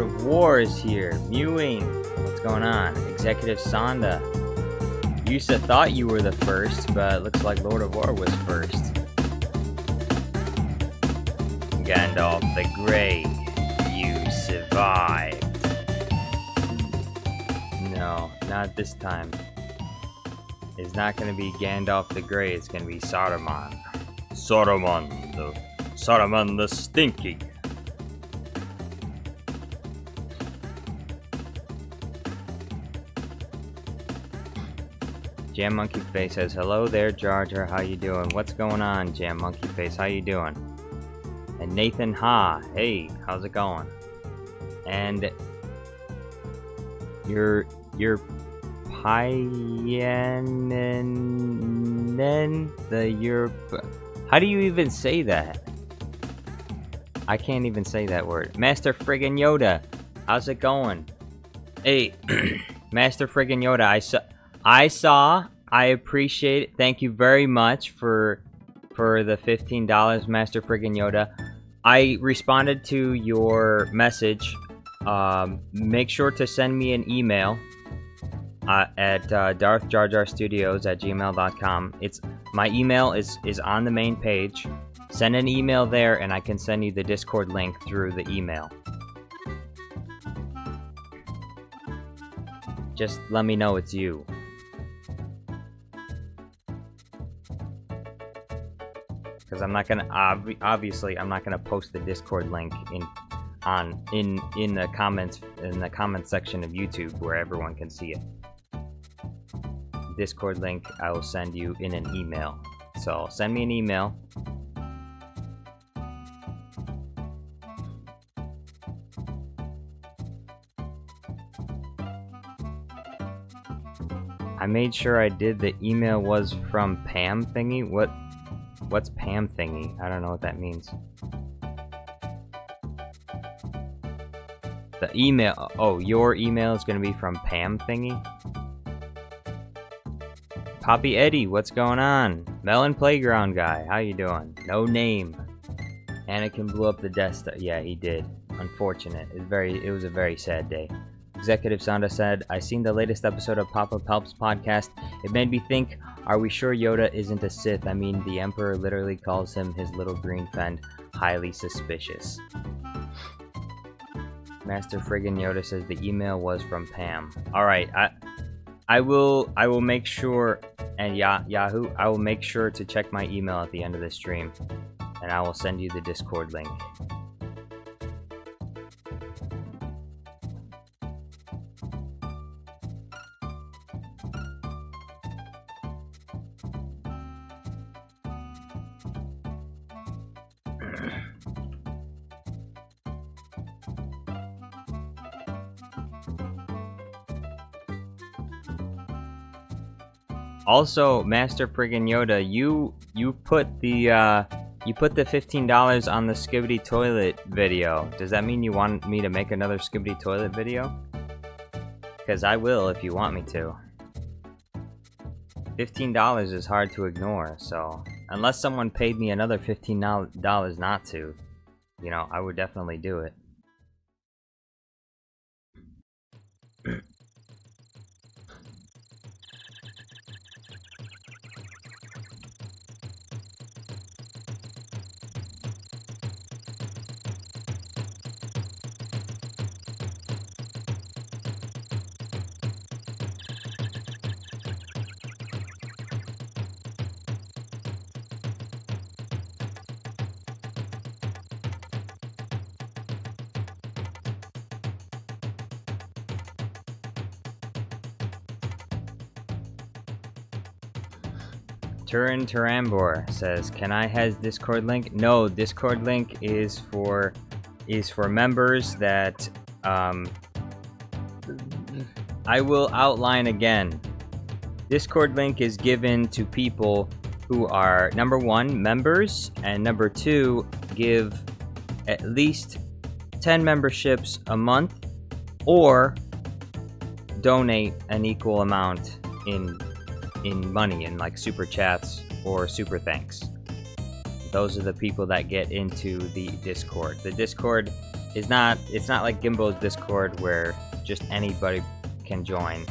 of War is here. Mewing. What's going on? Executive Sonda. Yusa thought you were the first, but looks like Lord of War was first. Gandalf the Grey. You survived. No, not this time. It's not gonna be Gandalf the Grey, it's gonna be Saruman. Saruman the Stinky. Jam Monkey Face says, hello there, Jar Jar, how you doing? What's going on, Jam Monkey Face, how you doing? And Nathan Ha, hey, how's it going? And your how do you even say that? I can't even say that word. Master friggin' Yoda, how's it going? Hey, Master friggin' Yoda, I appreciate it. Thank you very much for the $15, Master friggin' Yoda. I responded to your message. Make sure to send me an email at darthjarjarstudios@gmail.com. My email is on the main page. Send an email there and I can send you the Discord link through the email. Just let me know it's you. Because I'm not gonna obviously I'm not gonna post the Discord link in the comments section of YouTube where everyone can see it. Discord link I will send you in an email. So send me an email. I made sure I did. The email was from Pam thingy. What's Pam thingy? I don't know what that means. The email. Oh, your email is gonna be from Pam thingy. Poppy Eddie, what's going on? Melon Playground guy, how you doing? No name. Anakin blew up the Death Star. Yeah, he did. Unfortunate. It was a very sad day. Executive Sonda said, I seen the latest episode of Pop-Up Helps podcast. It made me think, are we sure Yoda isn't a Sith? I mean, the Emperor literally calls him his little green friend. Highly suspicious. Master friggin' Yoda says the email was from Pam. Alright, I will make sure, and Yahoo, I will make sure to check my email at the end of the stream. And I will send you the Discord link. Also, Master friggin' Yoda, you put the $15 on the Skibbity Toilet video. Does that mean you want me to make another Skibbity Toilet video? Because I will if you want me to. $15 is hard to ignore, so unless someone paid me another $15 not to, you know, I would definitely do it. Turin Tarambor says, "Can I has Discord link?" No, Discord link is for members that I will outline again. Discord link is given to people who are number 1 members and number 2 give at least 10 memberships a month or donate an equal amount in money, in like super chats or super thanks. Those are the people that get into the Discord. The Discord it's not like Gimbo's Discord where just anybody can join,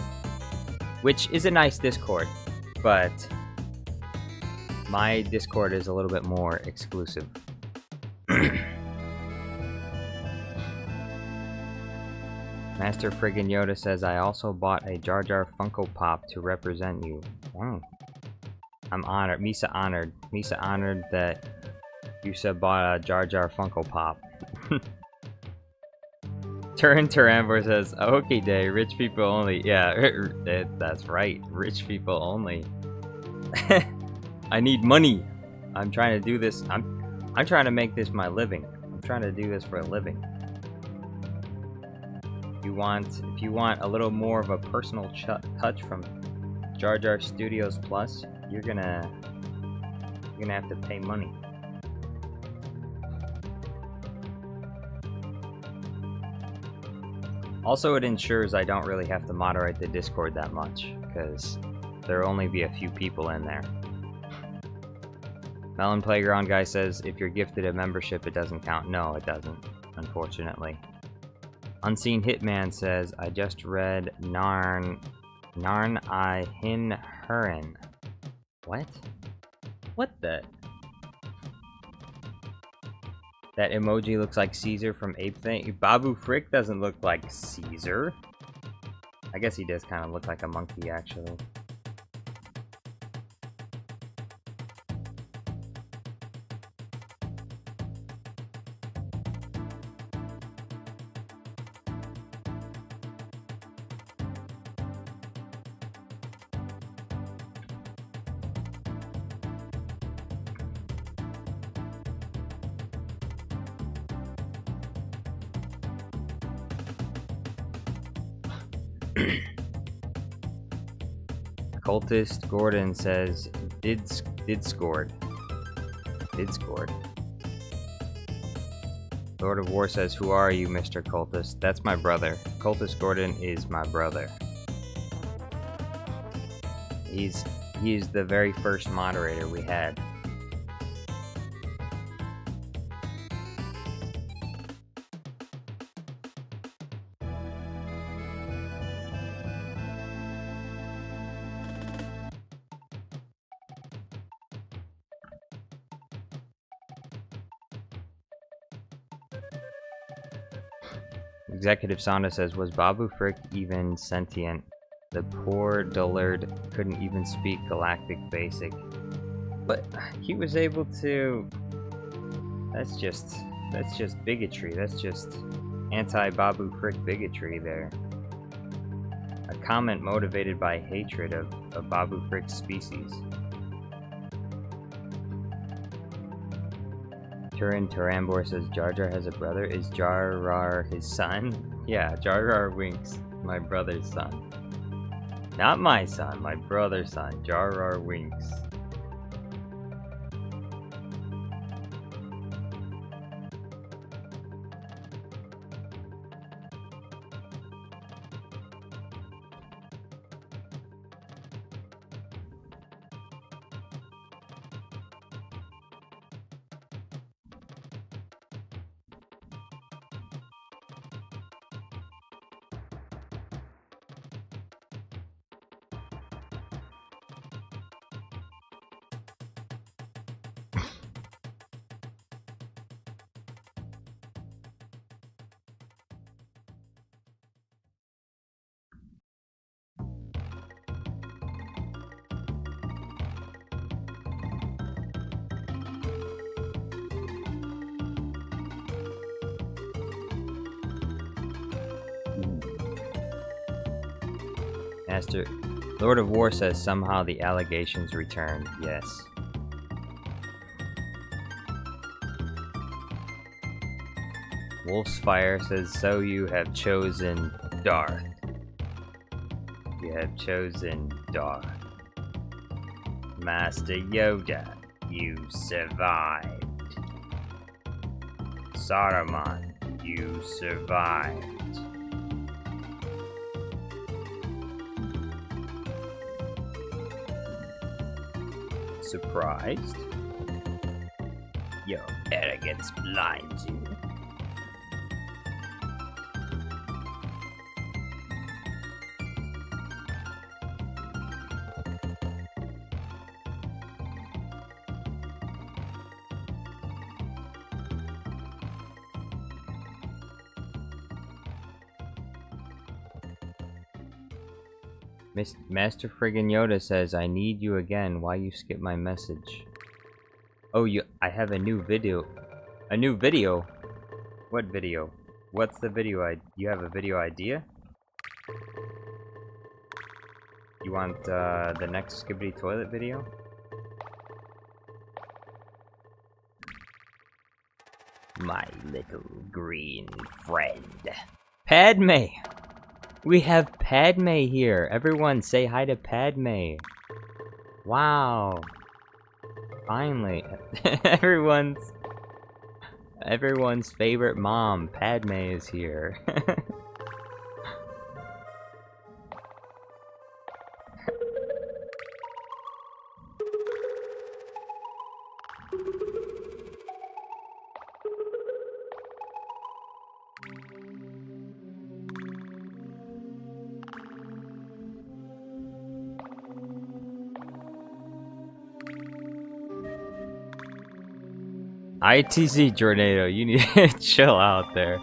which is a nice Discord, but my Discord is a little bit more exclusive. Master Friggin' Yoda says, I also bought a Jar Jar Funko Pop to represent you. Wow. I'm honored. Misa honored. Misa honored that Yusa bought a Jar Jar Funko Pop. Turin Tarambor says, okay day, rich people only. Yeah, that's right. Rich people only. I need money. I'm trying to do this. I'm trying to make this my living. I'm trying to do this for a living. If you want a little more of a personal touch from Jar Jar Studios Plus, you're gonna have to pay money. Also, it ensures I don't really have to moderate the Discord that much, because there'll only be a few people in there. Melon Playground guy says, if you're gifted a membership, it doesn't count. No, it doesn't, unfortunately. Unseen Hitman says, I just read Narn I Hin Hurin. What? What the? That emoji looks like Caesar from Ape Thing. Babu Frick doesn't look like Caesar. I guess he does kind of look like a monkey, actually. Cultist Gordon says, did scored. Lord of War says, who are you, Mr. Cultist? That's my brother. Cultist Gordon is my brother. He's the very first moderator we had. Executive Sonda says, was Babu Frick even sentient? The poor dullard couldn't even speak Galactic Basic. But he was able to... That's just bigotry. That's just anti-Babu Frick bigotry there. A comment motivated by hatred of Babu Frick's species. Turin Tarambor says, Jar Jar has a brother. Is Jar Rar his son? Yeah, Jar Rar Winks, my brother's son. Not my son, my brother's son, Jar Rar Winks. Master Lord of War says somehow the allegations returned. Yes. Wolf's Fire says, so you have chosen Darth. You have chosen Darth. Master Yoda, you survived. Saruman, you survived. Surprised? Your arrogance blinds you. Master Friggin' Yoda says, I need you again. Why you skip my message? Oh, I have a new video. A new video? What video? What's the video? You have a video idea? You want the next Skibbity Toilet video? My little green friend. Padme! We have Padme here. Everyone say hi to Padme. Wow. Finally. Everyone's favorite mom, Padme, is here. ITC Tornado, you need to chill out there.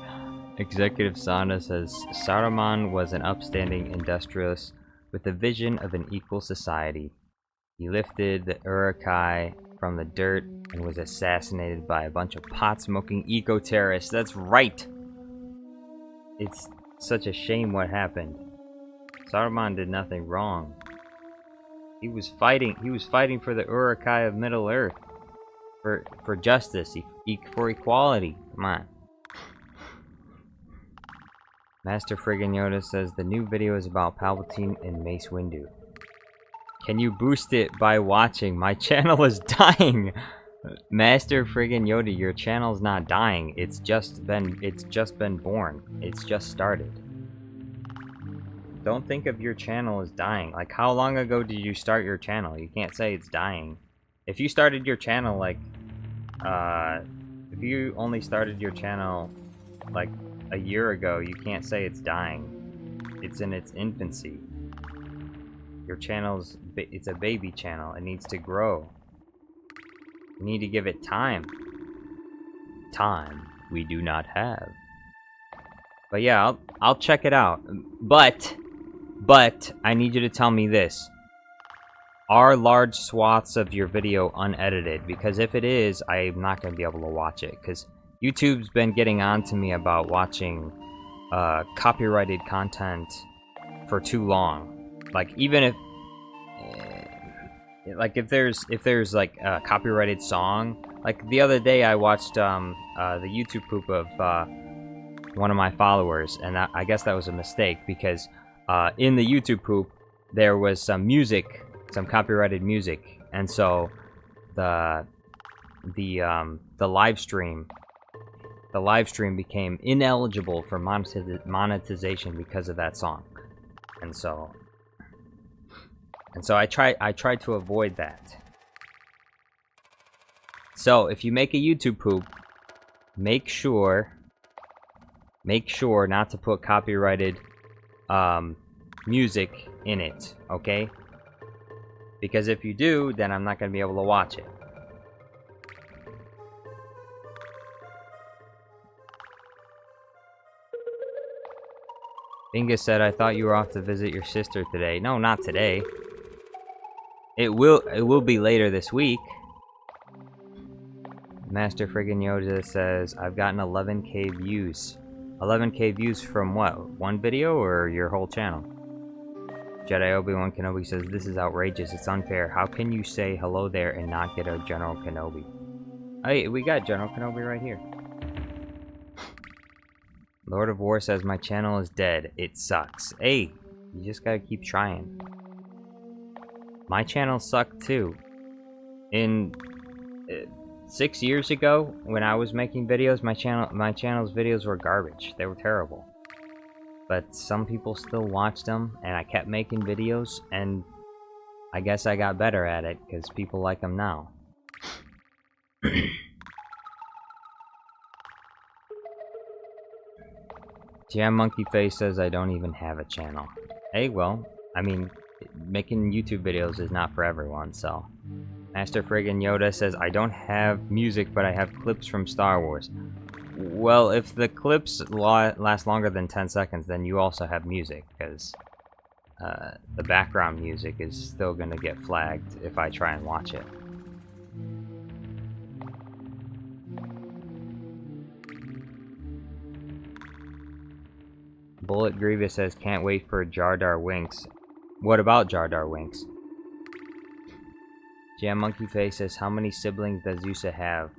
Executive Sonda says, Saruman was an upstanding industrialist with a vision of an equal society. He lifted the Urukai from the dirt and was assassinated by a bunch of pot-smoking eco-terrorists. That's right! It's such a shame what happened. Saruman did nothing wrong. He was fighting for the Urukai of Middle-earth. For justice, for equality. Come on. Master Friggin' Yoda says the new video is about Palpatine and Mace Windu. Can you boost it by watching? My channel is dying. Master Friggin' Yoda, your channel's not dying. It's just been born. It's just started. Don't think of your channel as dying. Like, how long ago did you start your channel? You can't say it's dying. If you started your channel like, if you only started your channel like a year ago, you can't say it's dying. It's in its infancy. Your channel's, it's a baby channel. It needs to grow. You need to give it time. Time we do not have. But yeah, I'll check it out. But I need you to tell me this. Are large swaths of your video unedited? Because if it is, I'm not going to be able to watch it. Because YouTube's been getting on to me about watching copyrighted content for too long. Like, even if... like, if there's like a copyrighted song... Like, the other day I watched the YouTube poop of one of my followers. And I guess that was a mistake. Because in the YouTube poop, there was some music... some copyrighted music, and so the live stream became ineligible for monetization because of that song, and so I tried to avoid that. So if you make a YouTube poop, make sure not to put copyrighted music in it, okay? Because if you do, then I'm not going to be able to watch it. Bingus said, I thought you were off to visit your sister today. No, not today. It will be later this week. Master Friggin' Yoda says, I've gotten 11k views. 11k views from what? One video or your whole channel? Jedi Obi-Wan Kenobi says, this is outrageous. It's unfair. How can you say hello there and not get a General Kenobi? Hey, we got General Kenobi right here. Lord of War says, my channel is dead. It sucks. Hey, you just gotta keep trying. My channel sucked too. In 6 years ago, when I was making videos, my channel's videos were garbage. They were terrible. But some people still watched them, and I kept making videos, and I guess I got better at it, because people like them now. Jam Monkey Face says I don't even have a channel. Hey, well, I mean, making YouTube videos is not for everyone, so... Master Friggin' Yoda says, I don't have music, but I have clips from Star Wars. Well, if the clips last longer than 10 seconds, then you also have music, because the background music is still gonna get flagged if I try and watch it. Bullet Grievous says, can't wait for Jar Jar Winks. What about Jar Jar Winks? Jam Monkey Face says, how many siblings does Yusa have?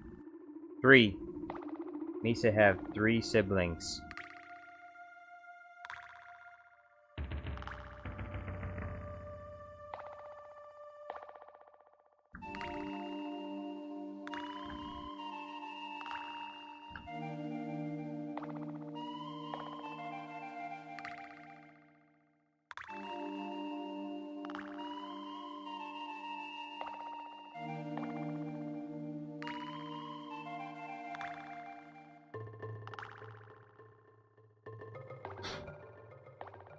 3. Misa have 3 siblings.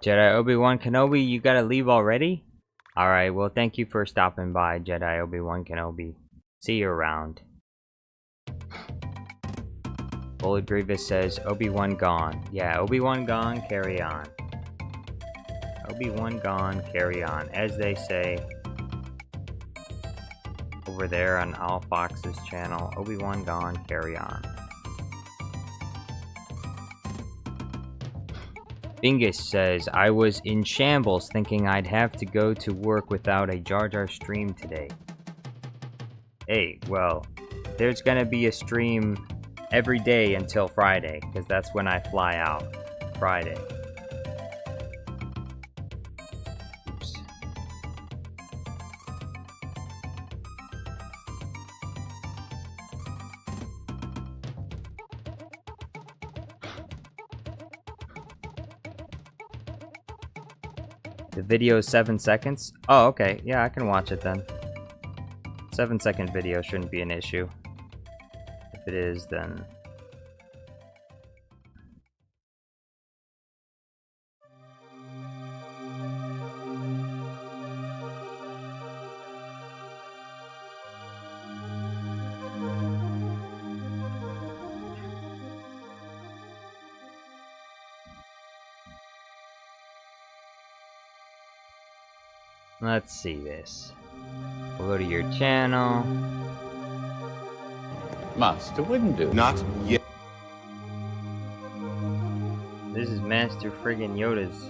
Jedi Obi-Wan Kenobi, you gotta leave already? Alright, well thank you for stopping by, Jedi Obi-Wan Kenobi. See you around. Bullet Grievous says, Obi-Wan gone. Yeah, Obi-Wan gone, carry on. Obi-Wan gone, carry on. As they say over there on Al Fox's channel, Obi-Wan gone, carry on. Bingus says, I was in shambles thinking I'd have to go to work without a Jar Jar stream today. Hey, well, there's gonna be a stream every day until Friday, because that's when I fly out. Friday. Oops. The video is 7 seconds? Oh, okay. Yeah, I can watch it then. 7-second video shouldn't be an issue. If it is, then... Let's see this. We'll go to your channel. Master Windu. Not yet. This is Master friggin' Yoda's.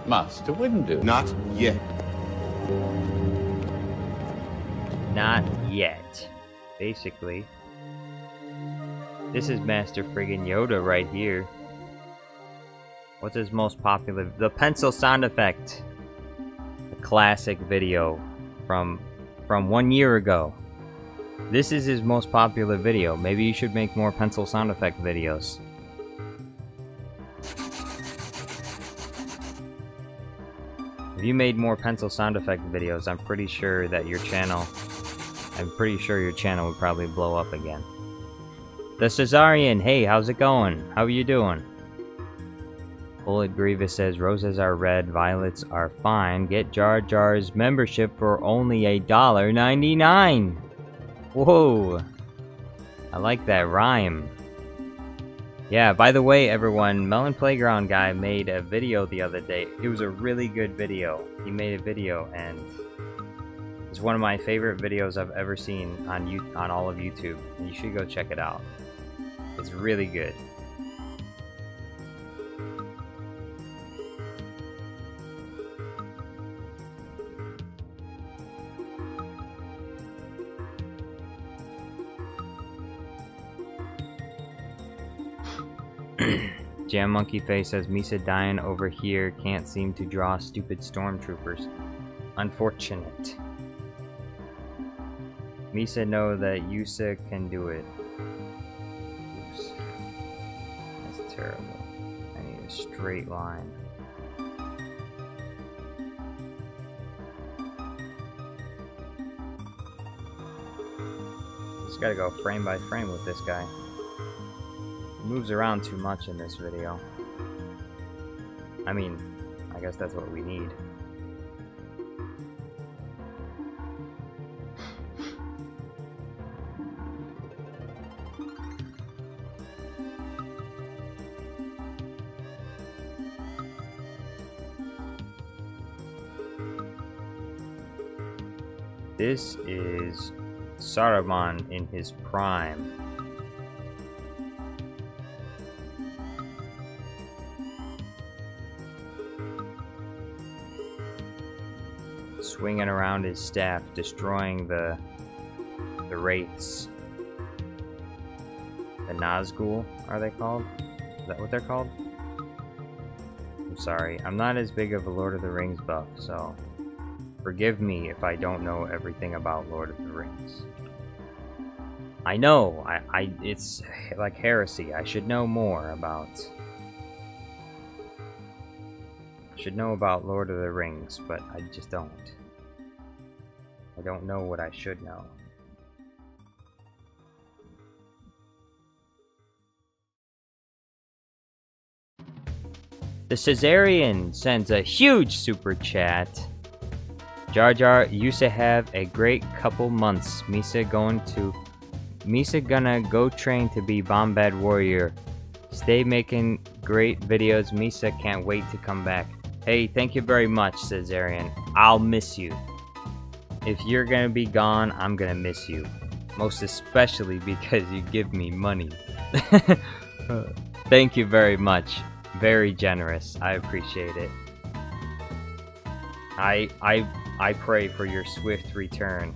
Master Windu. Not yet. Not yet. Basically. This is Master friggin' Yoda right here. What's his most popular? The pencil sound effect. A classic video from 1 year ago. This is his most popular video. Maybe you should make more pencil sound effect videos. If you made more pencil sound effect videos, I'm pretty sure your channel would probably blow up again. The Caesarian, hey, how's it going? How are you doing? Bullet Grievous says, roses are red, violets are fine. Get Jar Jar's membership for only $1.99. Whoa. I like that rhyme. Yeah, by the way, everyone, Melon Playground guy made a video the other day. It was a really good video. He made a video, and it's one of my favorite videos I've ever seen on all of YouTube. And you should go check it out. It's really good. Jam Monkey Face says, Misa dying over here can't seem to draw stupid stormtroopers. Unfortunate. Misa know that Yusa can do it. Oops. That's terrible. I need a straight line. Just gotta go frame by frame with this guy. He moves around too much in this video. I mean, I guess that's what we need. This is Saruman in his prime. Swinging around his staff, destroying the wraiths. The Nazgul, are they called? Is that what they're called? I'm sorry, I'm not as big of a Lord of the Rings buff, so forgive me if I don't know everything about Lord of the Rings. I know, it's like heresy. I should know more about... I should know about Lord of the Rings, but I just don't. I don't know what I should know. The Caesarian sends a huge super chat. Jar Jar used to have a great couple months. Misa gonna go train to be Bombad Warrior. Stay making great videos. Misa can't wait to come back. Hey, thank you very much, Caesarian. I'll miss you. If you're gonna be gone, I'm gonna miss you. Most especially because you give me money. Thank you very much. Very generous. I appreciate it. I pray for your swift return.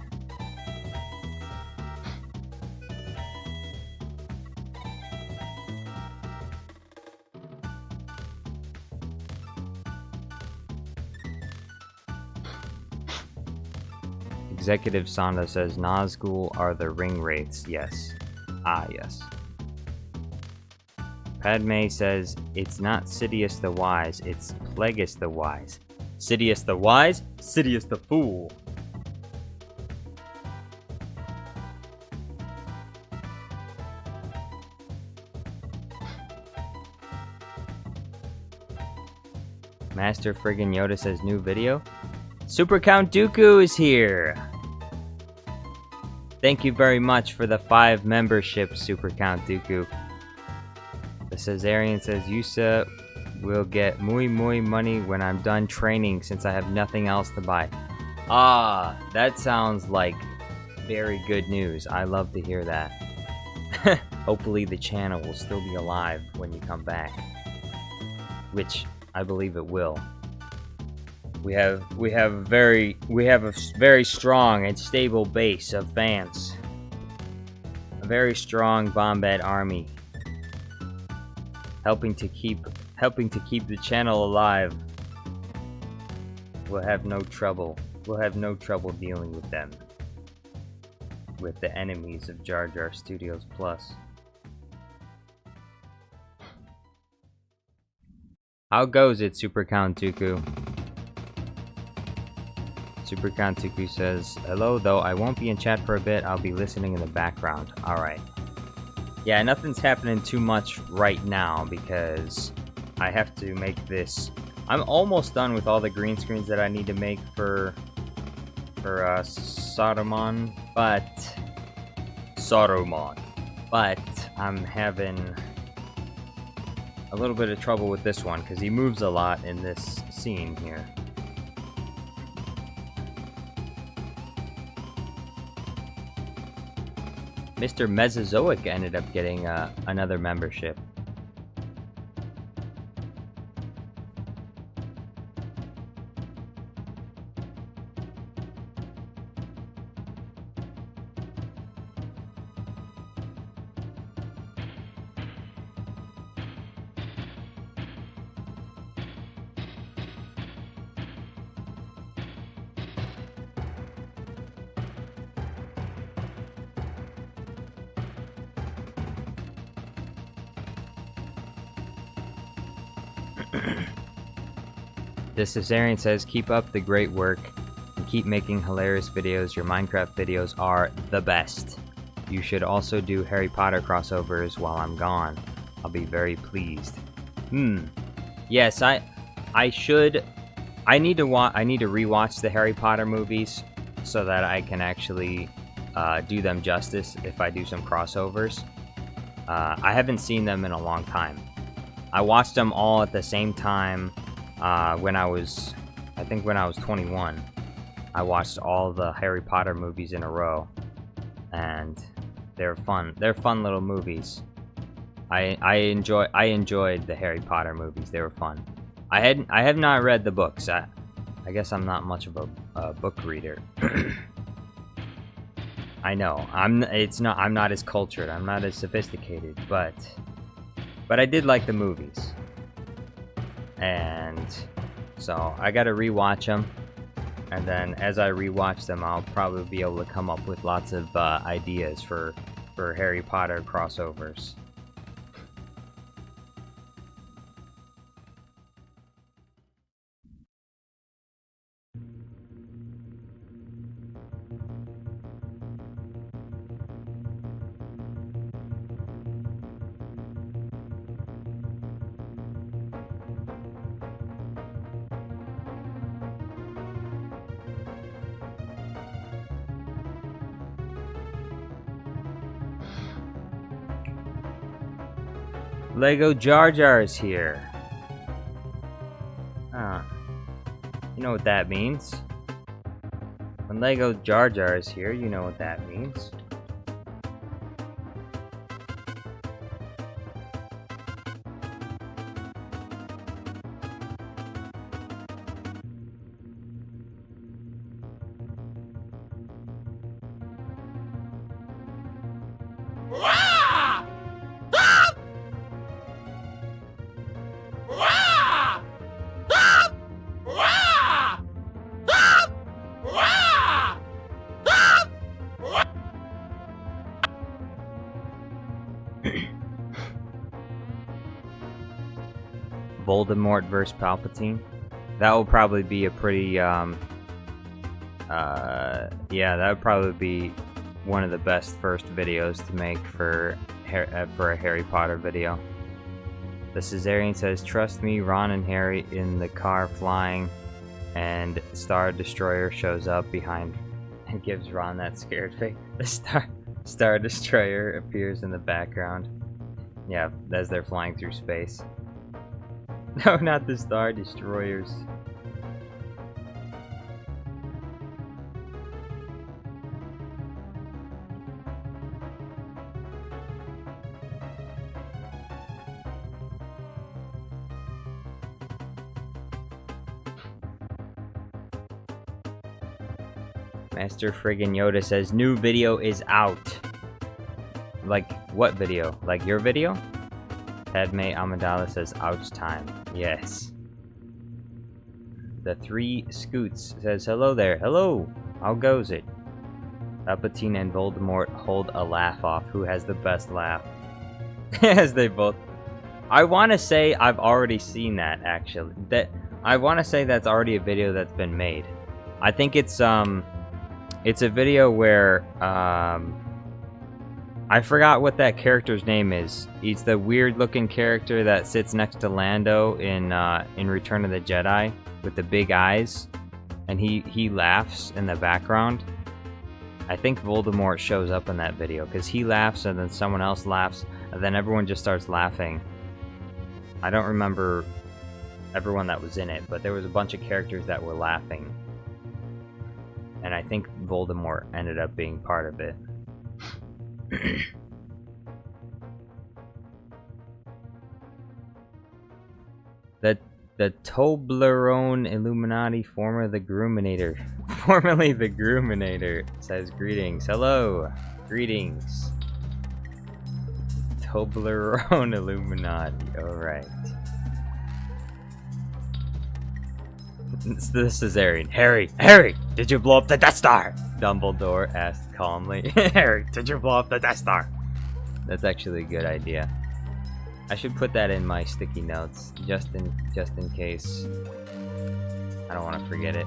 Executive Sonda says Nazgul are the ring wraiths. Yes. Ah, yes. Padme says it's not Sidious the Wise, it's Plagueis the Wise. Sidious the Wise? Sidious the Fool. Master friggin' Yoda says new video. Super Count Dooku is here. Thank you very much for the 5 memberships, Super Count Dooku. The Caesarian says Yusa will get muy money when I'm done training since I have nothing else to buy. Ah, that sounds like very good news. I love to hear that. Hopefully the channel will still be alive when you come back, which I believe it will. We have a very strong and stable base of fans. A very strong Bombad army. Helping to keep the channel alive. We'll have no trouble. We'll have no trouble dealing with them. With the enemies of Jar Jar Studios Plus. How goes it, Super Count Dooku? Super Count Dooku says, hello, though I won't be in chat for a bit, I'll be listening in the background. Alright. Yeah, nothing's happening too much right now because I have to make this... I'm almost done with all the green screens that I need to make for Saruman, but I'm having a little bit of trouble with this one because he moves a lot in this scene here. Mr. Mesozoic ended up getting another membership. The Caesarian says, keep up the great work and keep making hilarious videos. Your Minecraft videos are the best. You should also do Harry Potter crossovers while I'm gone. I'll be very pleased. Yes, I should. I need to rewatch the Harry Potter movies so that I can actually do them justice if I do some crossovers. I haven't seen them in a long time. I watched them all at the same time when I was 21. I watched all the Harry Potter movies in a row, and they're fun. They're fun little movies. I enjoyed the Harry Potter movies. They were fun. I have not read the books. I guess I'm not much of a book reader. I know I'm not as cultured. I'm not as sophisticated, but I did like the movies, and so I gotta rewatch them. And then as I rewatch them, I'll probably be able to come up with lots of ideas for Harry Potter crossovers. Lego Jar Jar is here. You know what that means. When Lego Jar Jar is here, you know what that means. Voldemort vs. Palpatine. That will probably be a pretty, yeah, that would probably be one of the best first videos to make for a Harry Potter video. The Caesarean says, "Trust me, Ron and Harry in the car flying, and Star Destroyer shows up behind and gives Ron that scared face." The Star Destroyer appears in the background. Yeah, as they're flying through space. No, not the Star Destroyers. Master friggin' Yoda says, "New video is out." Like, what video? Like your video? Padme Amidala says, "Ouch time." Yes. The Three Scoots says, "Hello there." Hello! How goes it? Palpatine and Voldemort hold a laugh off. Who has the best laugh? As they both... I want to say I've already seen that, actually. I want to say that's already a video that's been made. I think it's a video where, I forgot what that character's name is. He's the weird-looking character that sits next to Lando in Return of the Jedi with the big eyes, and he laughs in the background. I think Voldemort shows up in that video because he laughs, and then someone else laughs, and then everyone just starts laughing. I don't remember everyone that was in it, but there was a bunch of characters that were laughing, and I think Voldemort ended up being part of it. The Toblerone Illuminati, formerly the Gruminator, says, "Greetings." Hello, greetings. Toblerone Illuminati. All right. It's the Caesarean. Harry, did you blow up the Death Star? Dumbledore asked calmly. Harry, did you blow up the Death Star? That's actually a good idea. I should put that in my sticky notes, just in case. I don't want to forget it.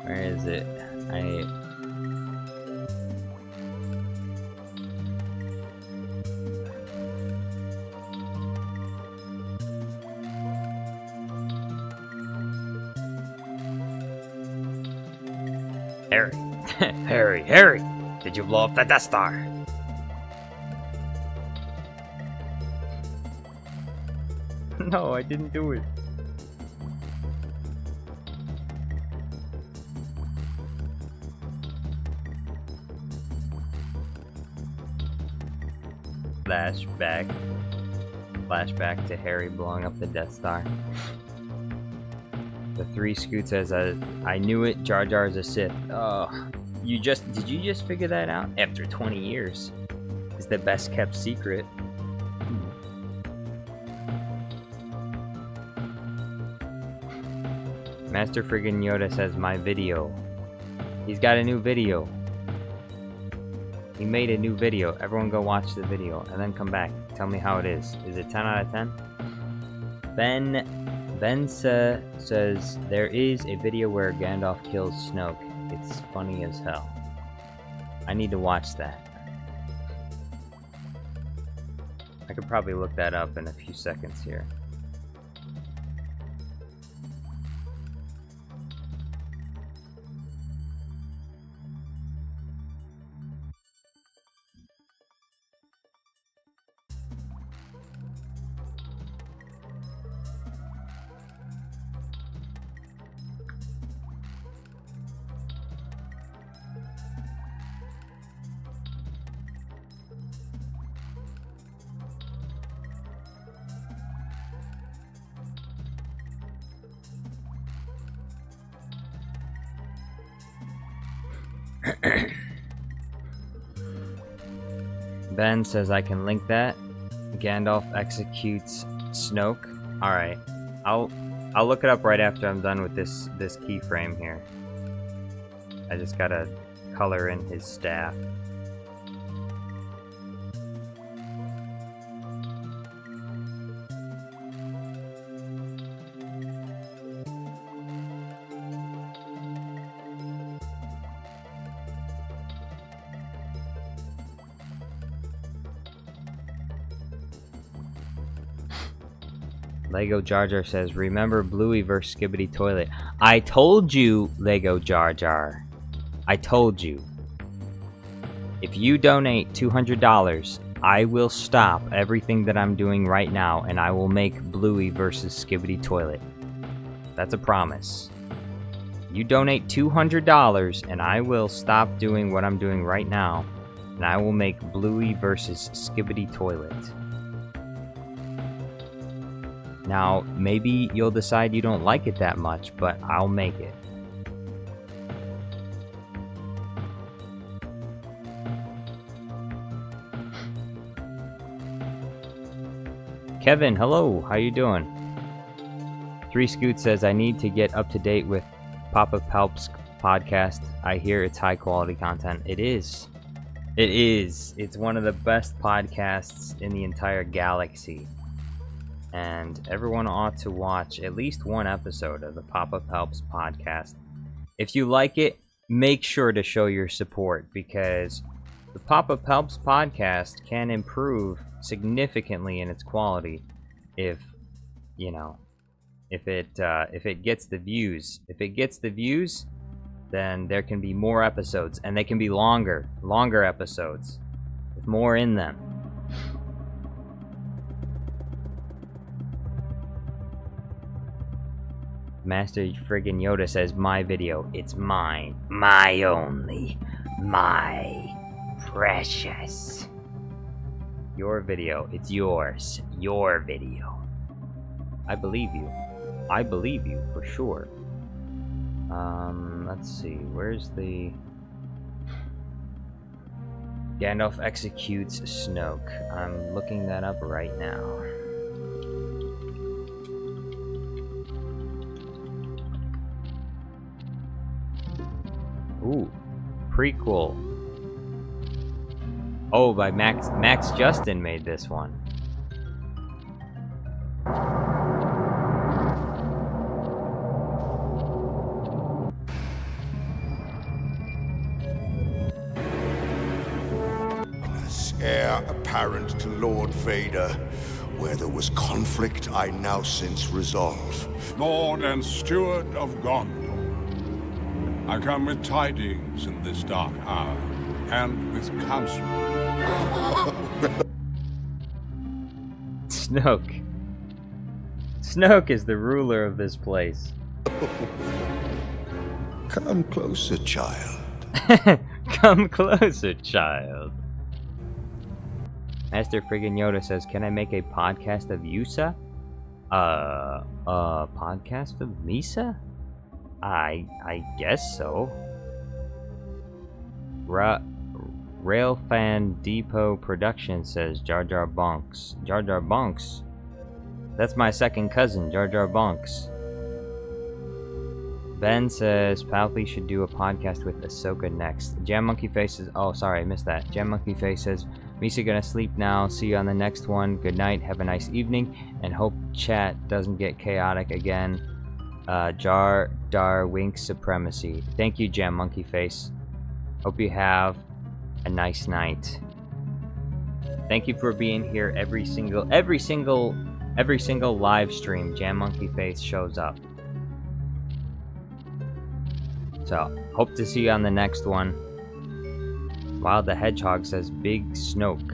Where is it? Harry, did you blow up the Death Star? No, I didn't do it. Flashback to Harry blowing up the Death Star. The Three Scoot says, I knew it, Jar Jar's a Sith. Oh, did you just figure that out? After 20 years. It's the best kept secret. Master friggin' Yoda says, my video. He's got a new video. He made a new video. Everyone go watch the video and then come back. Tell me how it is. Is it 10 out of 10? Ben says, there is a video where Gandalf kills Snoke. It's funny as hell. I need to watch that. I could probably look that up in a few seconds here. Ben says I can link that. Gandalf executes Snoke. Alright. I'll look it up right after I'm done with this keyframe here. I just gotta color in his staff. Lego Jar Jar says, remember Bluey vs. Skibbity Toilet. I told you, Lego Jar Jar. I told you. If you donate $200, I will stop everything that I'm doing right now and I will make Bluey vs. Skibbity Toilet. That's a promise. You donate $200 and I will stop doing what I'm doing right now and I will make Bluey vs. Skibbity Toilet. Now, maybe you'll decide you don't like it that much, but I'll make it. Kevin, hello, how you doing? Three Scoot says, I need to get up to date with Papa Palp's podcast. I hear it's high quality content. It is. It is. It's one of the best podcasts in the entire galaxy. And everyone ought to watch at least one episode of the Papa Palps podcast. If you like it, make sure to show your support because the Papa Palps podcast can improve significantly in its quality if, you know, if it gets the views. If it gets the views, then there can be more episodes and they can be longer episodes with more in them. Master friggin' Yoda says, my video, it's mine, my only, my precious. Your video, it's yours, your video. I believe you. I believe you, for sure. Let's see, where's the... Gandalf executes Snoke. I'm looking that up right now. Ooh, prequel. Oh, by Max Justin made this one. Heir apparent to Lord Vader. Where there was conflict, I now since resolve. Lord and Steward of Gondor, I come with tidings in this dark hour, and with counsel. Snoke. Snoke is the ruler of this place. Come closer, child. Come closer, child. Master Friggin' Yoda says, can I make a podcast of Yusa? Podcast of Misa? I guess so. Railfan Depot Production says Jar Jar Bonks. Jar Jar Bonks? That's my second cousin, Jar Jar Bonks. Ben says Palpy should do a podcast with Ahsoka next. Jam Monkey Face says, oh sorry, I missed that. Jam Monkey Face says, Misa gonna sleep now. See you on the next one. Good night. Have a nice evening. And hope chat doesn't get chaotic again. Jar Dar Wink Supremacy. Thank you, Jam Monkey Face. Hope you have a nice night. Thank you for being here every single live stream. Jam Monkey Face shows up. So, hope to see you on the next one. Wild the Hedgehog says Big Snoke.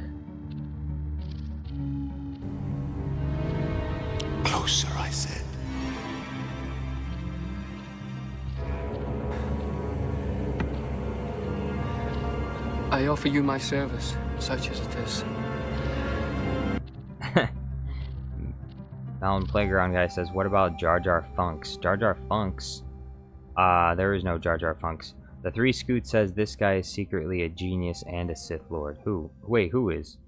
Closer, I said. I offer you my service, such as it is. Alan Playground guy says, what about Jar Jar Funks? Jar Jar Funks? There is no Jar Jar Funks. The Three Scoot says this guy is secretly a genius and a Sith Lord. Who? Wait, who is?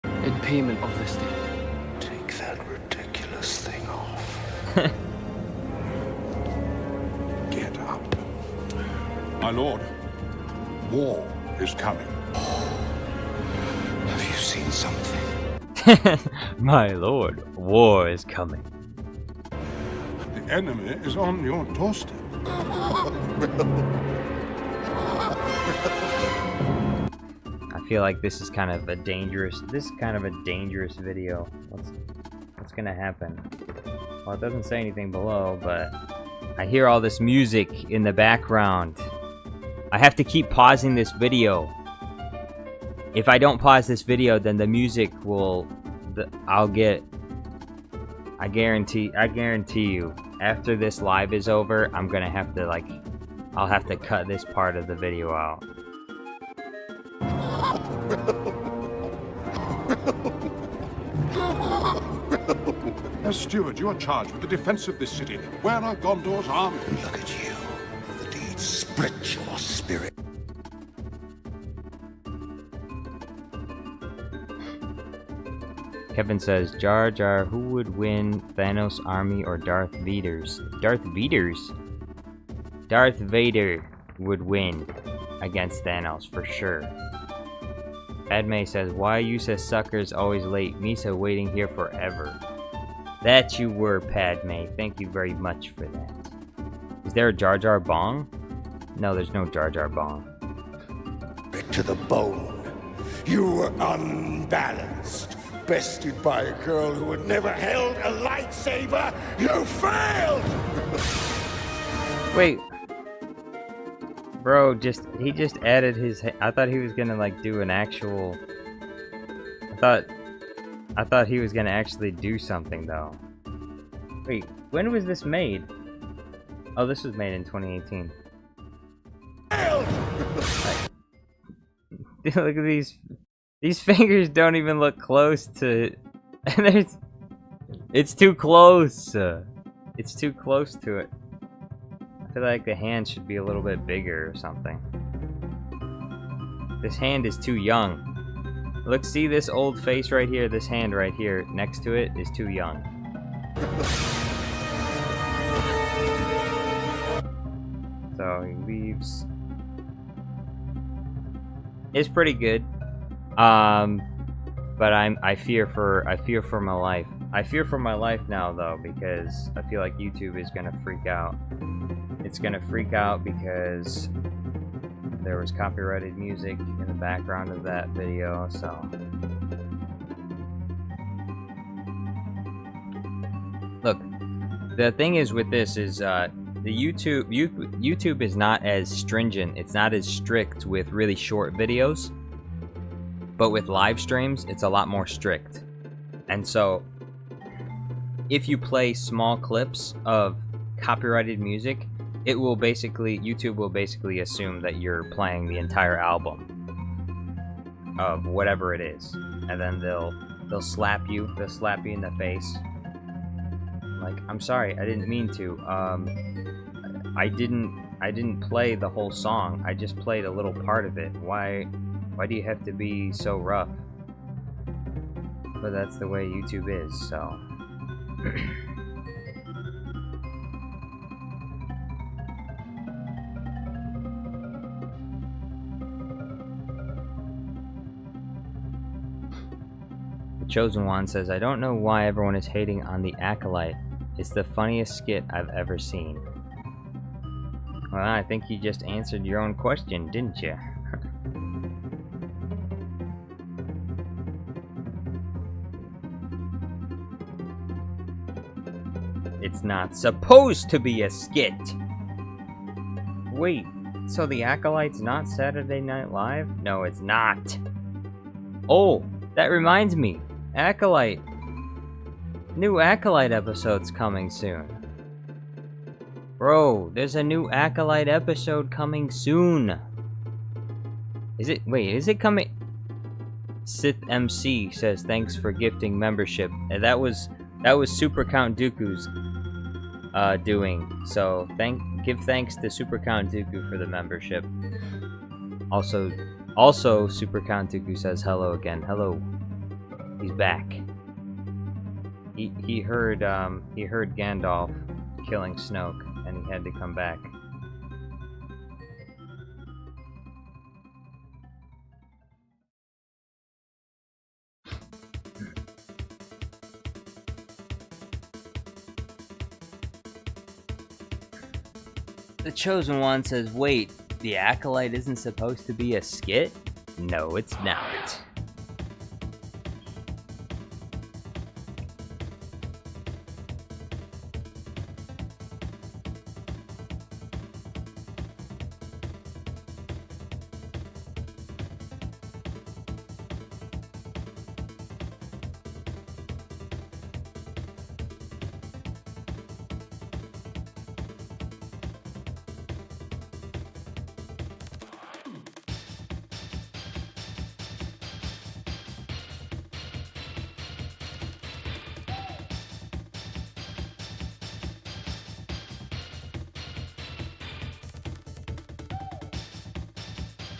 In payment of this deed. Take that ridiculous thing off. Get up. My lord, war is coming. Have you seen something? My lord, war is coming. The enemy is on your doorstep. I feel like this is kind of a dangerous video. What's gonna happen? Well, it doesn't say anything below, but I hear all this music in the background. I have to keep pausing this video. If I don't pause this video, then the music will... I guarantee you, after this live is over, I'm gonna have to, like... I'll have to cut this part of the video out. As steward, you are charged with the defense of this city. Where are Gondor's armies? Look at you. The deed split your spirit. Kevin says, Jar Jar, who would win, Thanos' army or Darth Vader's? Darth Vader's? Darth Vader would win against Thanos, for sure. Padme says, why you say suckers always late? Misa waiting here forever. That you were, Padme. Thank you very much for that. Is there a Jar Jar Bong? No, there's no Jar Jar Bong. To the bone. You were unbalanced. Bested by a girl who had never held a lightsaber. You failed! Wait. Bro, he just added his... I thought he was gonna, like, do an actual... I thought he was gonna actually do something, though. Wait, when was this made? Oh, this was made in 2018. Dude, look at these... These fingers don't even look close to... It's too close! It's too close to it. I feel like the hand should be a little bit bigger or something. This hand is too young. Look, see this old face right here? This hand right here next to it is too young. So he leaves. It's pretty good. But I fear for my life. I fear for my life now though, because I feel like YouTube is gonna freak out. It's gonna freak out because there was copyrighted music in the background of that video, so. Look, the thing is with this is the YouTube is not as stringent, it's not as strict with really short videos, but with live streams, it's a lot more strict. And so, if you play small clips of copyrighted music, YouTube will basically assume that you're playing the entire album. of whatever it is, and then they'll slap you in the face. Like, I'm sorry, I didn't mean to. I didn't play the whole song. I just played a little part of it. Why do you have to be so rough? But that's the way YouTube is, so. The Chosen One says, I don't know why everyone is hating on the Acolyte. It's the funniest skit I've ever seen. Well, I think you just answered your own question, didn't you? It's not supposed to be a skit! Wait, so the Acolyte's not Saturday Night Live? No, it's not! Oh, that reminds me! Acolyte! New Acolyte episode's coming soon. Bro, there's a new Acolyte episode coming soon! Is it coming? Sith MC says thanks for gifting membership. And that was Super Count Dooku's doing. So give thanks to Super Count Dooku for the membership. Also Super Count Dooku says hello again. Hello. He's back. He heard Gandalf killing Snoke, and he had to come back. The Chosen One says, wait, the Acolyte isn't supposed to be a skit? No, it's not.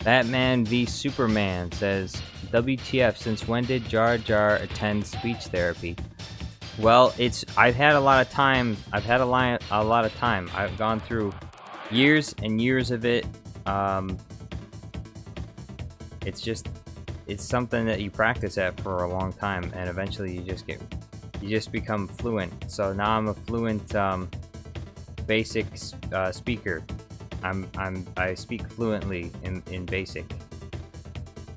Batman v Superman says, WTF, since when did Jar Jar attend speech therapy? Well, I've had a lot of time. I've gone through years and years of it. It's something that you practice at for a long time, and eventually you just become fluent. So now I'm a fluent basic speaker. I speak fluently in basic.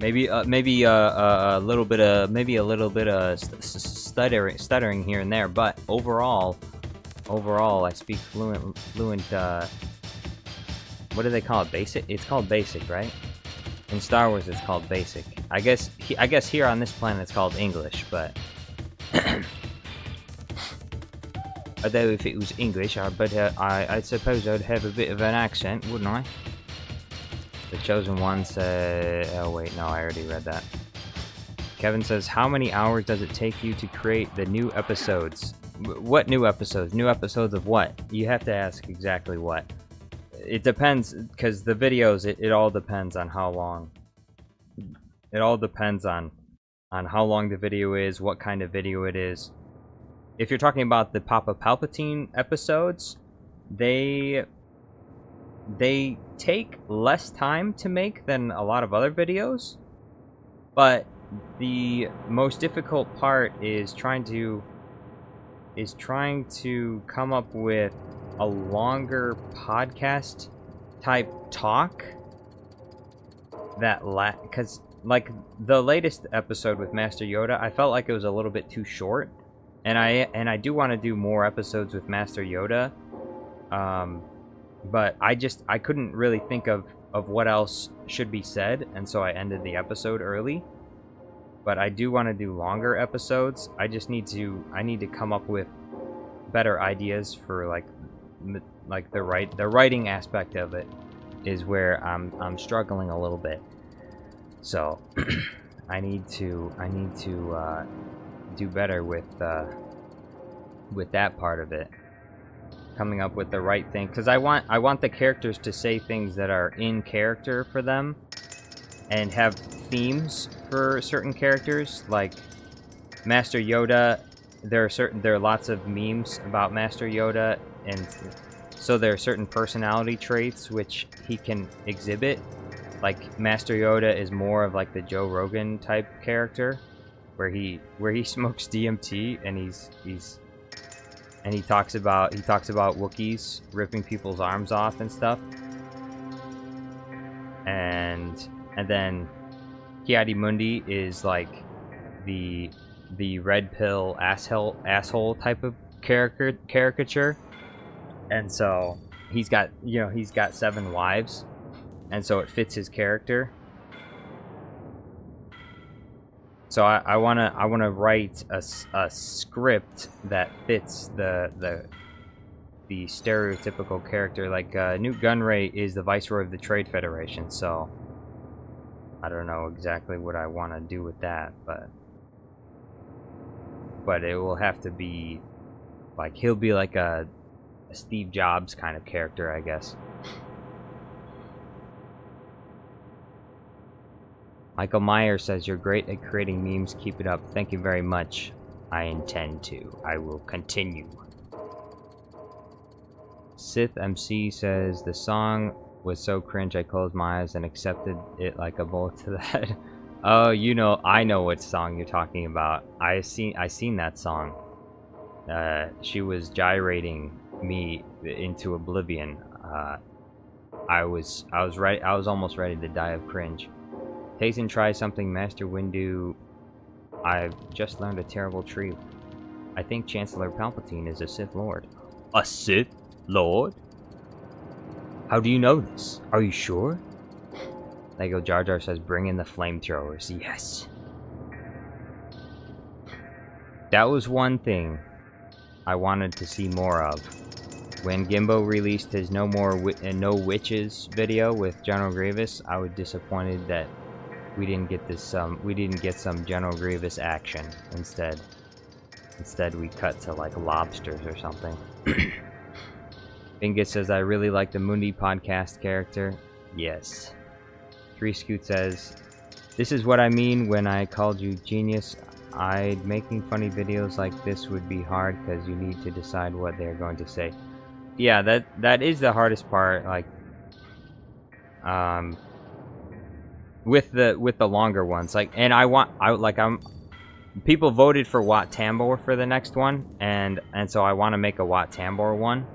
Maybe a little bit of stuttering here and there, but overall I speak fluent. What do they call it? Basic? It's called basic, right? In Star Wars, it's called basic. I guess here on this planet it's called English, but. Although if it was English, I suppose I'd have a bit of an accent, wouldn't I? The Chosen One said... Oh wait, no, I already read that. Kevin says, how many hours does it take you to create the new episodes? What new episodes? New episodes of what? You have to ask exactly what. It depends, because the videos, it all depends on how long. It all depends on how long the video is, what kind of video it is. If you're talking about the Papa Palpatine episodes, they take less time to make than a lot of other videos, but the most difficult part is trying to come up with a longer podcast type talk that because like the latest episode with Master Yoda, I felt like it was a little bit too short. And I do want to do more episodes with Master Yoda, but I couldn't really think of what else should be said, and so I ended the episode early. But I do want to do longer episodes. I need to come up with better ideas for like the writing aspect of it is where I'm struggling a little bit. So I need to do better with that part of it. Coming up with the right thing, because I want the characters to say things that are in character for them, and have themes for certain characters. Like Master Yoda, there are lots of memes about Master Yoda, and so there are certain personality traits which he can exhibit. Like Master Yoda is more of like the Joe Rogan type character, where he smokes DMT and he talks about Wookiees ripping people's arms off and stuff. And then Ki-Adi-Mundi is like the red pill asshole type of caricature. And so he's got 7 wives, and so it fits his character. So I wanna write a script that fits the stereotypical character. Like Newt Gunray is the Viceroy of the Trade Federation, so I don't know exactly what I want to do with that, but it will have to be like, he'll be like a Steve Jobs kind of character, I guess. Michael Meyer says, "You're great at creating memes. Keep it up." Thank you very much. I intend to. I will continue. Sith MC says, "The song was so cringe I closed my eyes and accepted it like a bullet to the head." Oh, I know what song you're talking about. I seen that song. She was gyrating me into oblivion. I was almost ready to die of cringe. Tayson tries something Master Windu. I've just learned a terrible truth. I think Chancellor Palpatine is a Sith Lord. A Sith Lord? How do you know this? Are you sure? Lego Jar Jar says, "Bring in the flamethrowers." Yes. That was one thing I wanted to see more of. When Gimbo released his No Witches video with General Grievous, I was disappointed that we didn't get some General Grievous action. Instead we cut to like lobsters or something. Bingus says, "I really like the Mundi podcast character." Yes. 3 Scoot says, "This is what I mean when I called you genius. Making funny videos like this would be hard because you need to decide what they're going to say." Yeah, that is the hardest part. Like, with the longer ones, like, and people voted for Wat Tambor for the next one, and so I want to make a Wat Tambor one.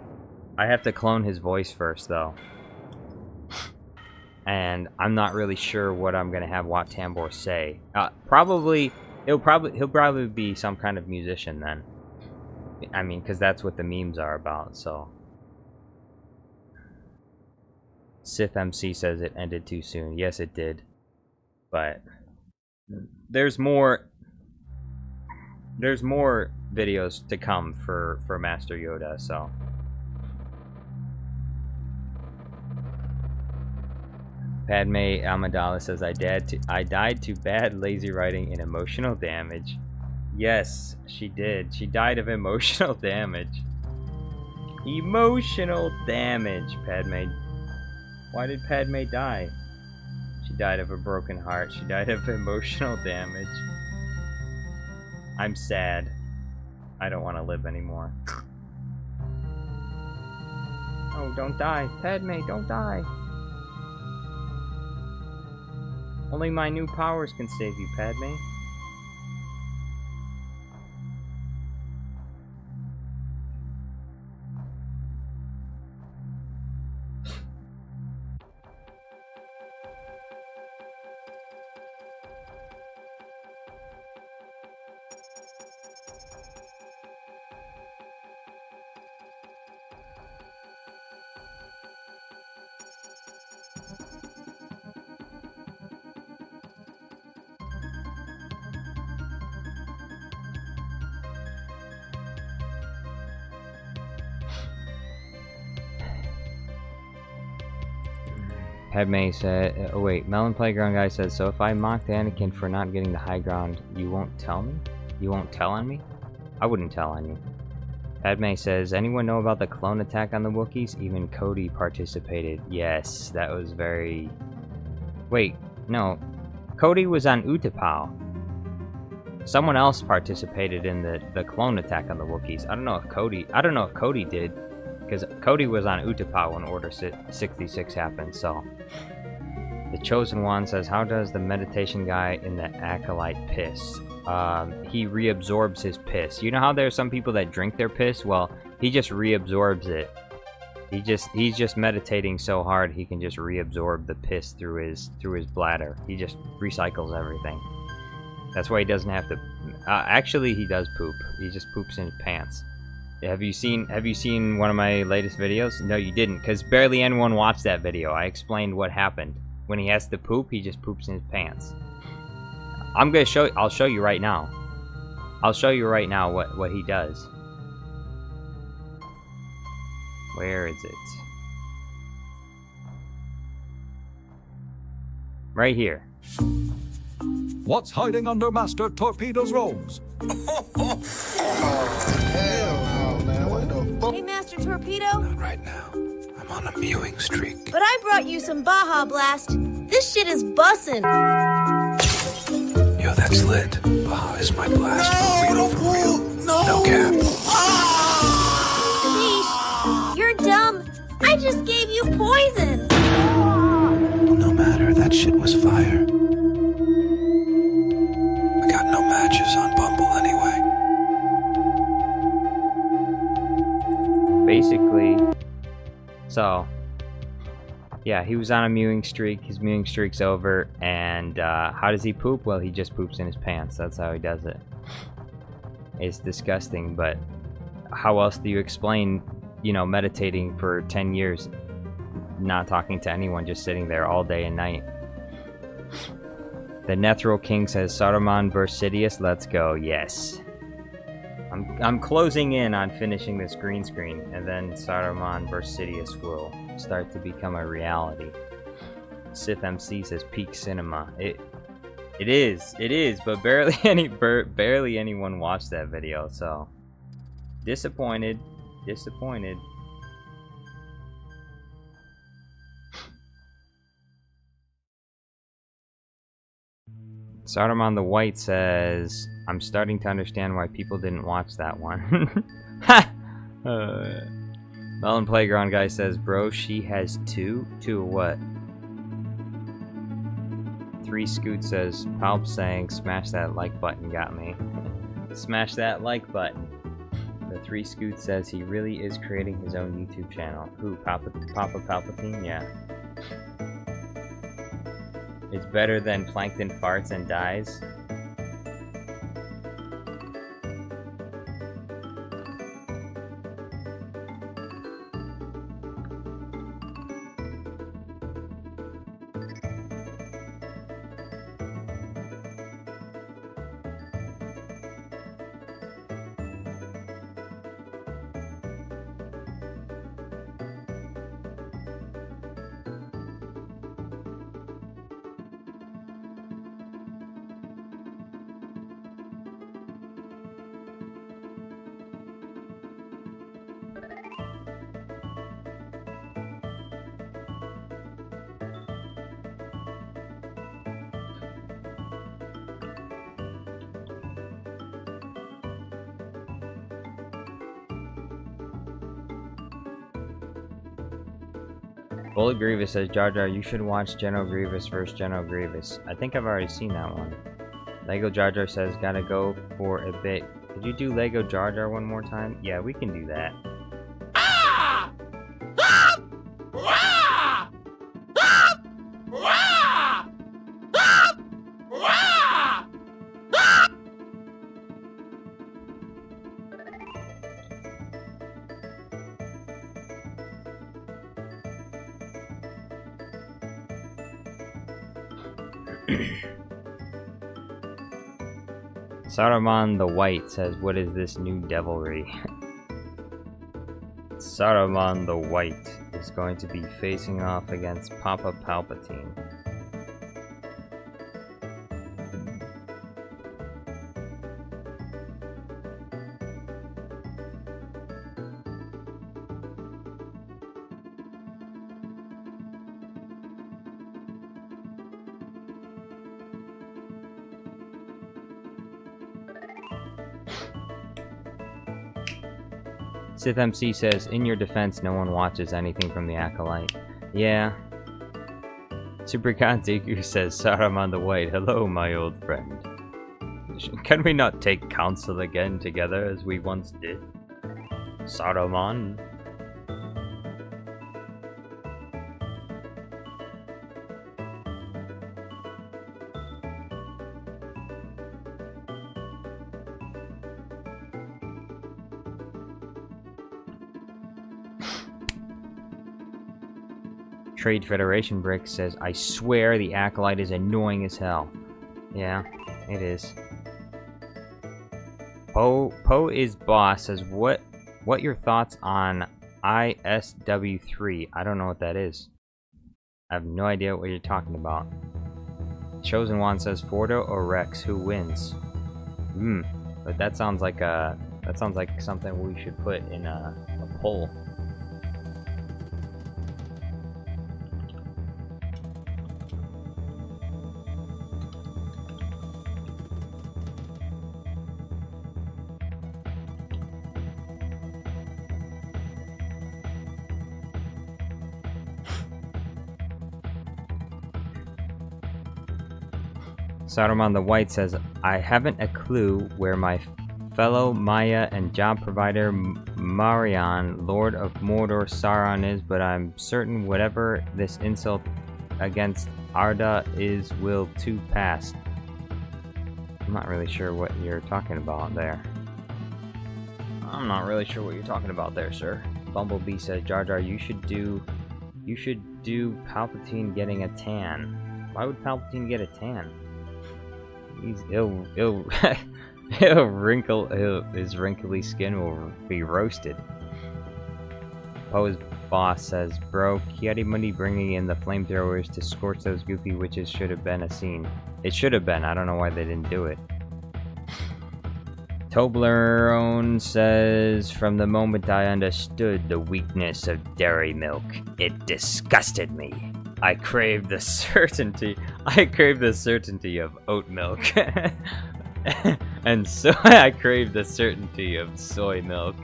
I have to clone his voice first, though, and I'm not really sure what I'm gonna have Wat Tambor say. He'll probably be some kind of musician then. I mean, because that's what the memes are about. So, Sith MC says it ended too soon. Yes, it did. But there's more videos to come for Master Yoda, so. Padme Amidala says, I died to bad lazy writing and emotional damage. Yes, she did. She died of emotional damage. Emotional damage, Padme. Why did Padme die? She died of a broken heart. She died of emotional damage. I'm sad. I don't want to live anymore. Oh, don't die. Padme, don't die. Only my new powers can save you, Padme. Padme said, oh wait, Melon Playground guy says, so if I mocked Anakin for not getting the high ground, you won't tell me? You won't tell on me? I wouldn't tell on you. Padme says, anyone know about the clone attack on the Wookiees? Even Cody participated. Yes, that was very... Wait, no. Cody was on Utapau. Someone else participated in the clone attack on the Wookiees. I don't know if Cody did, because Cody was on Utapau when Order 66 happened, so... The Chosen One says, how does the meditation guy in the Acolyte piss? He reabsorbs his piss. You know how there are some people that drink their piss? Well, he just reabsorbs it. He's just meditating so hard he can just reabsorb the piss through his bladder. He just recycles everything. That's why he doesn't have to... actually, he does poop. He just poops in his pants. Have you seen one of my latest videos? No, you didn't, because barely anyone watched that video. I explained what happened. When he has to poop, he just poops in his pants. I'll show you right now. I'll show you right now what he does. Where is it? Right here. What's hiding under Master Torpedo's robes? Hey, Master Torpedo. Not right now. I'm on a mewing streak. But I brought you some Baja Blast. This shit is bussin'. Yo, that's lit. Baja is my blast. No, for real. No cap. Sheesh, you're dumb. I just gave you poison. No matter. That shit was fire. I got no matches on Bumble anyway. Basically, so yeah, he was on a mewing streak. His mewing streak's over, and how does he poop? Well, he just poops in his pants. That's how he does it. It's disgusting, but how else do you explain, meditating for 10 years, not talking to anyone, just sitting there all day and night? The Nethril King says, Saruman vs. Sidious, let's go. Yes. I'm closing in on finishing this green screen, and then Saruman vs. Sidious will start to become a reality. Sith MC says peak cinema. It is, but barely anyone watched that video, so disappointed. Saruman the White says, I'm starting to understand why people didn't watch that one. Ha! Melon Playground guy says, bro, she has two? Two what? 3 Scoot says, Palp saying, smash that like button got me. Smash that like button. The 3 Scoot says he really is creating his own YouTube channel. Who? Papa Palpatine? Yeah. It's better than Plankton farts and dies. Bullet Grievous says, Jar Jar, you should watch General Grievous vs. General Grievous. I think I've already seen that one. Lego Jar Jar says, gotta go for a bit. Could you do Lego Jar Jar one more time? Yeah, we can do that. Saruman the White says, what is this new devilry? Saruman the White is going to be facing off against Papa Palpatine. Sith MC says, in your defense, no one watches anything from the Acolyte. Yeah. Supercon Deku says, Saruman the White, hello, my old friend. Can we not take counsel again together as we once did? Saruman? Trade Federation Brick says, I swear the Acolyte is annoying as hell. Yeah, it is. Poe is boss says, what your thoughts on ISW3? I don't know what that is. I have no idea what you're talking about. Chosen One says, Fordo or Rex, who wins? But that sounds like something we should put in a poll. Saruman the White says, I haven't a clue where my fellow Maya and job provider Marion, Lord of Mordor Sauron is, but I'm certain whatever this insult against Arda is will too pass. I'm not really sure what you're talking about there. I'm not really sure what you're talking about there, sir. Bumblebee says, Jar Jar, you should do Palpatine getting a tan. Why would Palpatine get a tan? His wrinkly skin will be roasted. Poe's boss says, bro, Kiadi Mundi bringing in the flamethrowers to scorch those goofy witches should have been a scene. It should have been. I don't know why they didn't do it. Toblerone says, from the moment I understood the weakness of dairy milk, it disgusted me. I crave the certainty of oat milk. And so I crave the certainty of soy milk.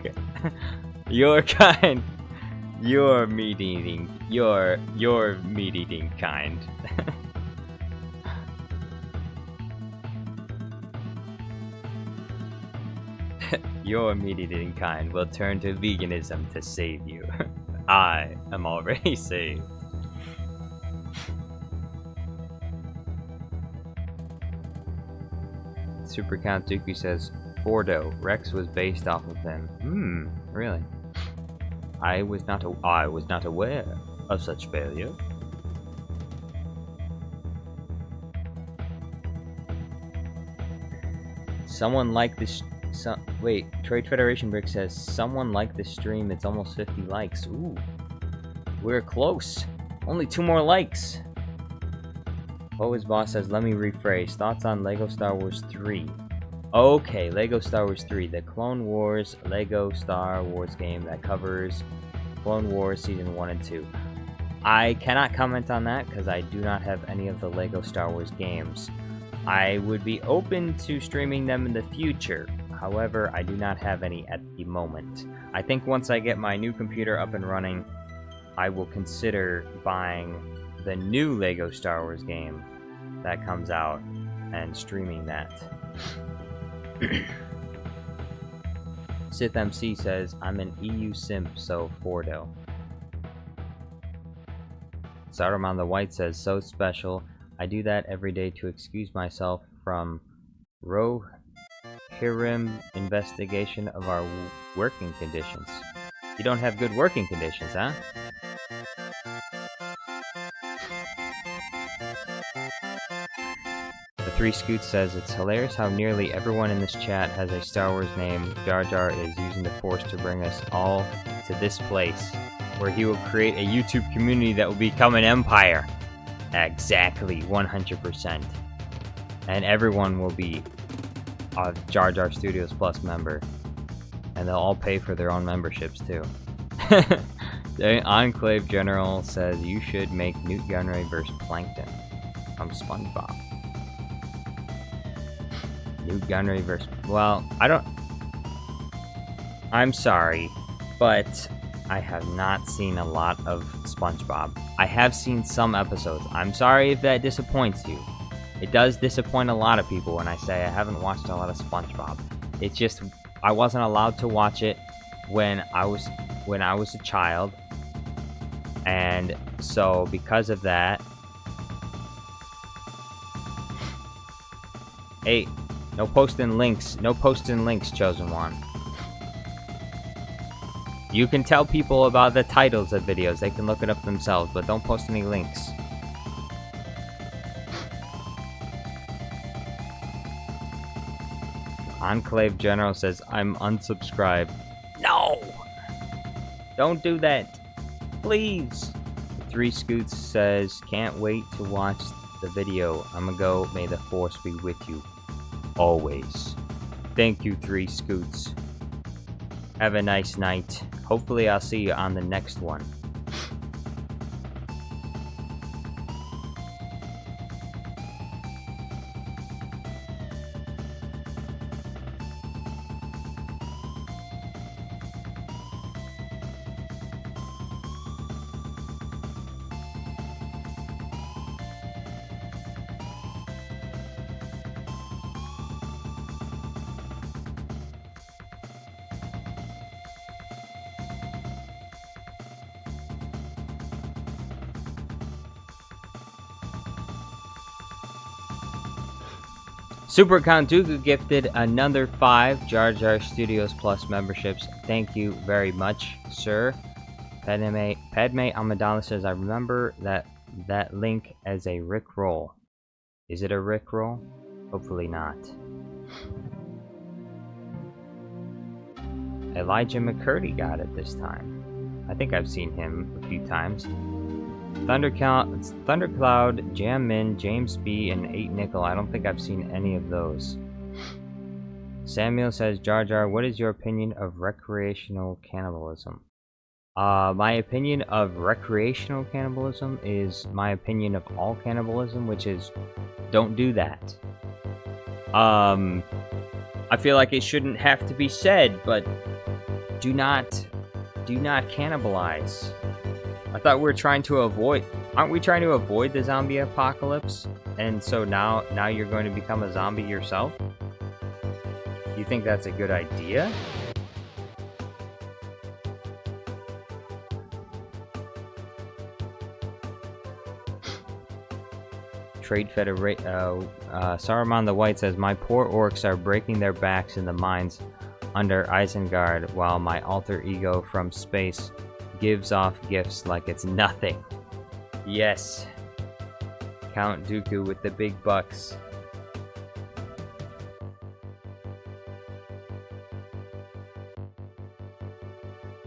Your kind, your meat-eating kind. Your meat-eating kind will turn to veganism to save you. I am already saved. Super Count Dooku says, Fordo, Rex was based off of him. Really? I was not aware of such failure. Someone like this. Wait, Trade Federation Brick says, someone like this stream. It's almost 50 likes. Ooh, we're close. Only 2 more likes. Poe's boss says, let me rephrase. Thoughts on Lego Star Wars 3? Okay, Lego Star Wars 3. The Clone Wars Lego Star Wars game that covers Clone Wars Season 1 and 2. I cannot comment on that because I do not have any of the Lego Star Wars games. I would be open to streaming them in the future. However, I do not have any at the moment. I think once I get my new computer up and running, I will consider buying the new Lego Star Wars game that comes out and streaming that. Sith MC says, I'm an EU simp, so Fordo. Saruman the White says, so special. I do that every day to excuse myself from Rohirrim investigation of our working conditions. You don't have good working conditions, huh? The Three Scoots says, it's hilarious how nearly everyone in this chat has a Star Wars name. Jar Jar is using the Force to bring us all to this place, where he will create a YouTube community that will become an empire. Exactly, 100%. And everyone will be a Jar Jar Studios Plus member. And they'll all pay for their own memberships, too. The Enclave General says, you should make Newt Gunray vs. Plankton from SpongeBob. Newt Gunray vs. Well, I'm sorry, but I have not seen a lot of SpongeBob. I have seen some episodes. I'm sorry if that disappoints you. It does disappoint a lot of people when I say I haven't watched a lot of SpongeBob. It's just I wasn't allowed to watch it when I was a child, and so because of that, hey, no posting links, Chosen One. You can tell people about the titles of videos, they can look it up themselves, but don't post any links. Enclave General says, I'm unsubscribed. No! Don't do that. Please. Three Scoots says, can't wait to watch the video. I'ma go. May the Force be with you. Always. Thank you, Three Scoots. Have a nice night. Hopefully I'll see you on the next one. Super Count Dooku gifted another 5 Jar Jar Studios Plus memberships. Thank you very much, sir. Padme Amidala says, I remember that link as a Rickroll. Is it a Rickroll? Hopefully not. Elijah McCurdy got it this time. I think I've seen him a few times. Thundercloud, Jam Min, James B, and 8 Nickel. I don't think I've seen any of those. Samuel says, Jar Jar, what is your opinion of recreational cannibalism? My opinion of recreational cannibalism is my opinion of all cannibalism, which is don't do that. I feel like it shouldn't have to be said, but do not cannibalize. I thought we were trying to avoid... Aren't we trying to avoid the zombie apocalypse? And so now you're going to become a zombie yourself? You think that's a good idea? Trade Federation... Saruman the White says, my poor orcs are breaking their backs in the mines under Isengard, while my alter ego from space gives off gifts like it's nothing. Yes. Count Dooku with the big bucks.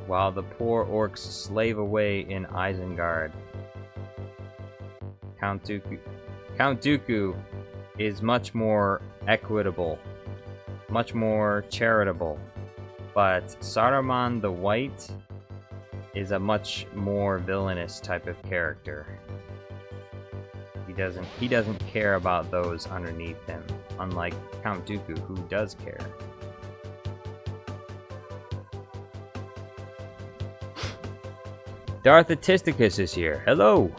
While the poor orcs slave away in Isengard. Count Dooku is much more equitable, much more charitable, but Saruman the White is a much more villainous type of character. He doesn't care about those underneath him, unlike Count Dooku, who does care. Darth Atisticus is here. Hello!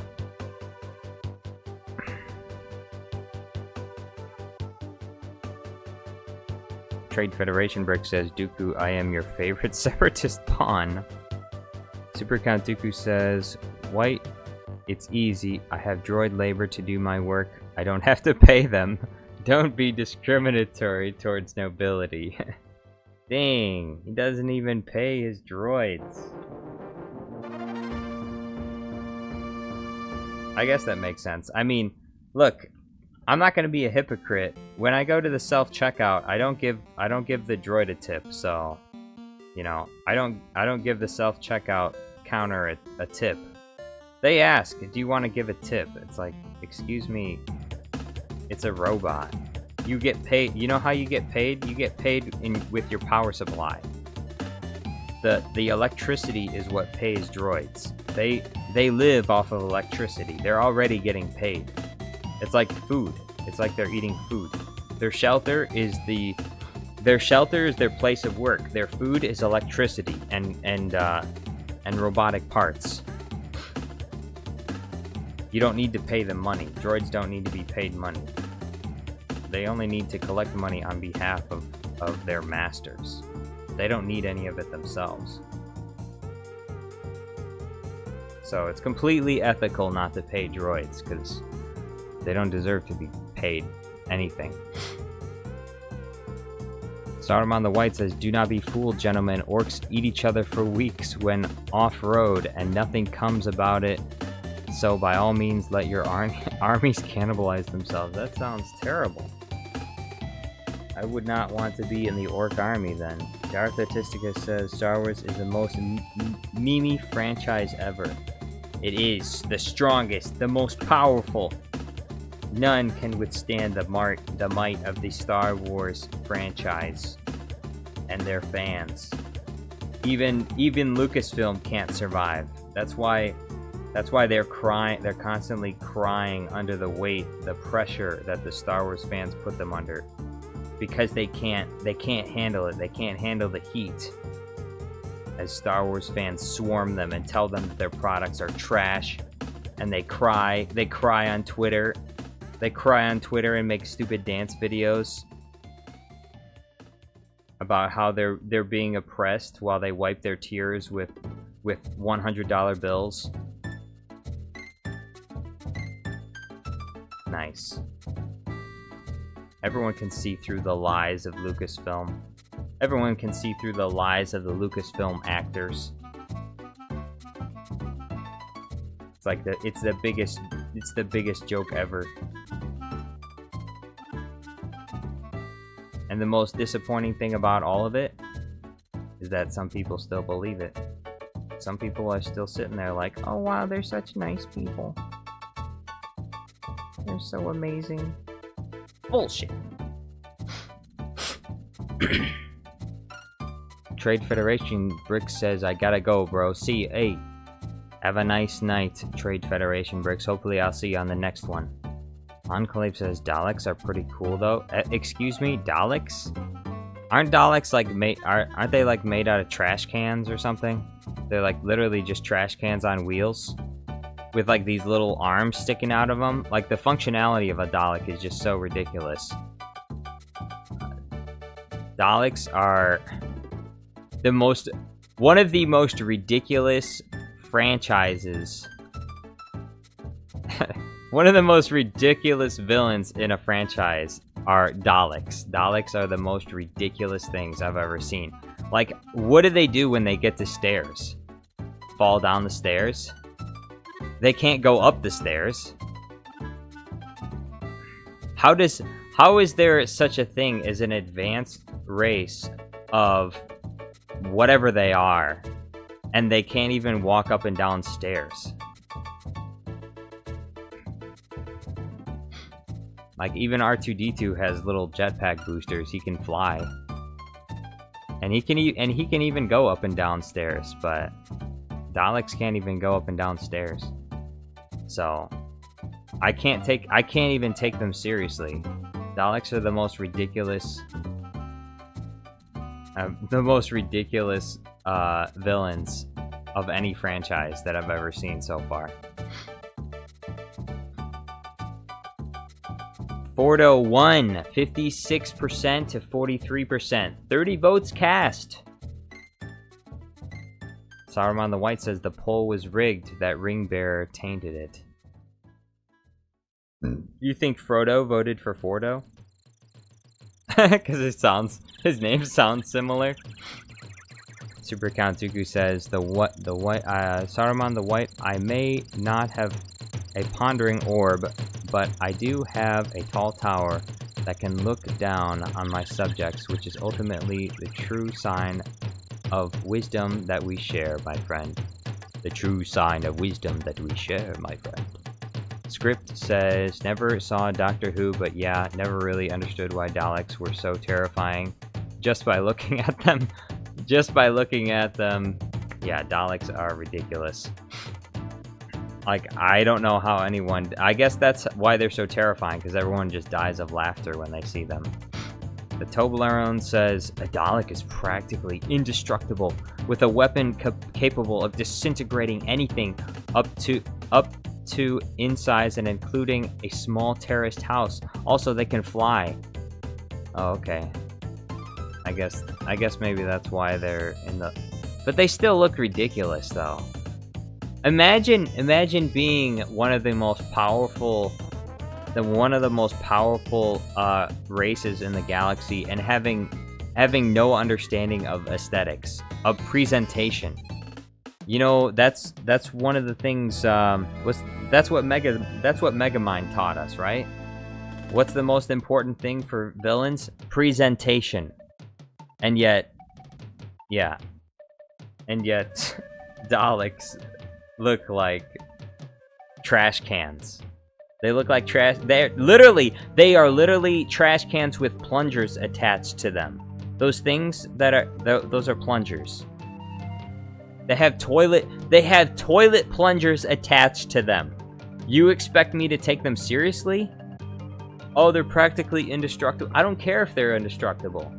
Trade Federation Brick says, Dooku, I am your favorite separatist pawn. Super Count Dooku says, White, it's easy. I have droid labor to do my work. I don't have to pay them. Don't be discriminatory towards nobility. Dang, he doesn't even pay his droids. I guess that makes sense. I mean, look, I'm not gonna be a hypocrite. When I go to the self-checkout, I don't give the droid a tip, so you know, I don't give the self-checkout counter a tip. They ask, do you want to give a tip? It's like, excuse me, it's a robot. You get paid, you know how you get paid? You get paid with your power supply. The electricity is what pays droids. They live off of electricity. They're already getting paid. It's like food. It's like they're eating food. Their shelter is their place of work. Their food is electricity and robotic parts. You don't need to pay them money. Droids don't need to be paid money. They only need to collect money on behalf of their masters. They don't need any of it themselves. So it's completely ethical not to pay droids, because they don't deserve to be paid anything. Saruman the White says, do not be fooled, gentlemen. Orcs eat each other for weeks when off-road, and nothing comes about it. So by all means, let your armies cannibalize themselves. That sounds terrible. I would not want to be in the Orc army then. Darth Artistica says, Star Wars is the most memey franchise ever. It is the strongest, the most powerful. None can withstand the might of the Star Wars franchise and their fans. Even Lucasfilm can't survive. That's why they're crying. They're constantly crying under the weight, the pressure that the Star Wars fans put them under, because they can't handle it. They can't handle the heat. As Star Wars fans swarm them and tell them that their products are trash, and they cry on Twitter. They cry on Twitter and make stupid dance videos about how they're being oppressed while they wipe their tears with $100 bills. Nice. Everyone can see through the lies of Lucasfilm. Everyone can see through the lies of the Lucasfilm actors. It's like it's the biggest joke ever. And the most disappointing thing about all of it is that some people still believe it. Some people are still sitting there like, oh wow, they're such nice people. They're so amazing. Bullshit. Trade Federation Bricks says, I gotta go, bro. See you. Hey, have a nice night, Trade Federation Bricks. Hopefully I'll see you on the next one. Enclave says, Daleks are pretty cool, though. Excuse me? Daleks? Aren't Daleks, like, aren't they, like, made out of trash cans or something? They're, like, literally just trash cans on wheels? With, like, these little arms sticking out of them? Like, the functionality of a Dalek is just so ridiculous. Daleks are one of the most ridiculous franchises. One of the most ridiculous villains in a franchise are Daleks. Daleks are the most ridiculous things I've ever seen. Like, what do they do when they get to stairs? Fall down the stairs? They can't go up the stairs. How is there such a thing as an advanced race of whatever they are, and they can't even walk up and down stairs? Like, even R2-D2 has little jetpack boosters. He can fly, and he can even go up and down stairs. But Daleks can't even go up and down stairs. So I can't even take them seriously. Daleks are the most ridiculous, villains of any franchise that I've ever seen so far. Fordo won 56% to 43%. 30 votes cast. Saruman the White says the poll was rigged. That ring bearer tainted it. You think Frodo voted for Fordo? Because his name sounds similar. Super Count Dooku says Saruman the White. I may not have a pondering orb, but I do have a tall tower that can look down on my subjects, which is ultimately the true sign of wisdom that we share, my friend. The true sign of wisdom that we share, my friend. Script says, never saw Doctor Who, but yeah, never really understood why Daleks were so terrifying. Just by looking at them. Just by looking at them. Yeah, Daleks are ridiculous. Like, I don't know how anyone... I guess that's why they're so terrifying, because everyone just dies of laughter when they see them. The Toblerone says, a Dalek is practically indestructible, with a weapon capable of disintegrating anything up to in size and including a small terraced house. Also, they can fly. Oh, okay. I guess maybe that's why they're in the... But they still look ridiculous, though. Imagine being one of the most powerful races in the galaxy and having no understanding of aesthetics, of presentation. You know, that's one of the things. That's what Megamind taught us, right? What's the most important thing for villains? Presentation. And yet, yeah. And yet, Daleks look like trash cans. They look like trash. They are literally trash cans with plungers attached to them. Those things that are those are plungers. They have toilet plungers attached to them. You expect me to take them seriously? Oh, they're practically indestructible. I don't care if they're indestructible.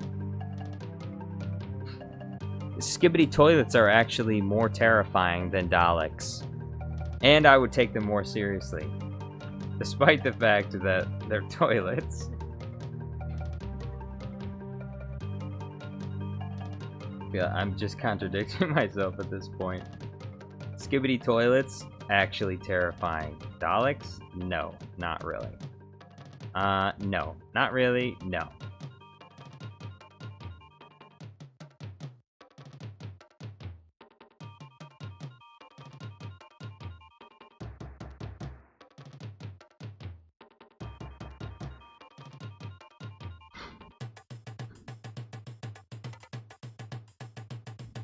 Skibbity toilets are actually more terrifying than Daleks. And I would take them more seriously. Despite the fact that they're toilets. Yeah, I'm just contradicting myself at this point. Skibbity toilets, actually terrifying. Daleks? No, not really. No. Not really, no.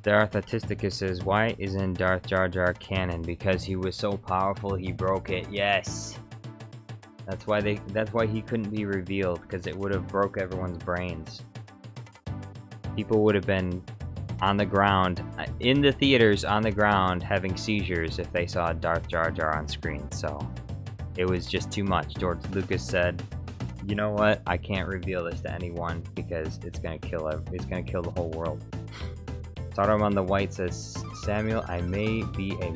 Darth Atisticus says, why isn't Darth Jar Jar canon? Because he was so powerful he broke it. Yes. That's why he couldn't be revealed, because it would have broke everyone's brains. People would have been on the ground, in the theaters on the ground, having seizures if they saw Darth Jar Jar on screen. So it was just too much. George Lucas said, you know what? I can't reveal this to anyone because it's gonna kill the whole world. Saruman the White says, Samuel, I may be a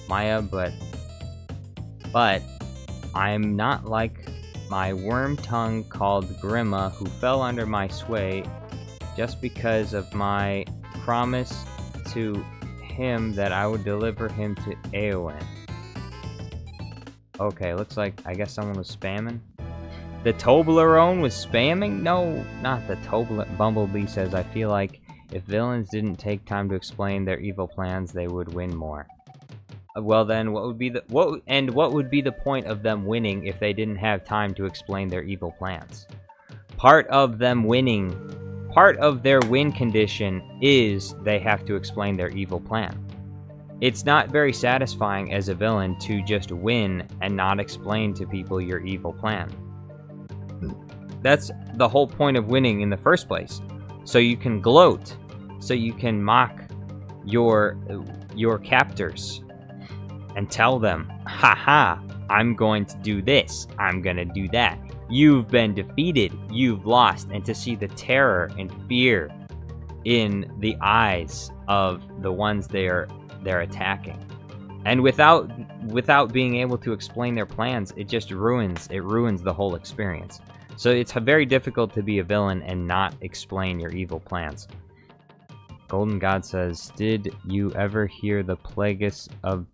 Maya, but I'm not like my worm tongue called Grima, who fell under my sway just because of my promise to him that I would deliver him to Eowyn. Okay, looks like, I guess someone was spamming. The Toblerone was spamming? No, not the Toblerone. Bumblebee says, I feel like if villains didn't take time to explain their evil plans, they would win more. Well then, what would be the point of them winning if they didn't have time to explain their evil plans? Part of their win condition is they have to explain their evil plan. It's not very satisfying as a villain to just win and not explain to people your evil plan. That's the whole point of winning in the first place. So you can gloat, so you can mock your captors and tell them, haha, I'm going to do this, I'm gonna do that. You've been defeated, you've lost, and to see the terror and fear in the eyes of the ones they're attacking. And without being able to explain their plans, it just ruins the whole experience. So it's very difficult to be a villain and not explain your evil plans. Golden God says, did you ever hear the Plagueis of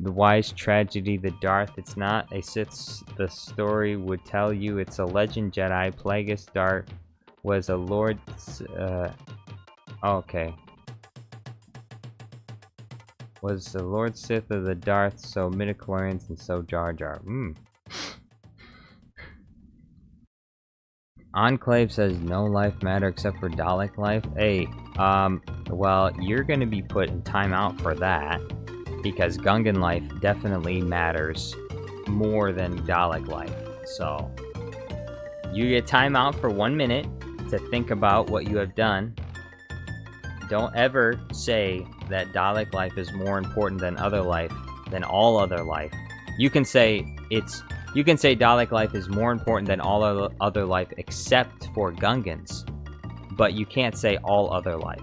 the Wise Tragedy, the Darth? It's not a Sith, the story would tell you. It's a legend Jedi. Plagueis Darth was a Lord... okay. Was the Lord Sith of the Darth, so midichlorians and so Jar Jar. Enclave says no life matter except for Dalek life. Hey, well, you're gonna be put in timeout for that, because Gungan life definitely matters more than Dalek life. So, you get timeout for 1 minute to think about what you have done. Don't ever say that Dalek life is more important than all other life. You can say Dalek life is more important than all other life except for Gungans, but you can't say all other life,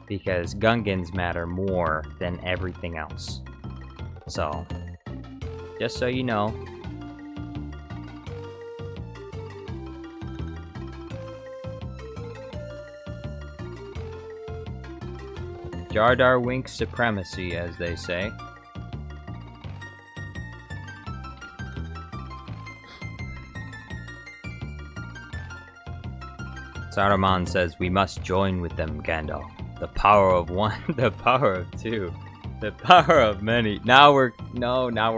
because Gungans matter more than everything else. So, just so you know. Jar Jar Winks supremacy, as they say. Saruman says, we must join with them, Gandalf. The power of one, the power of two, the power of many. Now we're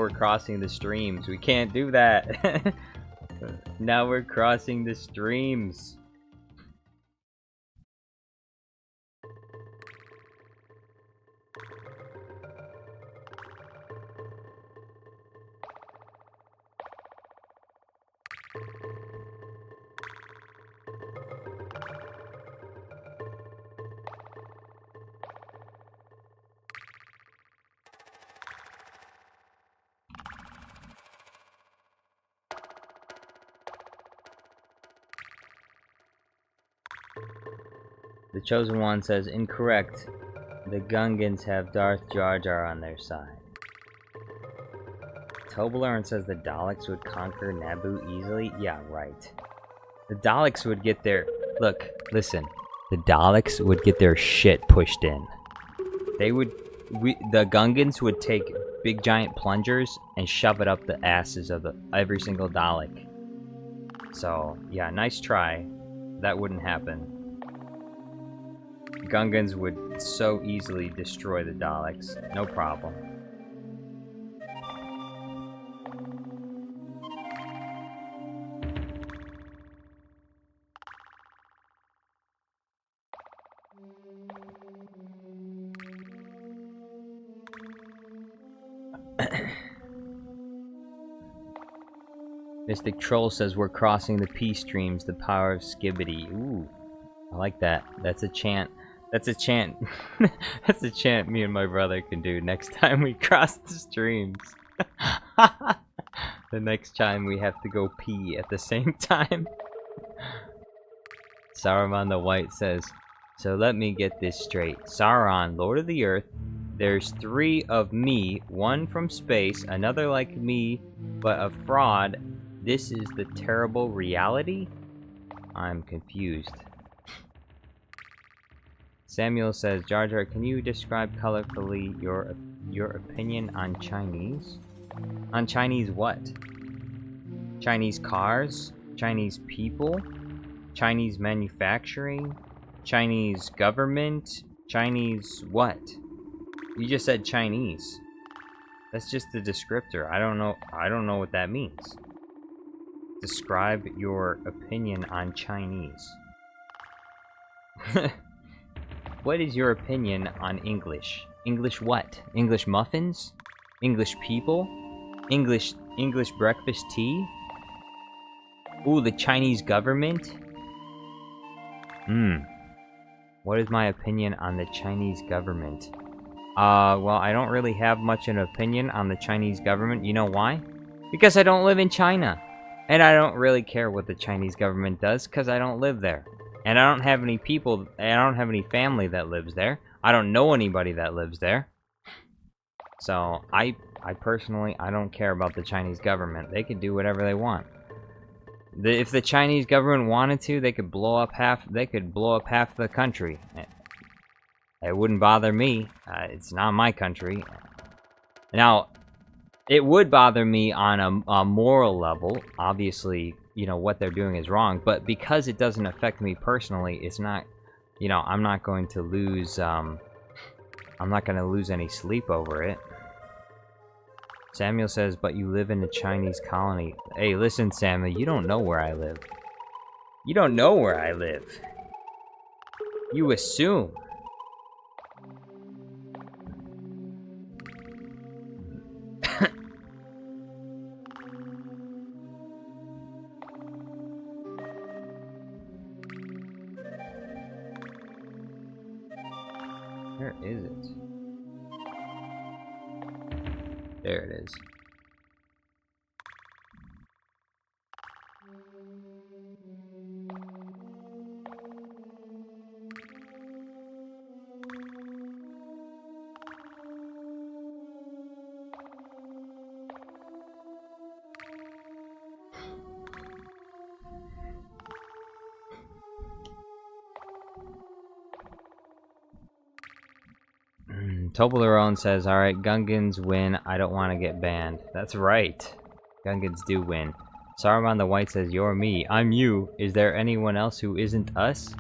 crossing the streams. We can't do that. Now we're crossing the streams. The Chosen One says, incorrect. The Gungans have Darth Jar Jar on their side. Toblerone says the Daleks would conquer Naboo easily? Yeah, right. The Daleks would get their... Look, listen. The Daleks would get their shit pushed in. They would... the Gungans would take big giant plungers and shove it up the asses of every single Dalek. So, yeah, nice try. That wouldn't happen. Gungans would so easily destroy the Daleks. No problem. Mystic Troll says we're crossing the peace streams, the power of Skibbity. Ooh, I like that. That's a chant. That's a chant. That's a chant me and my brother can do next time we cross the streams. The next time we have to go pee at the same time. Saruman the White says, so let me get this straight. Sauron, Lord of the Earth, there's 3 of me, 1 from space, another like me, but a fraud. This is the terrible reality? I'm confused. Samuel says, Jar Jar, can you describe colorfully your opinion on Chinese? On Chinese what? Chinese cars? Chinese people? Chinese manufacturing? Chinese government? Chinese what? You just said Chinese. That's just the descriptor. I don't know what that means. Describe your opinion on Chinese. What is your opinion on English? English what? English muffins? English people? English breakfast tea? Ooh, the Chinese government? What is my opinion on the Chinese government? Well, I don't really have much an opinion on the Chinese government. You know why? Because I don't live in China. And I don't really care what the Chinese government does, because I don't live there. And I don't have any people, and I don't have any family that lives there. I don't know anybody that lives there. So, I personally, I don't care about the Chinese government. They can do whatever they want. If the Chinese government wanted to, they could blow up half the country. It wouldn't bother me. It's not my country. Now, it would bother me on a moral level. Obviously, you know, what they're doing is wrong, but because it doesn't affect me personally, it's not, you know, I'm not going to lose any sleep over it. Samuel says, but you live in a Chinese colony. Hey, listen, Samuel, you don't know where I live. You don't know where I live. You assume. Where is it? There it is. Toblerone says, alright, Gungans win. I don't want to get banned. That's right. Gungans do win. Saruman the White says, you're me. I'm you. Is there anyone else who isn't us?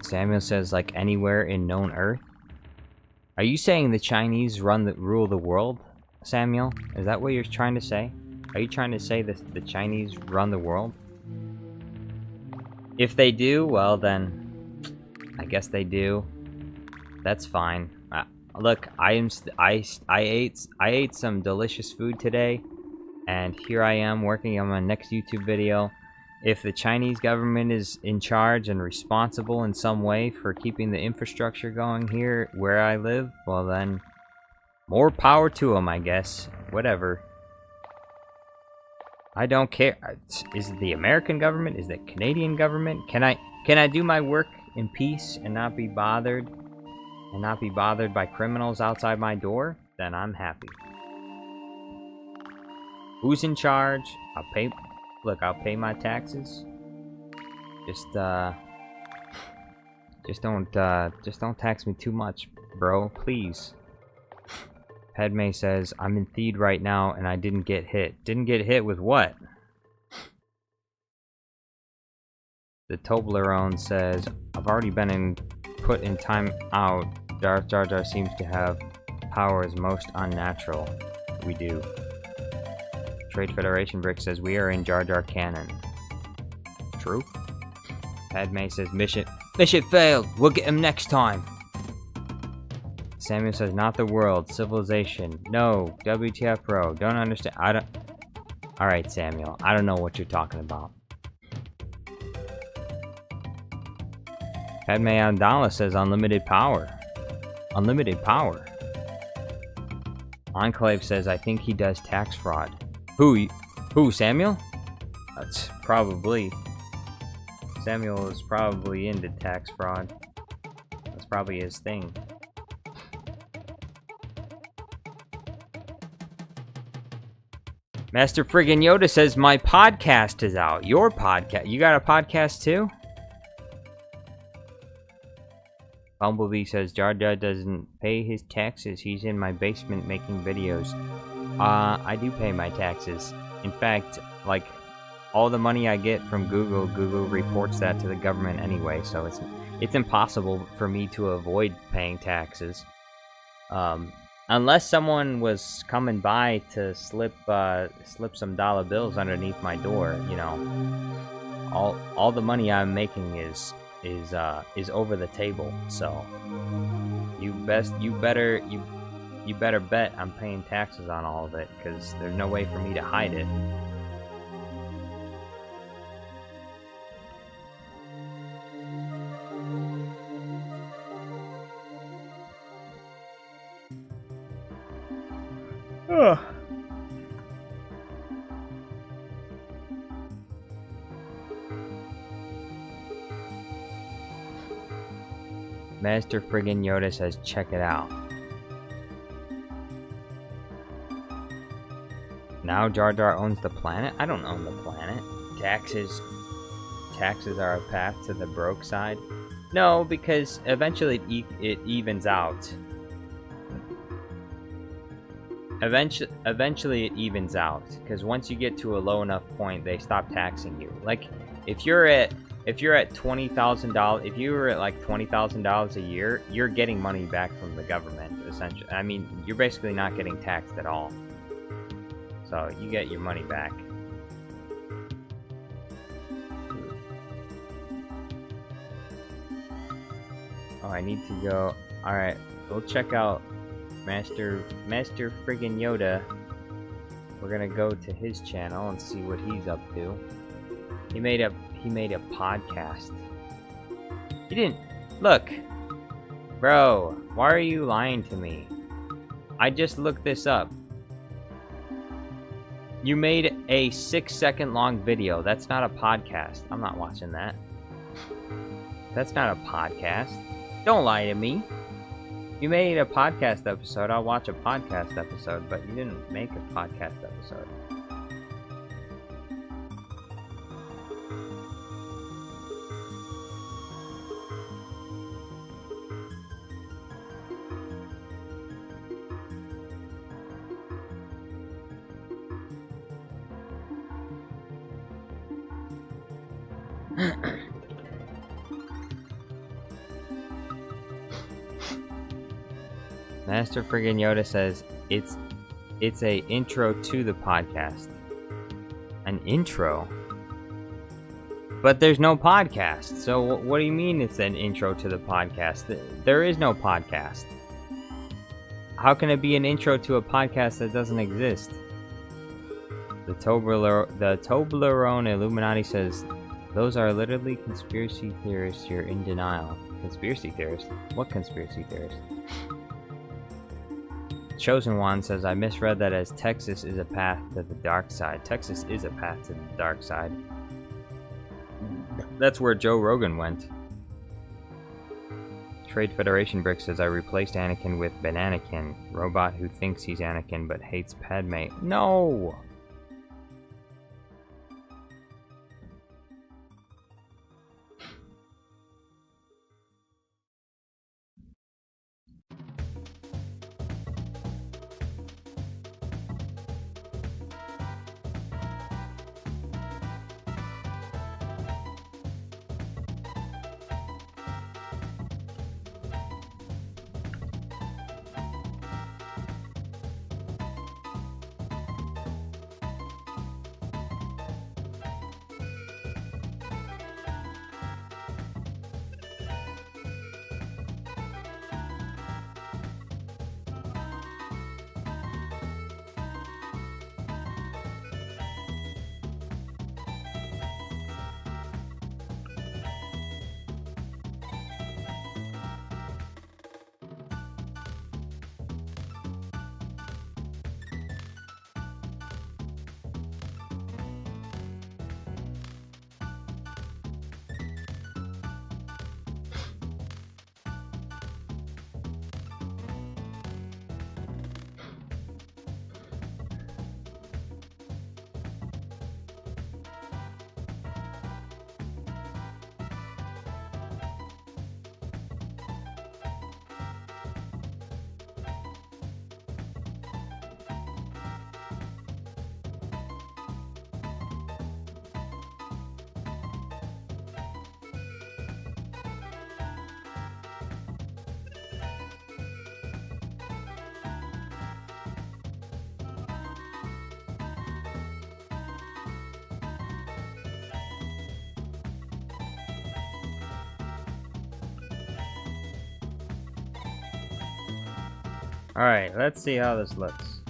Samuel says, like anywhere in known Earth? Are you saying the Chinese rule the world, Samuel? Is that what you're trying to say? Are you trying to say that the Chinese run the world? If they do, well then, I guess they do. That's fine. Look, I ate some delicious food today, and here I am working on my next YouTube video. If the Chinese government is in charge and responsible in some way for keeping the infrastructure going here where I live, well then, more power to them, I guess. Whatever. I don't care. Is it the American government? Is it the Canadian government? Can I do my work in peace and not be bothered? And not be bothered by criminals outside my door? Then I'm happy. Who's in charge? I'll pay. Look, I'll pay my taxes. Just don't tax me too much, bro. Please. Padme says, I'm in Theed right now and I didn't get hit. Didn't get hit with what? The Toblerone says, I've already been put in time out. Jar Jar seems to have powers most unnatural. We do. Trade Federation Brick says, we are in Jar Jar canon. True. Padme says, mission failed. We'll get him next time. Samuel says, not the world, civilization. No, WTF, bro. Don't understand. I don't. Alright, Samuel. I don't know what you're talking about. Padme Amidala says, unlimited power. Unlimited power. Enclave says, I think he does tax fraud. Who, Samuel? That's probably. Samuel is probably into tax fraud. That's probably his thing. Master Friggin' Yoda says, my podcast is out. Your podcast? You got a podcast too? Bumblebee says, Jar Jar doesn't pay his taxes. He's in my basement making videos. I do pay my taxes. In fact, like, all the money I get from Google reports that to the government anyway, so it's impossible for me to avoid paying taxes. Unless someone was coming by to slip some dollar bills underneath my door, you know, all the money I'm making is over the table. So you better bet I'm paying taxes on all of it, because there's no way for me to hide it. Ugh. Master Friggin' Yoda says, check it out. Now Jar Jar owns the planet? I don't own the planet. Taxes are a path to the broke side. No, because eventually it evens out. Eventually it evens out, because once you get to a low enough point, they stop taxing you. Like, if you're at $20,000, if you were at like $20,000 a year, you're getting money back from the government, essentially. I mean, you're basically not getting taxed at all. So you get your money back. Oh, I need to go. Alright, we'll check out Master friggin' Yoda. We're gonna go to his channel and see what he's up to. He made a podcast. He didn't look. Bro, why are you lying to me? I just looked this up. You made a 6-second long video. That's not a podcast. I'm not watching that. That's not a podcast. Don't lie to me. You made a podcast episode. I'll watch a podcast episode, but you didn't make a podcast episode. Master friggin' Yoda says it's a intro to the podcast. An intro? But there's no podcast. So what do you mean it's an intro to the podcast? There is no podcast. How can it be an intro to a podcast that doesn't exist? The Toblerone Illuminati says, those are literally conspiracy theorists. You're in denial. Conspiracy theorists? What conspiracy theorists? Chosen One says, I misread that as Texas is a path to the dark side. Texas is a path to the dark side. That's where Joe Rogan went. Trade Federation Brick says, I replaced Anakin with Bananakin, robot who thinks he's Anakin but hates Padme. No! Alright, let's see how this looks.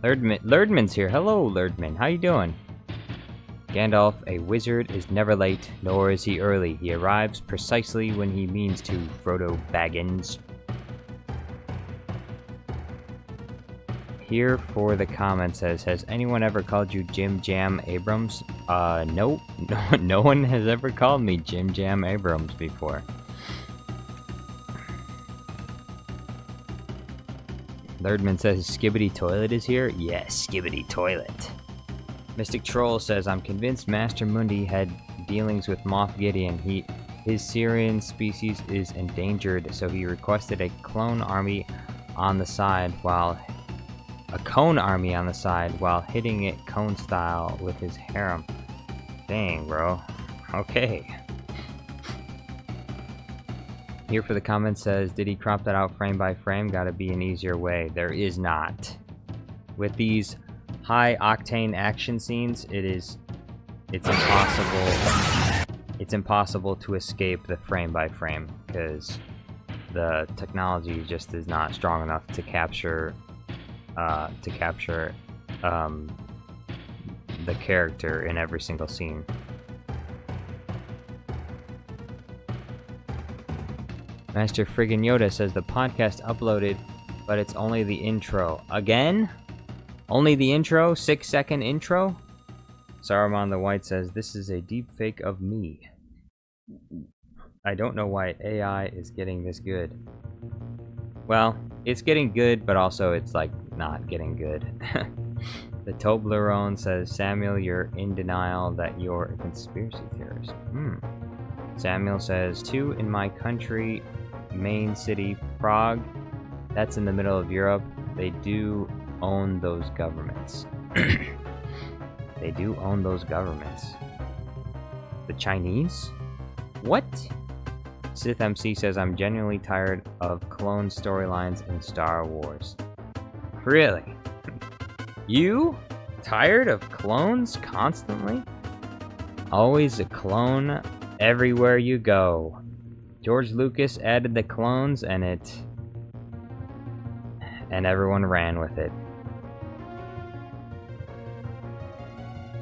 Lerdman's here. Hello, Lerdman. How you doing? Gandalf, a wizard, is never late, nor is he early. He arrives precisely when he means to, Frodo Baggins. Here for the comment says, has anyone ever called you Jim Jam Abrams? Nope. No one has ever called me Jim Jam Abrams before. Lerdman says, Skibbity Toilet is here? Yes, Skibbity Toilet. Mystic Troll says, I'm convinced Master Mundi had dealings with Moff Gideon. His Syrian species is endangered, so he requested a clone army on the side while hitting it cone style with his harem. Dang, bro. Okay. Here for the comment says, did he crop that out frame by frame? Gotta be an easier way. There is not. With these high octane action scenes, it's impossible to escape the frame by frame because the technology just is not strong enough to capture the character in every single scene. Master Friggin' Yoda says the podcast uploaded, but it's only the intro. Again? Only the intro? 6-second intro? Saruman the White says, this is a deep fake of me. I don't know why AI is getting this good. Well, it's getting good, but also it's like not getting good. The Toblerone says, Samuel, you're in denial that you're a conspiracy theorist. Samuel says, 2 in my country, main city, Prague. That's in the middle of Europe. They do own those governments. They do own those governments. The Chinese? What? Sith MC says, I'm genuinely tired of clone storylines in Star Wars. Really? You? Tired of clones constantly? Always a clone everywhere you go. George Lucas added the clones and everyone ran with it.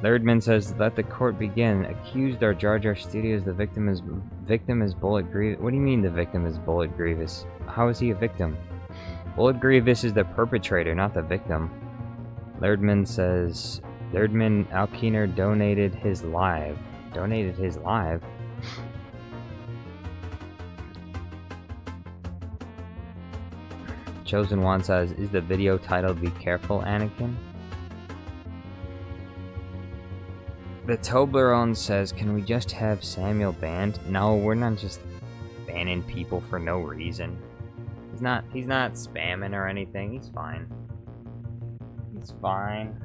Lerdman says, let the court begin. Accused are Jar Jar Studios. The victim is Bullet Grievous. What do you mean the victim is Bullet Grievous? How is he a victim? Bullet Grievous is the perpetrator, not the victim. Lerdman says, Lerdman Alkiner donated his live. Donated his live? Chosen One says, is the video titled Be Careful, Anakin? The Toblerone says, can we just have Samuel banned? No, we're not just banning people for no reason. He's not spamming or anything. He's fine. He's fine.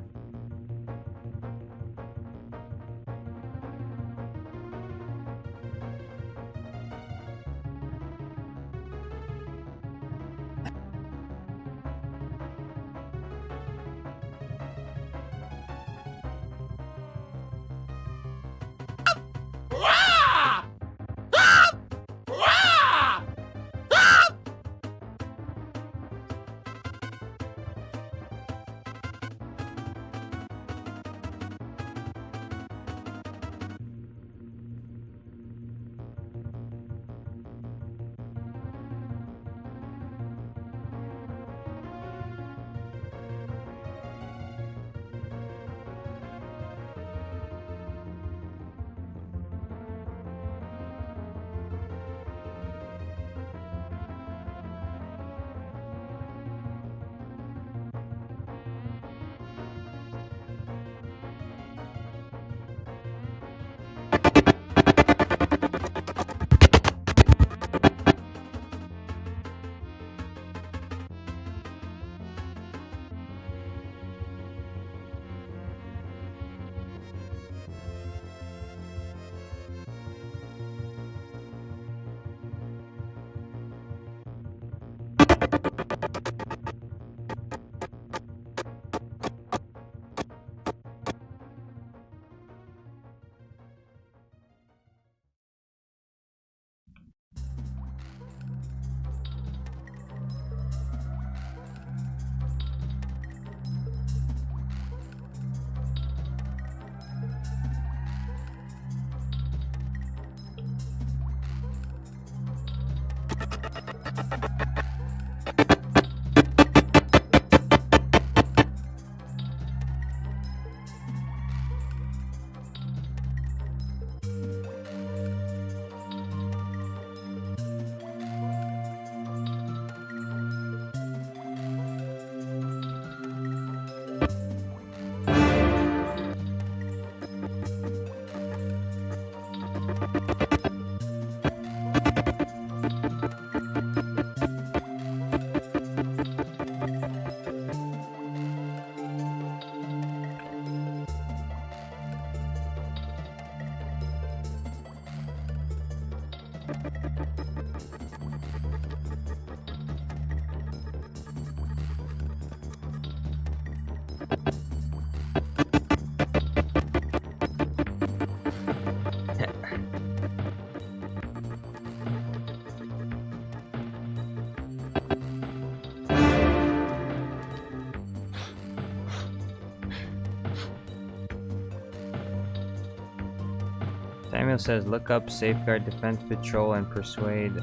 Samuel says, look up Safeguard Defense Patrol and persuade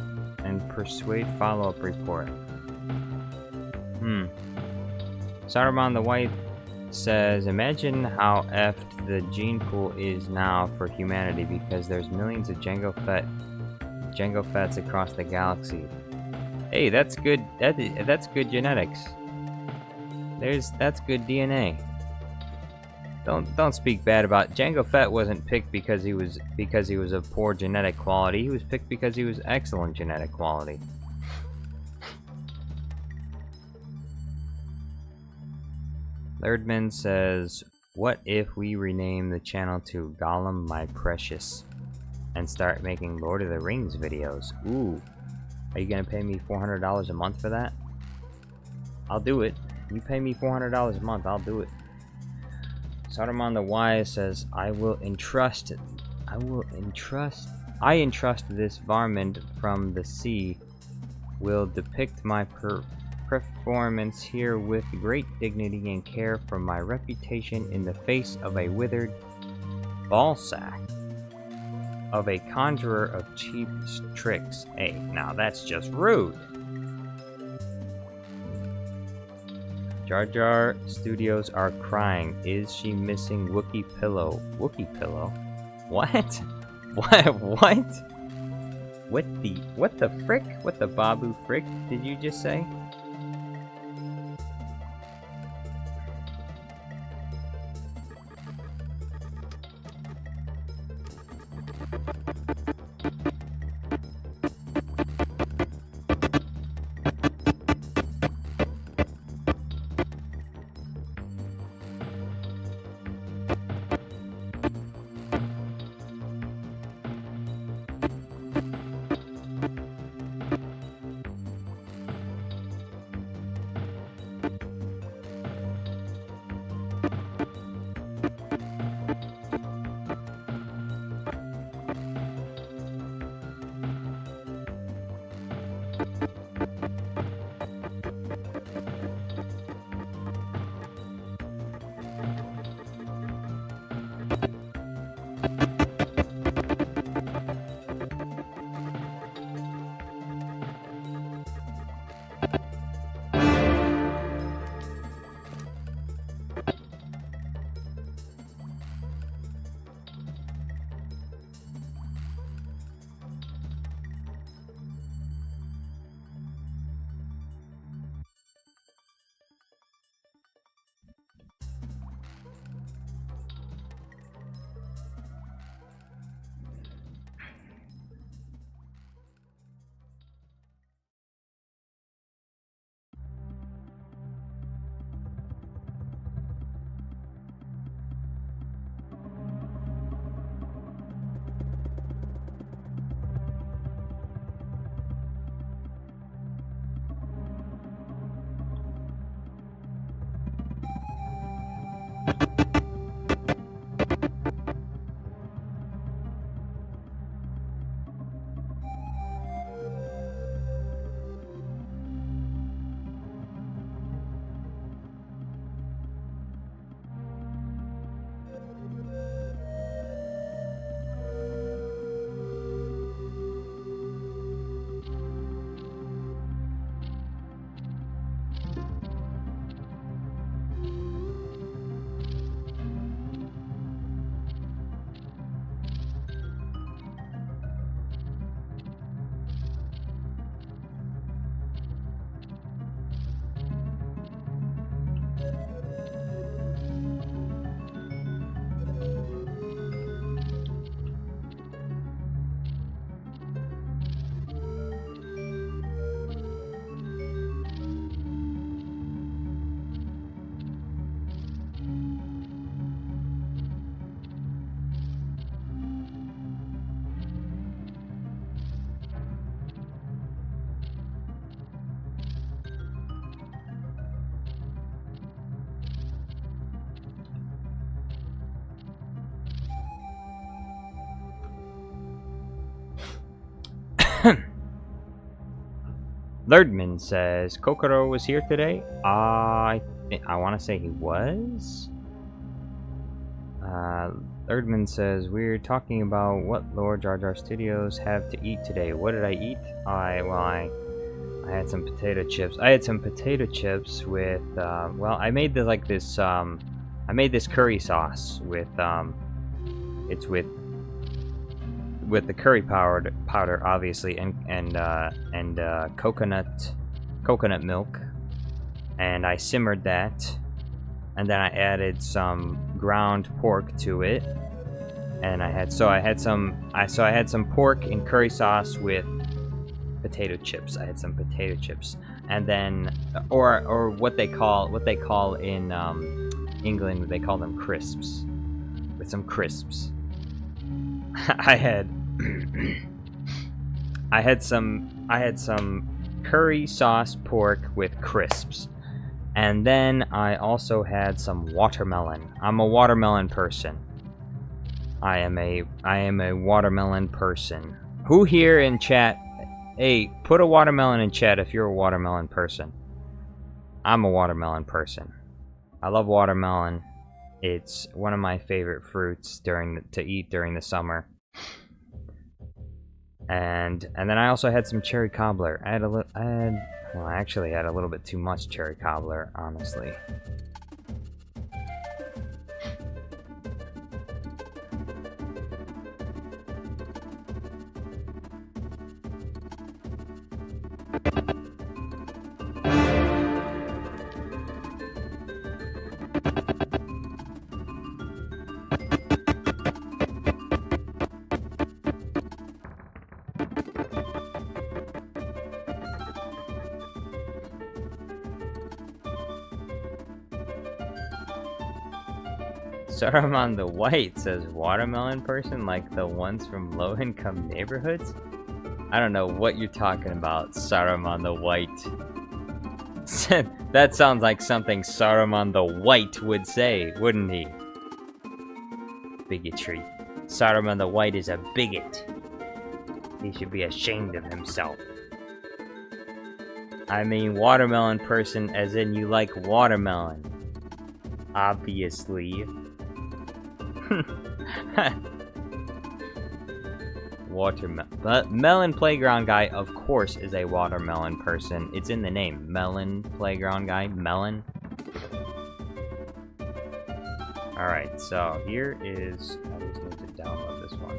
follow-up report. Saruman the White says, imagine how effed the gene pool is now for humanity because there's millions of Jango Fetts across the galaxy. Hey, that's good. That's good genetics. That's good DNA. Don't speak bad about Jango Fett. Wasn't picked because he was of poor genetic quality. He was picked because he was excellent genetic quality. Lerdman says, what if we rename the channel to Gollum My Precious and start making Lord of the Rings videos? Ooh, are you gonna pay me $400 a month for that? I'll do it. You pay me $400 a month, I'll do it. Saruman the Wise says, I entrust this varmint from the sea, will depict my performance here with great dignity and care for my reputation in the face of a withered ballsack of a conjurer of cheap tricks. Hey, now that's just rude. Jar Jar Studios are crying. Is she missing Wookiee pillow? Wookiee pillow? What? What? What the frick? What the Babu frick did you just say? Lerdman says, Kokoro was here today? I want to say he was? Lerdman says, we're talking about what Lord Jar Jar Studios have to eat today. What did I eat? I had some potato chips. I had some potato chips with, well, I made I made this curry sauce with, it's with the curry powder, obviously, and coconut milk, and I simmered that, and then I added some ground pork to it, and I had some pork in curry sauce with potato chips. I had some potato chips, and then or what they call in England, they call them crisps, with some crisps. I had some curry sauce pork with crisps, and then I also had some watermelon. I'm a watermelon person. I am a watermelon person. Who here in chat? Hey, put a watermelon in chat if you're a watermelon person. I'm a watermelon person. I love watermelon. It's one of my favorite fruits to eat during the summer. And then I also had some cherry cobbler. I actually had a little bit too much cherry cobbler, honestly. Saruman the White says, watermelon person like the ones from low-income neighborhoods? I don't know what you're talking about, Saruman the White. That sounds like something Saruman the White would say, wouldn't he? Bigotry. Saruman the White is a bigot. He should be ashamed of himself. I mean watermelon person as in you like watermelon. Obviously. Melon Playground Guy, of course, is a watermelon person. It's in the name. Melon Playground Guy. Melon. Alright, so here is... I just need to download this one.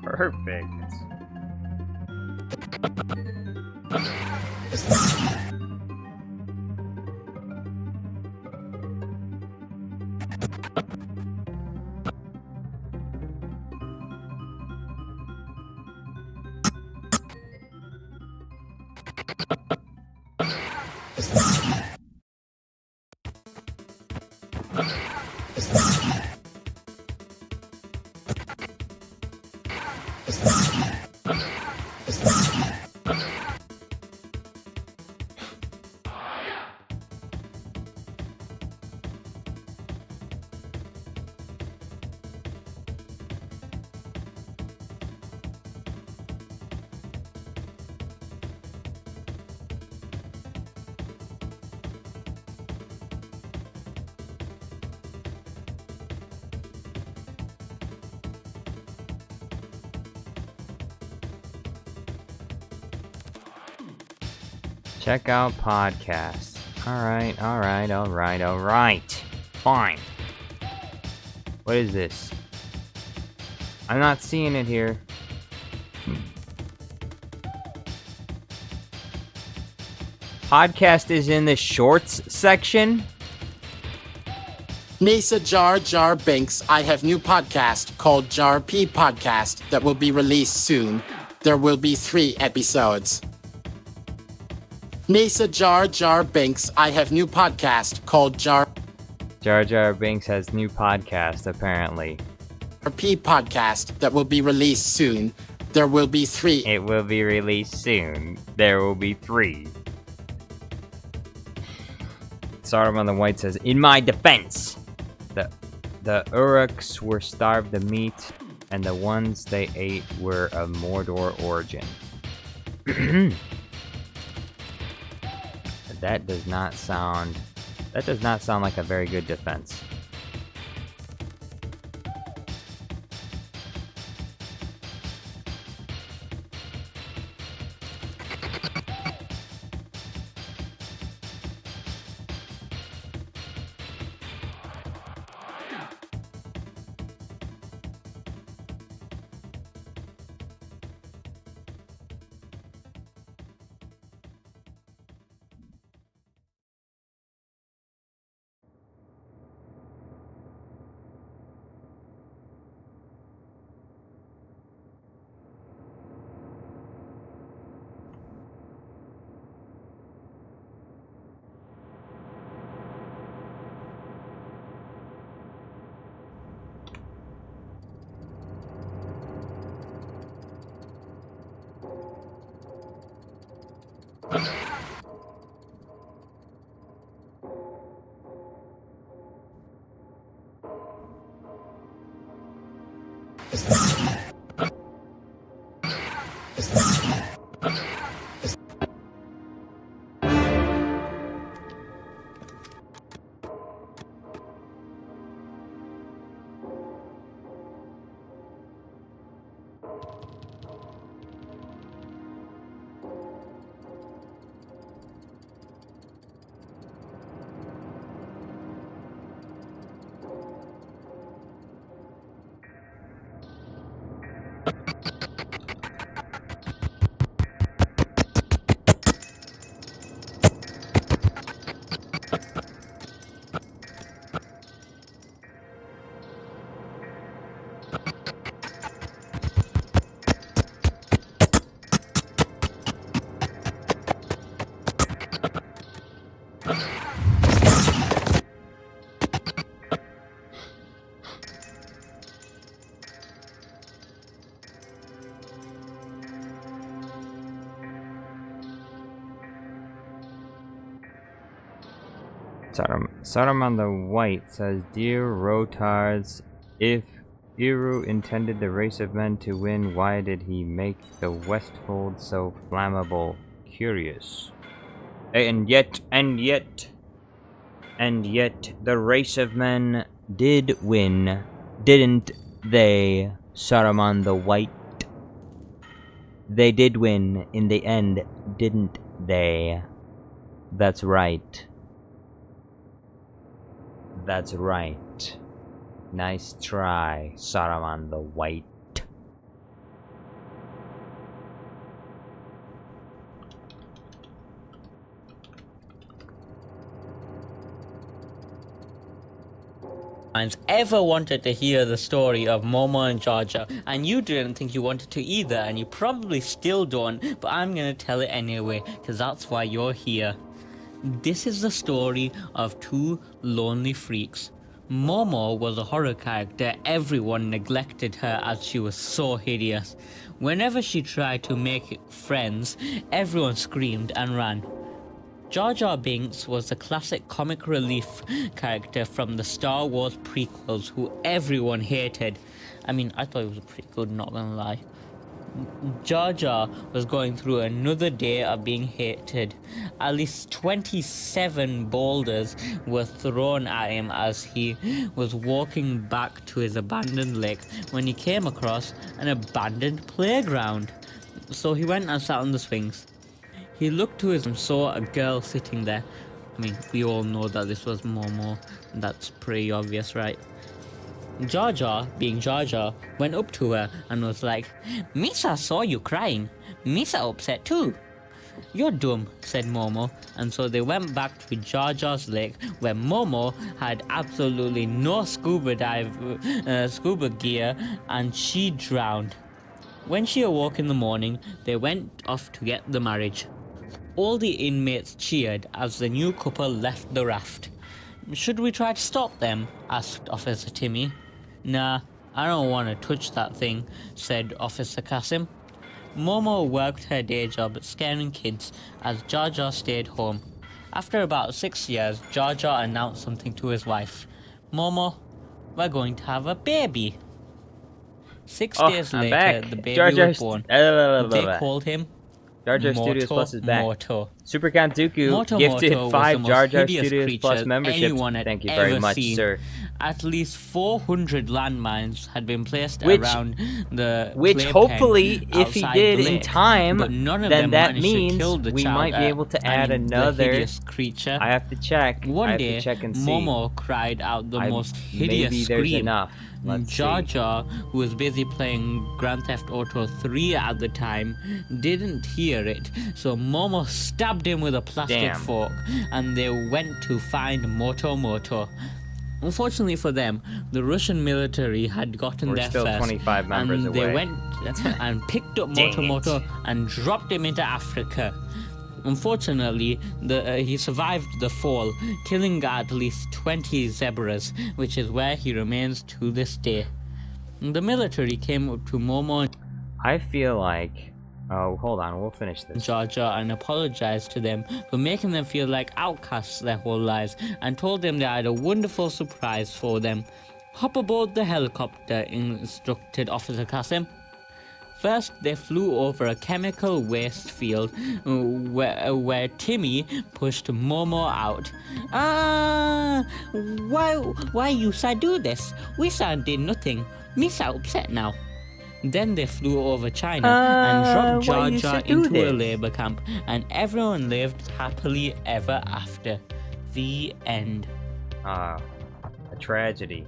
Perfect. Check out podcasts. Alright. Fine. What is this? I'm not seeing it here. Podcast is in the shorts section? Mesa Jar Jar Binks, I have new podcast called Jar P Podcast that will be released soon. There will be 3 episodes. Mesa Jar Jar Binks, I have new podcast called Jar Jar Binks has new podcast, apparently. P Podcast that will be released soon. There will be 3. It will be released soon. There will be 3. Saruman the White says, in my defense, the Uruks were starved of meat, and the ones they ate were of Mordor origin. That does not sound like a very good defense. Saruman the White says, dear Rotards, if Eru intended the race of men to win, why did he make the Westfold so flammable? Curious. And yet, the race of men did win, didn't they, Saruman the White? They did win in the end, didn't they? That's right. That's right. Nice try, Saruman the White. ever wanted to hear the story of Momo and Jar Jar, and you didn't think you wanted to either, and you probably still don't, but I'm gonna tell it anyway, because that's why you're here. This is the story of two lonely freaks. Momo was a horror character. Everyone neglected her as she was so hideous. Whenever she tried to make friends, everyone screamed and ran. Jar Jar Binks was the classic comic relief character from the Star Wars prequels who everyone hated. I mean, I thought it was pretty good, not gonna lie. Jar Jar was going through another day of being hated. At least 27 boulders were thrown at him as he was walking back to his abandoned lake when he came across an abandoned playground. So he went and sat on the swings. He looked to his and saw a girl sitting there. I mean, we all know that this was Momo. That's pretty obvious, right? Jar Jar, being Jar Jar, went up to her and was like, "Misa saw you crying. Misa upset too." "You're dumb," said Momo, and so they went back to Jar Jar's lake where Momo had absolutely no scuba gear and she drowned. When she awoke in the morning, they went off to get the marriage. All the inmates cheered as the new couple left the raft. "Should we try to stop them?" asked Officer Timmy. "Nah, I don't want to touch that thing," said Officer Kasim. Momo worked her day job scaring kids as Jar Jar stayed home. After about 6 years, Jar Jar announced something to his wife. "Momo, we're going to have a baby." 6 days later, back. the baby Jar Jar was born. They called him Jar Jar Studios Plus is back. Moto. Super Count Dooku Moto gifted was 5 the Jar most Jar hideous Studios creature Plus memberships. anyone had Thank you very ever much, seen. sir. At least 400 landmines had been placed Which around the Which playpen hopefully, if he outside did the in lake, time, but none of then them that managed to means kill the we child, might be able to add the another hideous creature. I have to check. I One have day, to check and see. Momo cried out the most hideous maybe there's scream. enough. Let's Jar see. Jar, who was busy playing Grand Theft Auto 3 at the time, didn't hear it, so Momo stabbed him with a plastic fork, and they went to find Moto. Unfortunately for them, the Russian military had gotten there still first, 25 members and away. they went and picked up Moto and dropped him into Africa. Unfortunately, he survived the fall, killing at least 20 zebras, which is where he remains to this day. The military came up to Momo I feel like... Oh, hold on. We'll finish and this. Jar Jar and apologized to them for making them feel like outcasts their whole lives, and told them they had a wonderful surprise for them. "Hop aboard the helicopter," instructed Officer Kasim. First, they flew over a chemical waste field where Timmy pushed Momo out. Why you do this? We did nothing. Misa upset now." Then they flew over China and dropped Jar Jar into a labor camp, and everyone lived happily ever after. The end. A tragedy.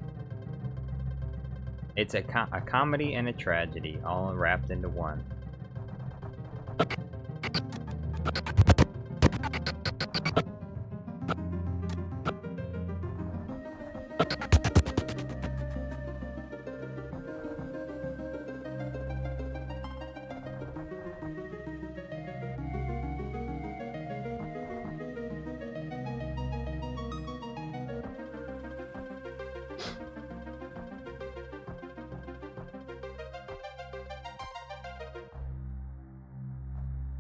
It's a comedy and a tragedy, all wrapped into one.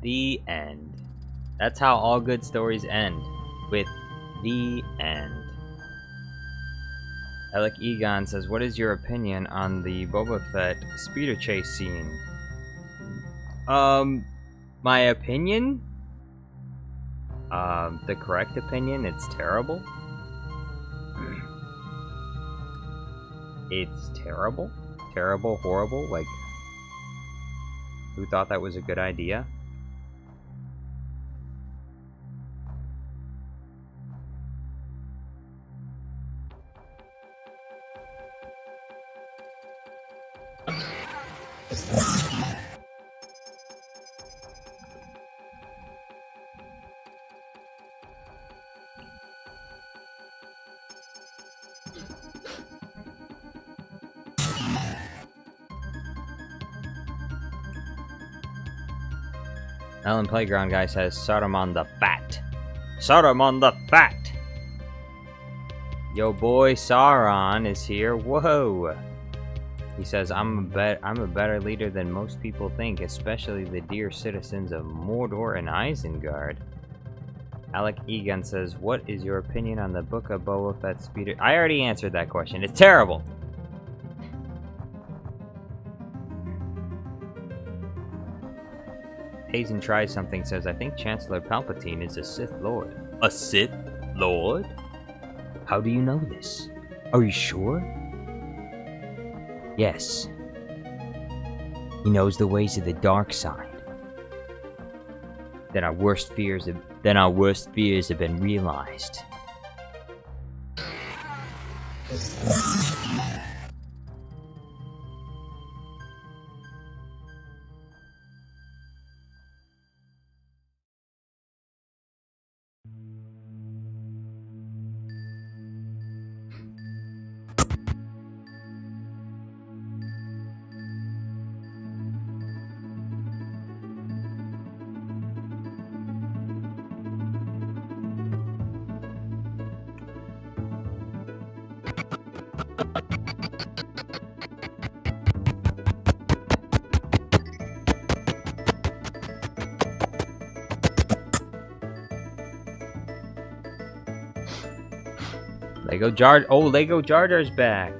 The end. That's how all good stories end. With the end. Alec Egon says, "What is your opinion on the Boba Fett speeder chase scene?" My opinion? The correct opinion, it's terrible. It's terrible? Terrible, horrible? Like, who thought that was a good idea? Ellen Playground guy says Saruman the Fat. Saruman the Fat! Yo boy Sauron is here. Whoa! He says, I'm a better leader than most people think, especially the dear citizens of Mordor and Isengard. Alec Egan says, what is your opinion on the Book of Boba Fett speeder? I already answered that question. It's terrible! Hazen Tries Something says, I think Chancellor Palpatine is a Sith Lord. A Sith Lord? How do you know this? Are you sure? Yes. He knows the ways of the dark side. Then our worst fears have been realized. Lego Jar Jar's back.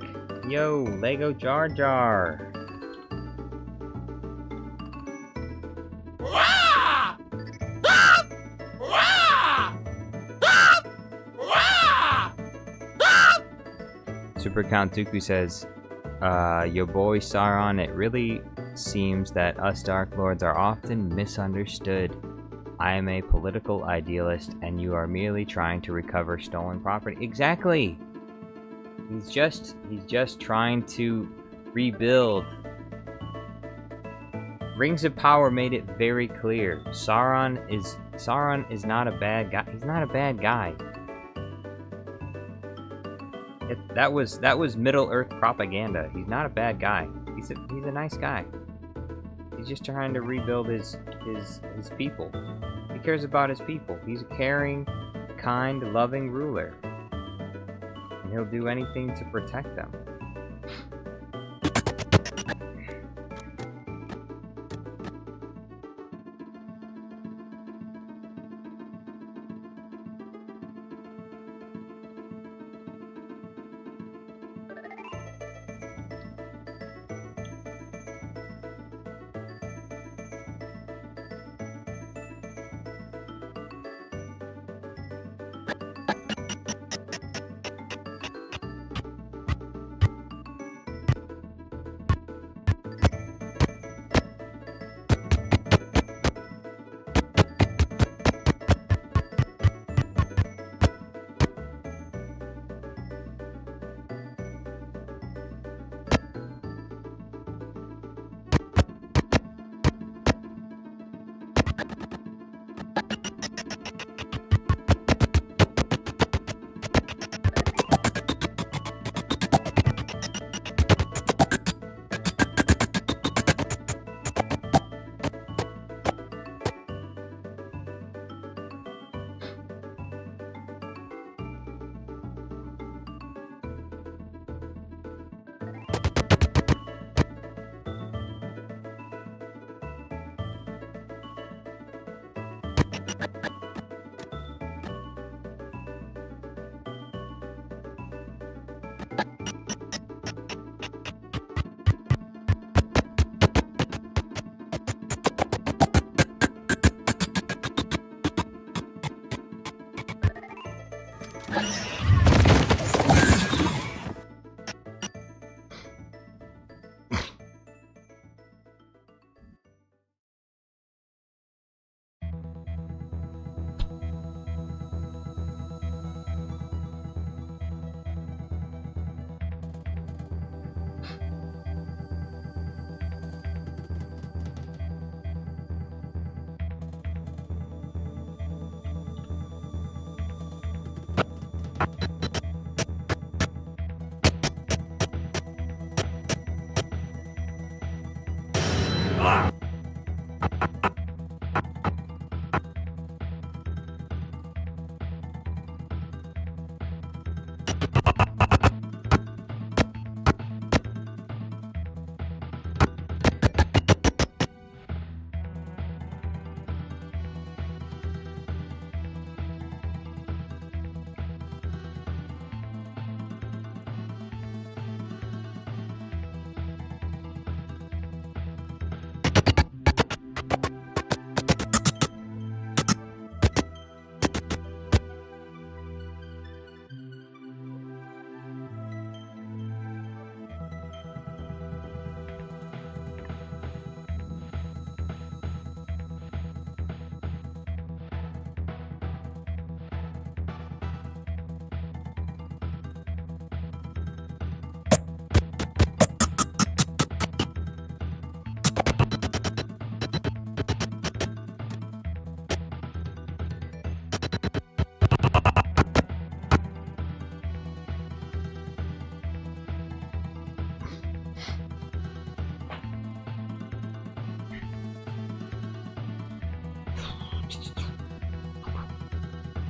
Yo, Lego Jar Jar. Super Count Dooku says, yo boy Sauron, it really seems that us Dark Lords are often misunderstood. I am a political idealist, and you are merely trying to recover stolen property. Exactly! He's just trying to rebuild. Rings of Power made it very clear. Sauron is not a bad guy. He's not a bad guy. That was Middle Earth propaganda. He's not a bad guy. He's a nice guy. He's just trying to rebuild his people. He cares about his people. He's a caring, kind, loving ruler. And he'll do anything to protect them.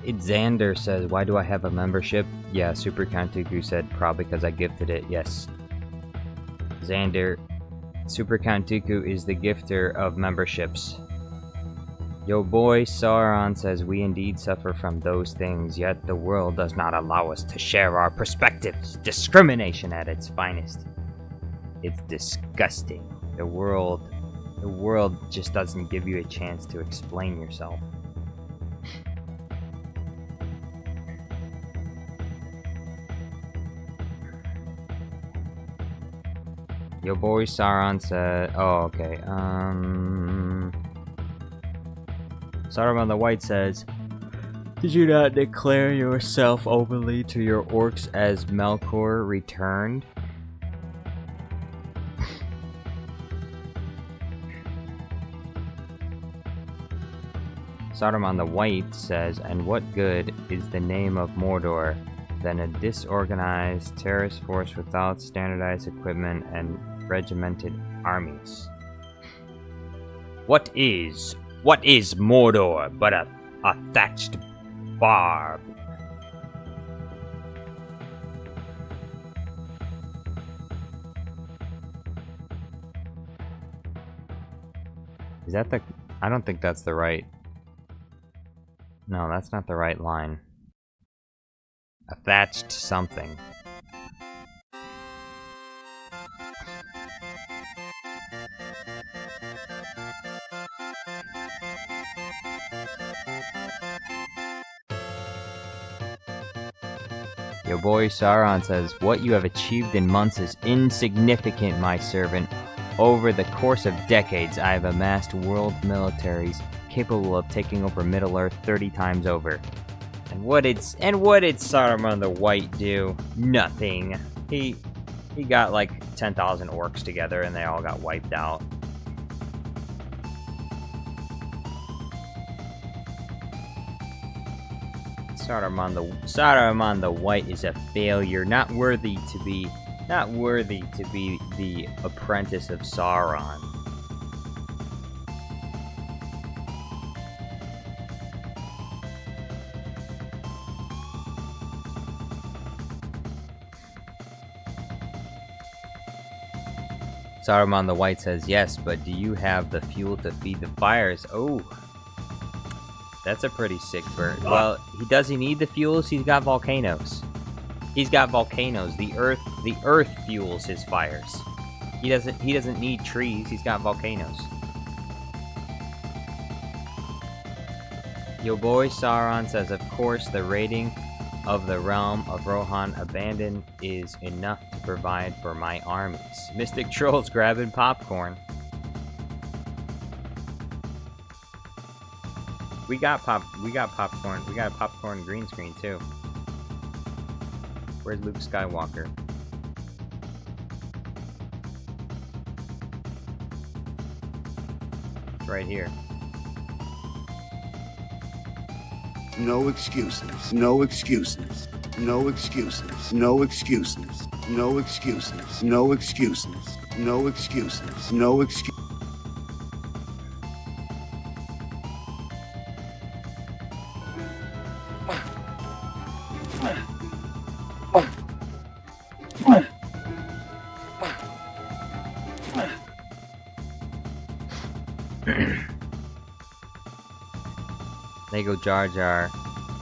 Xander says, why do I have a membership? Yeah, Super Count-Dooku said, probably because I gifted it. Yes. Xander, Super Count-Dooku is the gifter of memberships. Yo boy Sauron says, we indeed suffer from those things, yet the world does not allow us to share our perspectives. Discrimination at its finest. It's disgusting. The world just doesn't give you a chance to explain yourself. Yo boy Sauron said, oh okay, Saruman the White says, did you not declare yourself openly to your orcs as Melkor returned? Saruman the White says, and what good is the name of Mordor than a disorganized terrorist force without standardized equipment and regimented armies? What is Mordor but a thatched barb? Is that the... I don't think that's the right... No, that's not the right line. A thatched something. Your boy Sauron says, what you have achieved in months is insignificant, my servant. Over the course of decades, I have amassed world militaries capable of taking over Middle-earth 30 times over. And what did Saruman the White do? Nothing. He got like 10,000 orcs together and they all got wiped out. Saruman the White is a failure, not worthy to be the apprentice of Sauron. Saruman the White says, yes, but do you have the fuel to feed the fires? Oh, that's a pretty sick bird. Well, does he need the fuels? He's got volcanoes. He's got volcanoes. The earth fuels his fires. He doesn't need trees. He's got volcanoes. Yo boy Sauron says, of course, the raiding of the realm of Rohan abandoned is enough to provide for my armies. Mystic Trolls grabbing popcorn. We got popcorn. We got a popcorn green screen too. Where's Luke Skywalker? It's right here. No excuses. No excuses. No excuses. No excuses. No excuses. No excuses. No excuses. No excuses. Lego Jar Jar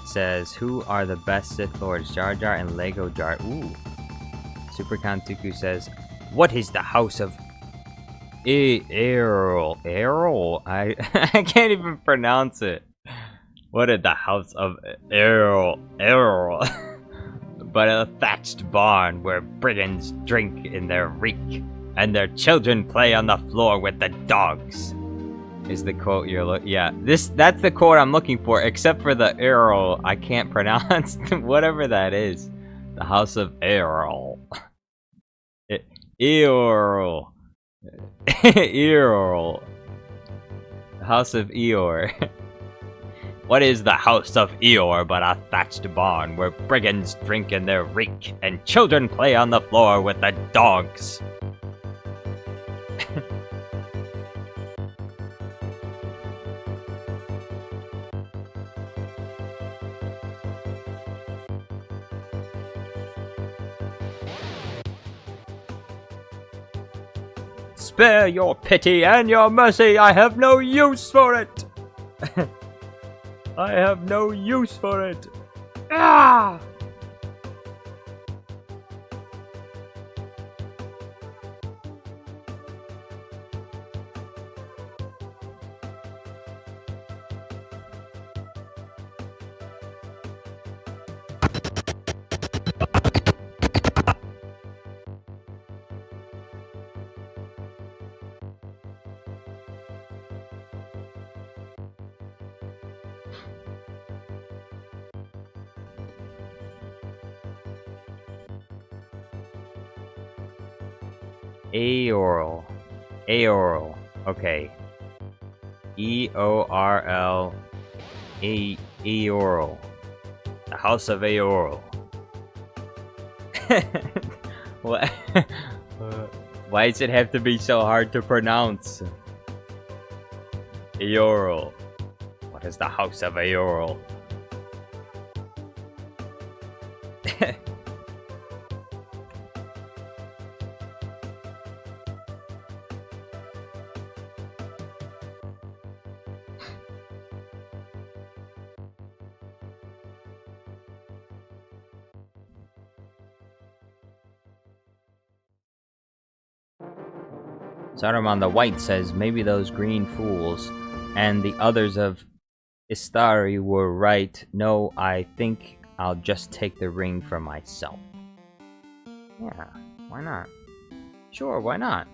says, who are the best Sith Lords? Jar Jar and Lego Jar. Ooh. Super Count-Dooku says, what is the house of Errol? Errol? I can't even pronounce it. What is the house of Errol? Errol. But a thatched barn where brigands drink in their reek and their children play on the floor with the dogs. Is the quote you're looking? Yeah, that's the quote I'm looking for, except for the Errol. I can't pronounce whatever that is. The house of Errol. Eorl. Eorl. The house of Eeyore. What is the house of Eeyore but a thatched barn where brigands drink in their reek and children play on the floor with the dogs? Spare your pity and your mercy. I have no use for it. I have no use for it. Ah! Aoral. Aoral. Okay. E-O-R-L. Aoral. The House of Aoral. What? Why does it have to be so hard to pronounce? Aoral. What is the House of Aoral? Saruman the White says, maybe those green fools and the others of Istari were right. No, I think I'll just take the ring for myself. Yeah, why not? Sure, why not?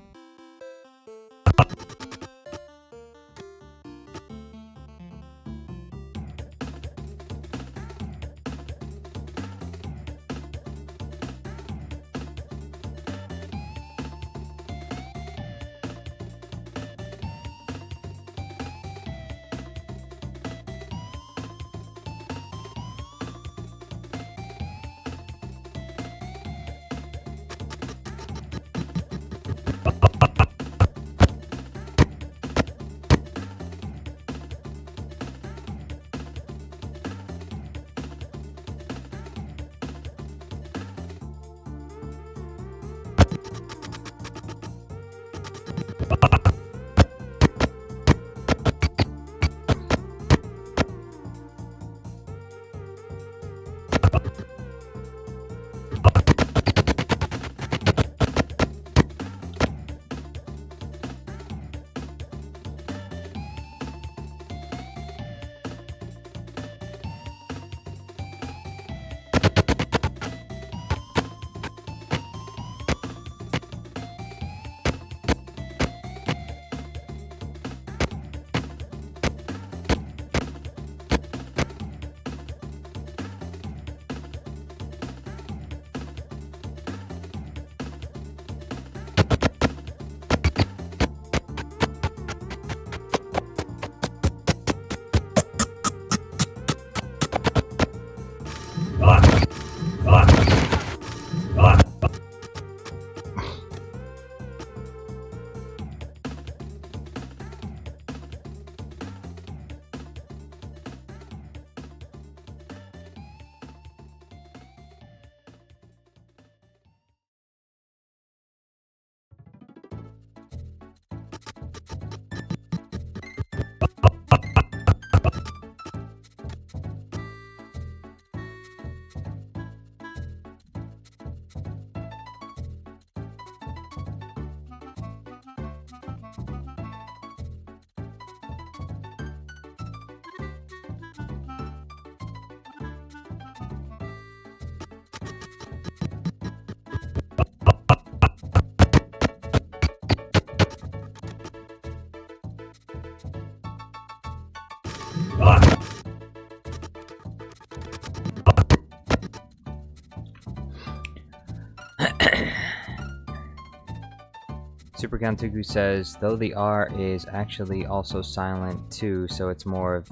Super Kantuku says, though the R is actually also silent too, so it's more of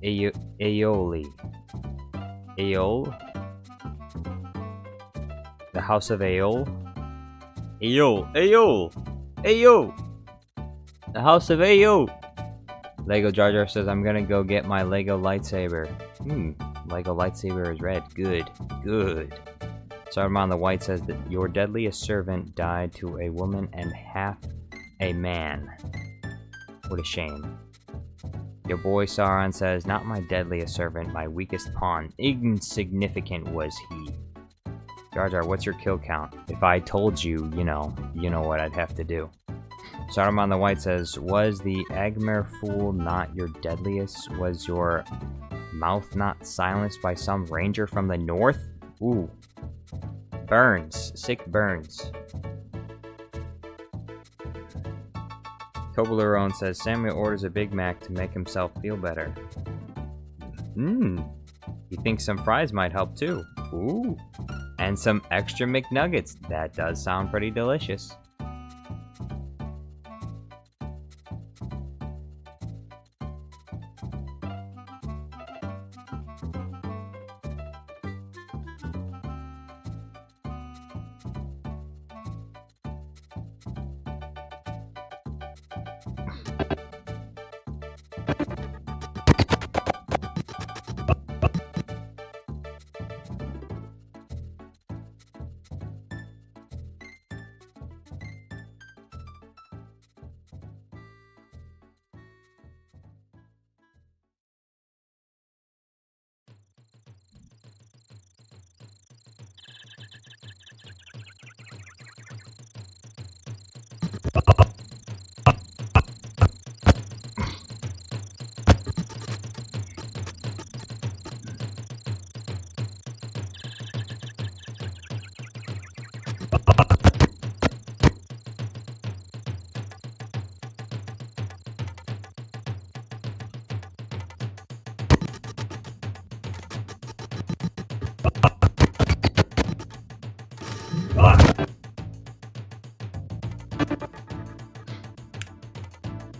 Aeoli. Aeol? The House of Aeol? Aeol! Aeol! Aeol! The House of Aeol! Lego Jar Jar says, I'm gonna go get my Lego lightsaber. Lego lightsaber is red. Good. Good. Saruman the White says that your deadliest servant died to a woman and half a man. What a shame. Your boy Sauron says, not my deadliest servant, my weakest pawn. Insignificant was he. Jar Jar, what's your kill count? If I told you, you know what I'd have to do. Saruman the White says, was the Agmer fool not your deadliest? Was your mouth not silenced by some ranger from the north? Ooh. Burns. Sick burns. Toblerone says, Samuel orders a Big Mac to make himself feel better. He thinks some fries might help too. Ooh. And some extra McNuggets. That does sound pretty delicious.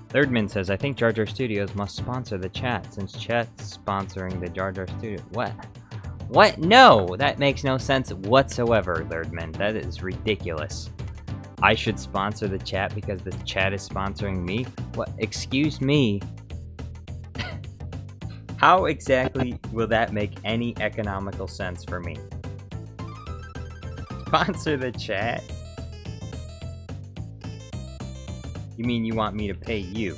Thirdman says, I think Jar Jar Studios must sponsor the chat, since chat's sponsoring the Jar Jar Studio. What? What? No! That makes no sense whatsoever, Thirdman. That is ridiculous. I should sponsor the chat because the chat is sponsoring me? What? Excuse me? How exactly will that make any economical sense for me? Sponsor the chat? You mean you want me to pay you?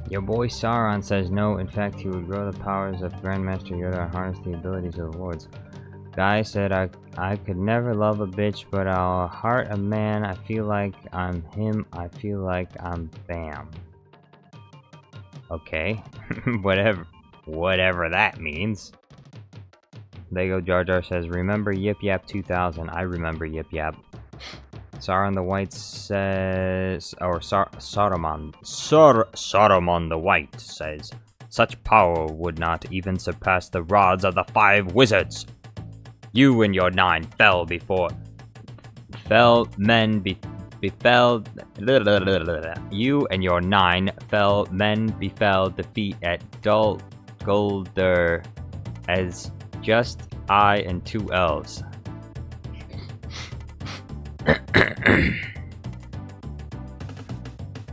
Your boy Sauron says no, in fact he would grow the powers of Grandmaster Yoda and harness the abilities of the lords. Guy said I could never love a bitch, but I'll heart a man. I feel like I'm him, I feel like I'm Bam. Okay. whatever that means. Lego Jar Jar says, remember Yip Yap 2000? I remember Yip Yap. Sauron the White says, or Saruman the White says, such power would not even surpass the rods of the 5 wizards. You and your 9 fell before, you and your 9 fell men befell defeat at Dol Guldur as just I and 2 elves.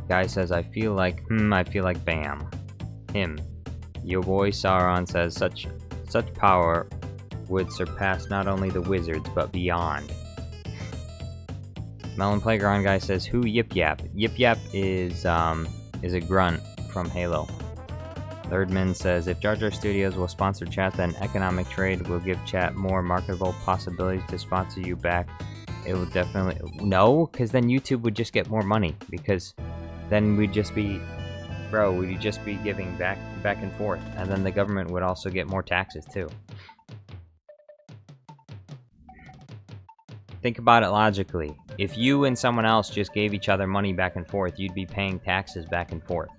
Guy says, I feel like Bam. Him. Your boy Sauron says, such power would surpass not only the wizards, but beyond. Melon Playground guy says, who Yip Yap? Yip Yap is a grunt from Halo. Thirdman says, if Jar Jar Studios will sponsor chat, then economic trade will give chat more marketable possibilities to sponsor you back. It will definitely... No, because then YouTube would just get more money. Because then we'd just be... Bro, we'd just be giving back and forth. And then the government would also get more taxes, too. Think about it logically. If you and someone else just gave each other money back and forth, you'd be paying taxes back and forth.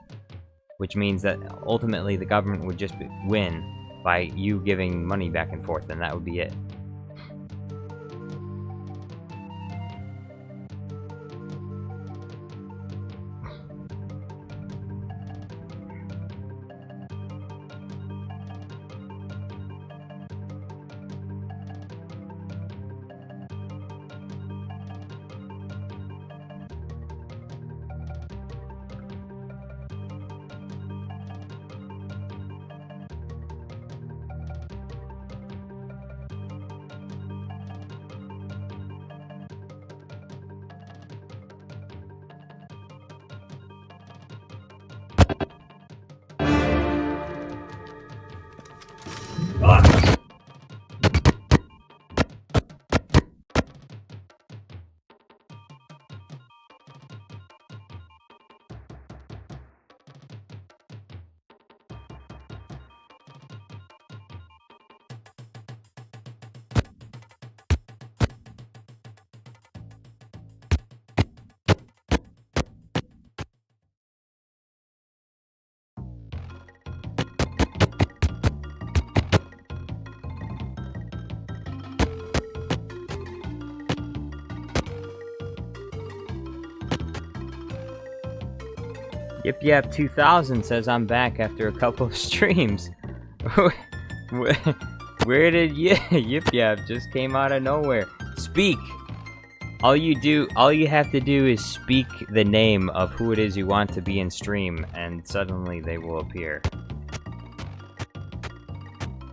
Which means that ultimately the government would just win by you giving money back and forth, and that would be it. Yip Yap 2000 says I'm back after a couple of streams. Where did Yip Yap just came out of nowhere? Speak. All you have to do is speak the name of who it is you want to be in stream, and suddenly they will appear.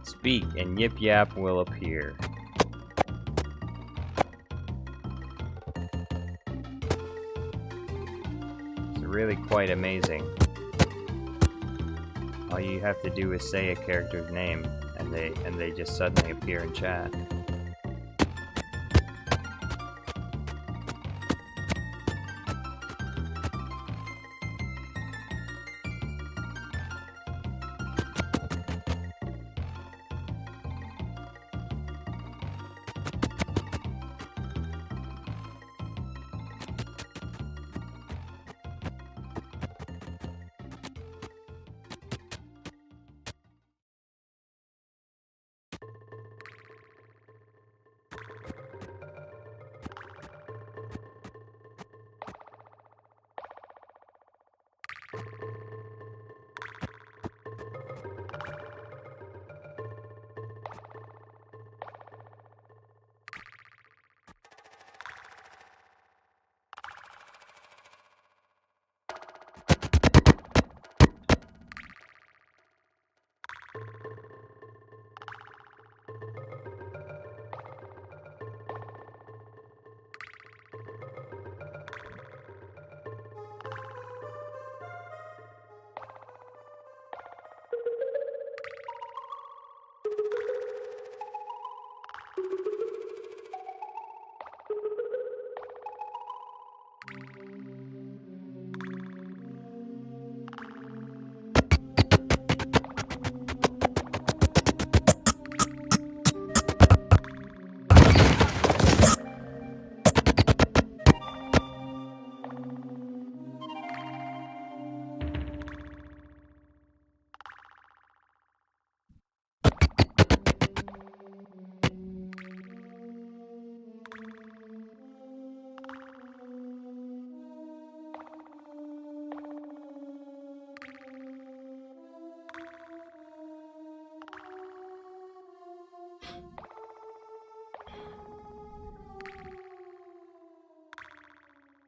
Speak, and Yip Yap will appear. Really quite amazing. All you have to do is say a character's name, and they just suddenly appear in chat.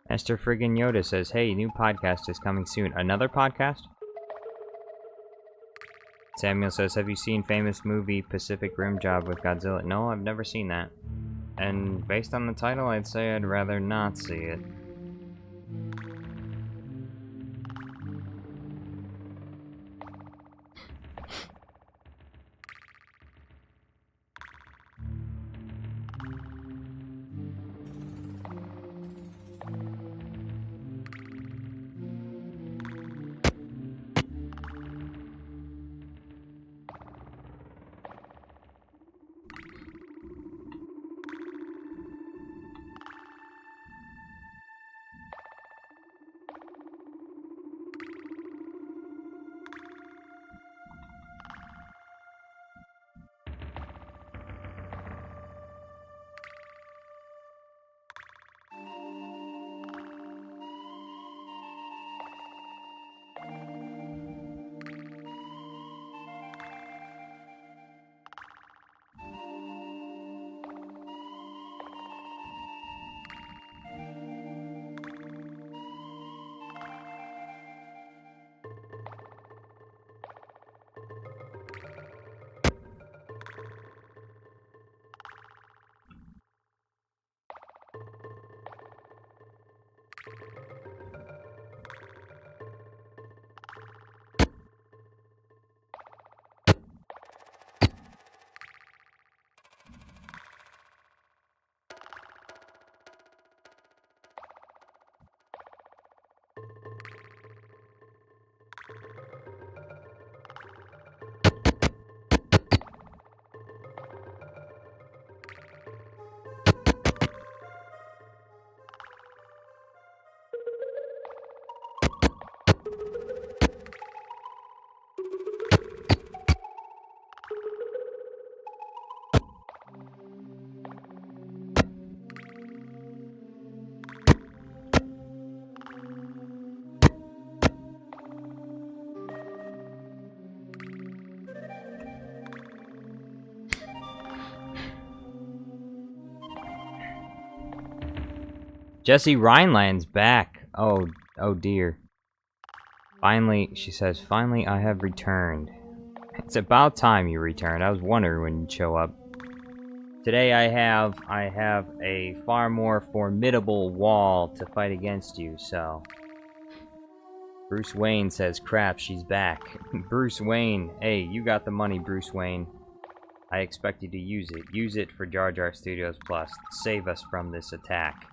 Esther friggin' Yoda says, hey, new podcast is coming soon. Another podcast? Samuel says, have you seen famous movie Pacific Rim Job with Godzilla? No, I've never seen that. And based on the title, I'd say I'd rather not see it. Jesse Rhineland's back. Oh dear. Finally, she says, finally I have returned. It's about time you returned. I was wondering when you'd show up. Today I have a far more formidable wall to fight against you, so... Bruce Wayne says, crap, she's back. Bruce Wayne, hey, you got the money, Bruce Wayne. I expect you to use it. Use it for Jar Jar Studios Plus. Save us from this attack.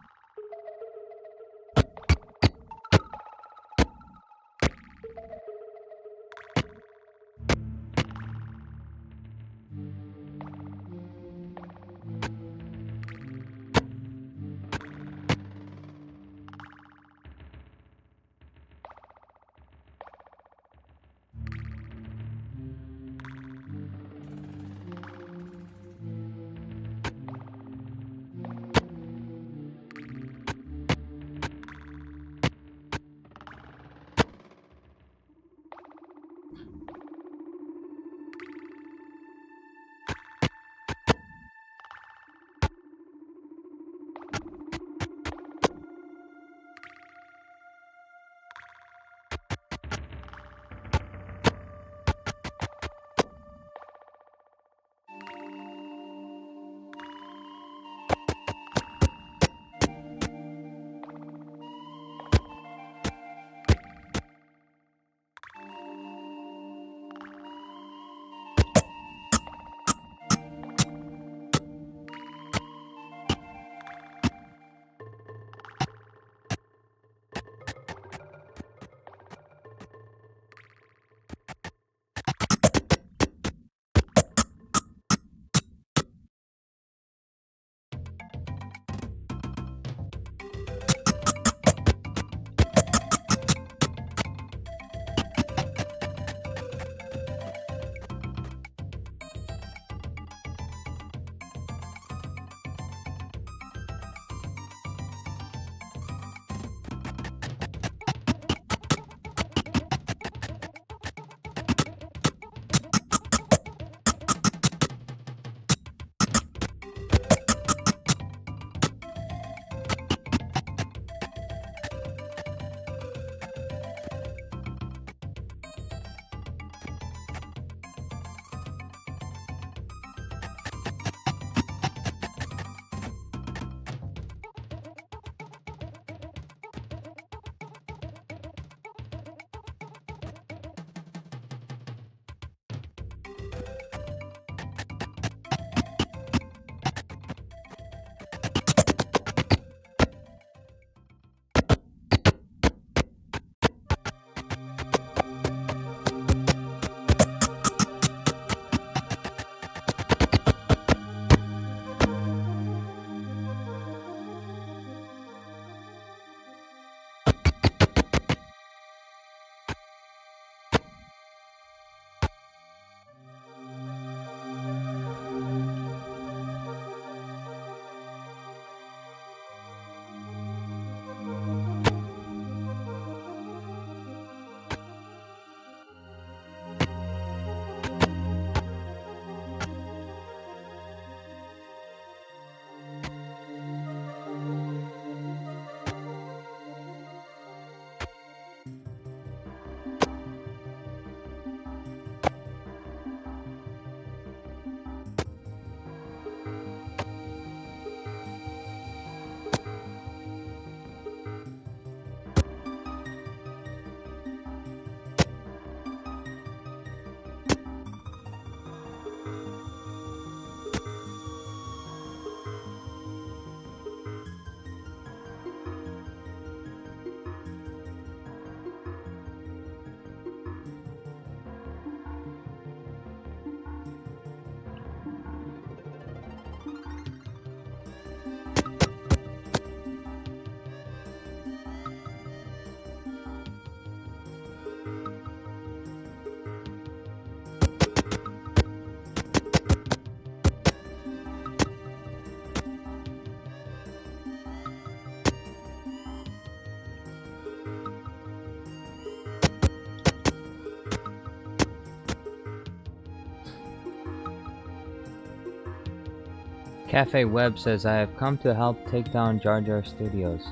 Cafe Web says, I have come to help take down Jar Jar Studios.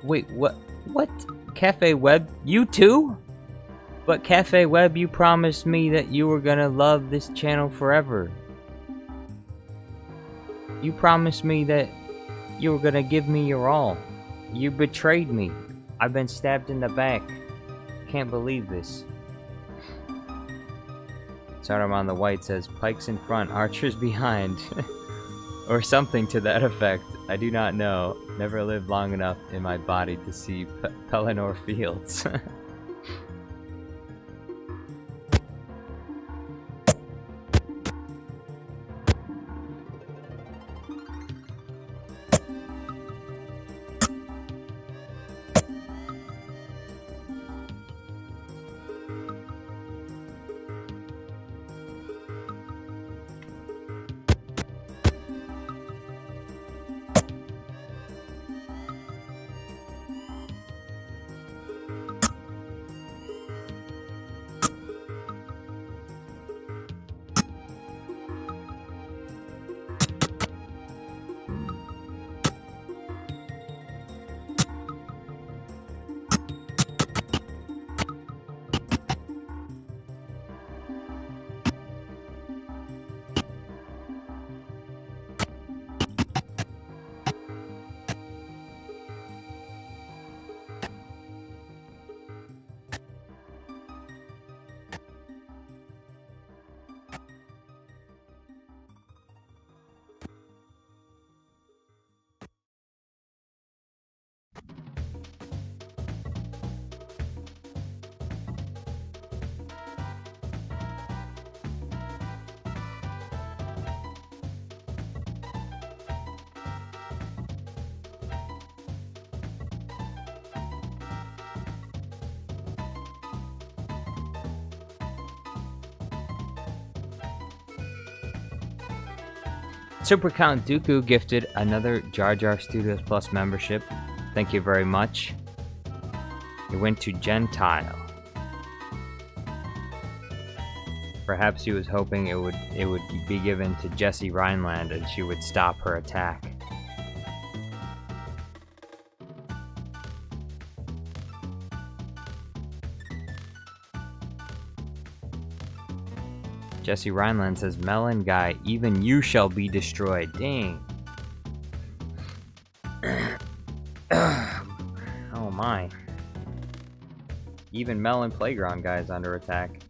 Wait, what? What? Cafe Web? You too? But Cafe Web, you promised me that you were gonna love this channel forever. You promised me that you were gonna give me your all. You betrayed me. I've been stabbed in the back. Can't believe this. Saruman the White says, Pikes in front, archers behind. Or something to that effect. I do not know. Never lived long enough in my body to see Pelennor Fields. Super Count Dooku gifted another Jar Jar Studios Plus membership. Thank you very much. It went to Gentile. Perhaps he was hoping it would be given to Jessie Rhineland and she would stop her attack. Jessie Rhineland says, Melon guy, even you shall be destroyed. Dang. Oh my. Even Melon Playground guy is under attack.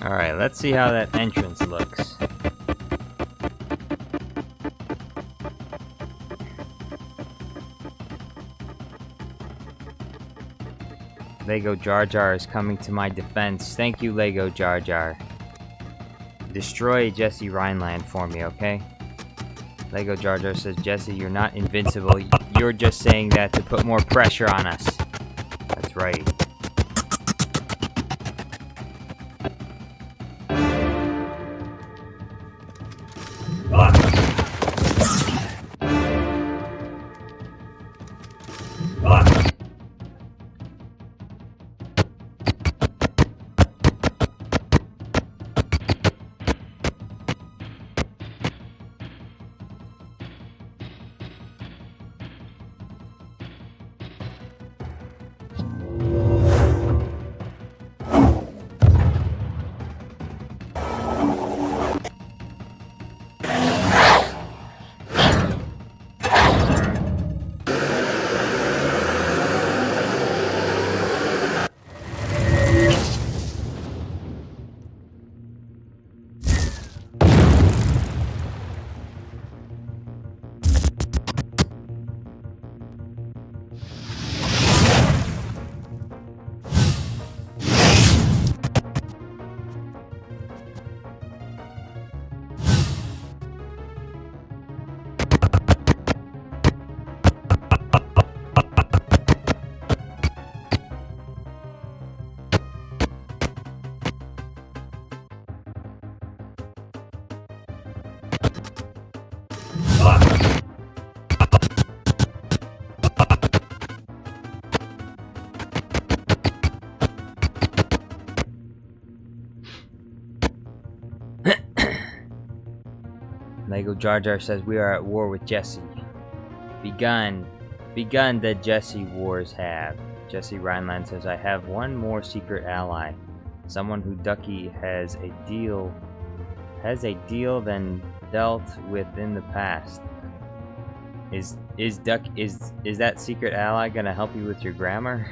Alright, let's see how that entrance looks. Lego Jar Jar is coming to my defense. Thank you, Lego Jar Jar. Destroy Jesse Rhineland for me, okay? Lego Jar Jar says, Jesse, you're not invincible. You're just saying that to put more pressure on us. That's right. Lego Jar Jar says we are at war with Jesse. Begun the Jesse wars have. Jesse Rhineland says I have one more secret ally. Someone who Ducky has a deal then dealt with in the past. Is that secret ally gonna help you with your grammar?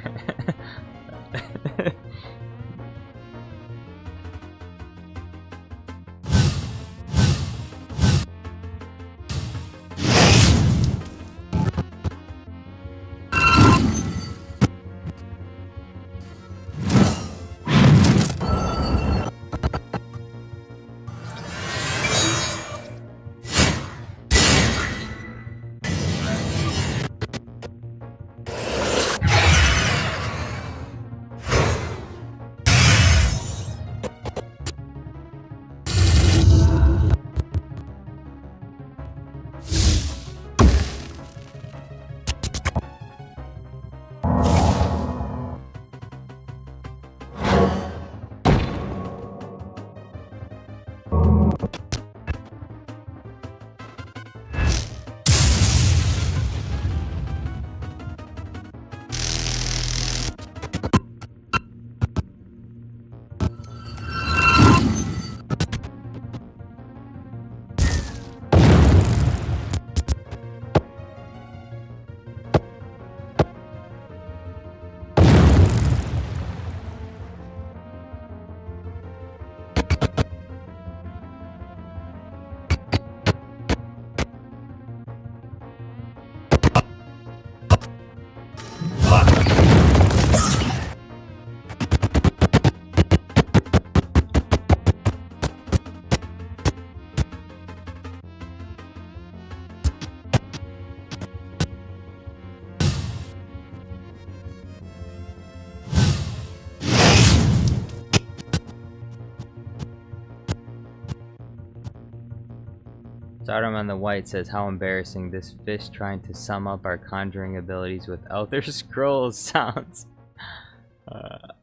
Stardom on the White says, how embarrassing, this fish trying to sum up our conjuring abilities with Elder Scrolls sounds.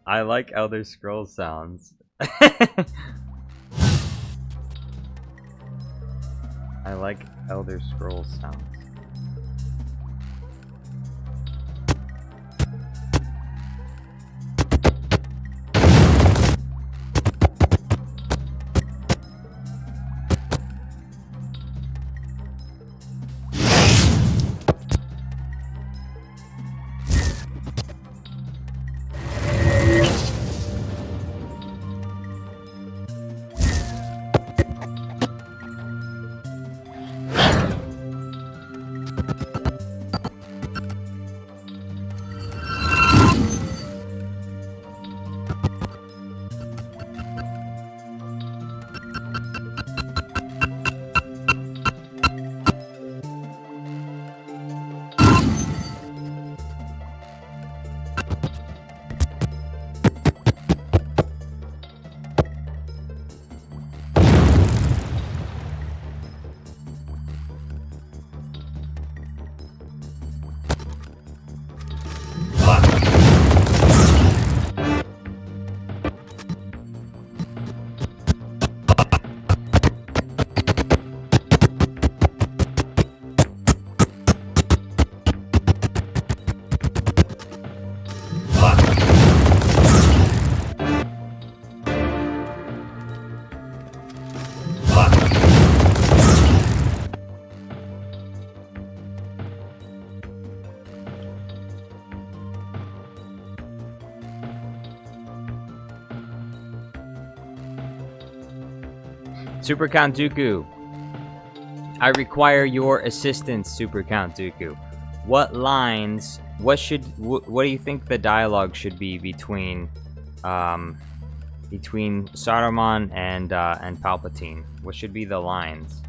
I like Elder Scrolls sounds. I like Elder Scrolls sounds. Super Count Dooku. I require your assistance, Super Count Dooku. What lines? What do you think the dialogue should be between Saruman and Palpatine? What should be the lines?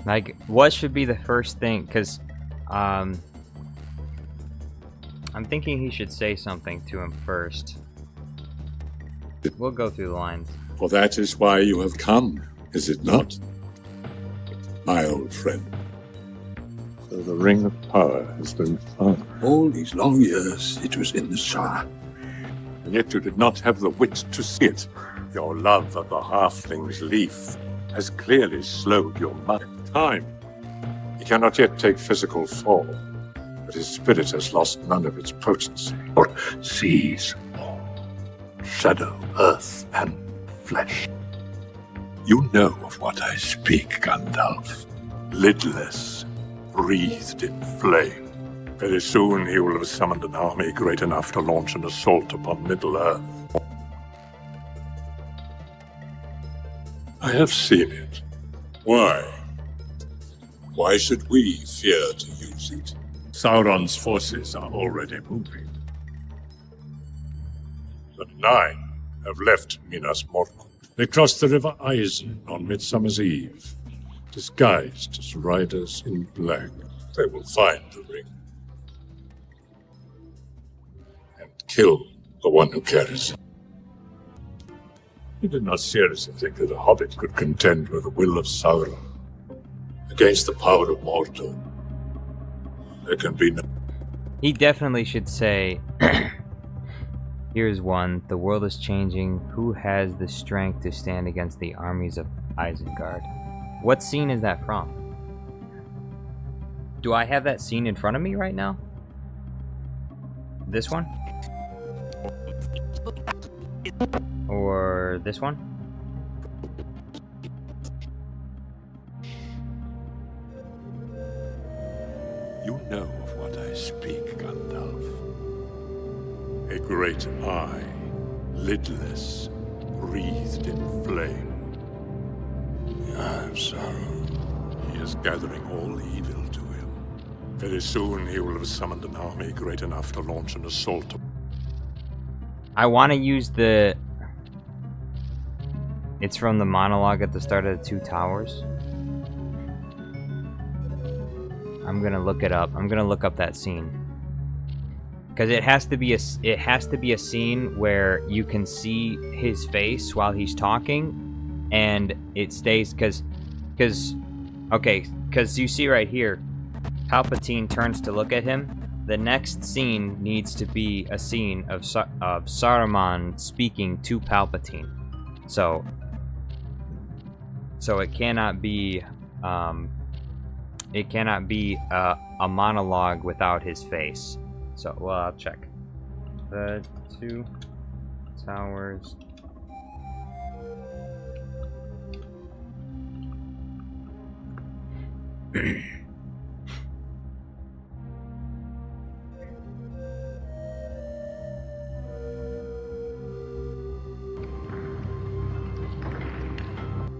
Like, what should be the first thing? Because, I'm thinking he should say something to him first. We'll go through the lines. For that is why you have come, is it not? My old friend. So the Ring of Power has been found. All these long years, it was in the Shah. And yet you did not have the wit to see it. Your love of the halfling's leaf has clearly slowed your time. He cannot yet take physical form, but his spirit has lost none of its potency. Or seas, shadow, earth, and flesh. You know of what I speak, Gandalf. Lidless, breathed in flame. Very soon he will have summoned an army great enough to launch an assault upon Middle-earth. I have seen it. Why? Why should we fear to use it? Sauron's forces are already moving. The 9 have left Minas Morgul. They crossed the River Eisen on Midsummer's Eve, disguised as riders in black. They will find the ring and kill the one who carries it. You did not seriously think that a hobbit could contend with the will of Sauron against the power of Mordor. There can be no... He definitely should say, here's one, the world is changing, who has the strength to stand against the armies of Isengard? What scene is that from? Do I have that scene in front of me right now? This one? Or this one? You know of what I speak, Gandalf. A great eye, lidless, breathed in flame. Yes, Sauron. He is gathering all evil to him. Very soon he will have summoned an army great enough to launch an assault. I want to use the... It's from the monologue at the start of the Two Towers. I'm gonna look it up. I'm gonna look up that scene. Because it has to be a scene where you can see his face while he's talking, and it stays because you see right here, Palpatine turns to look at him. The next scene needs to be a scene of Saruman speaking to Palpatine. So it cannot be a monologue without his face. So, well, I'll check. The Two Towers.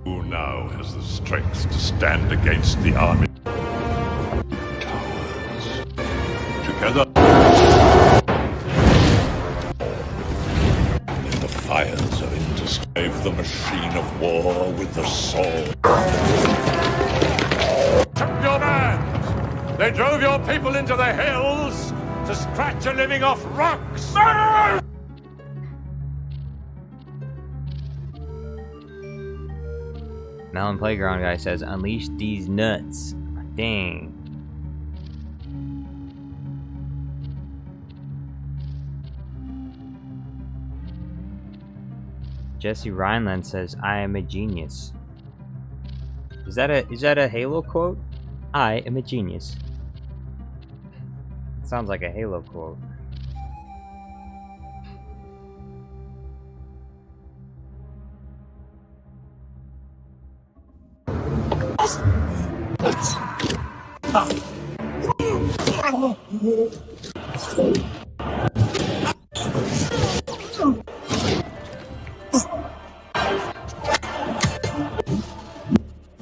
Who now has the strength to stand against the army? Together. with the sword. Took your man! They drove your people into the hills to scratch a living off rocks! Melon Playground guy says, unleash these nuts. Dang. Jesse Rhineland says, I am a genius. Is that a Halo quote? I am a genius. It sounds like a Halo quote.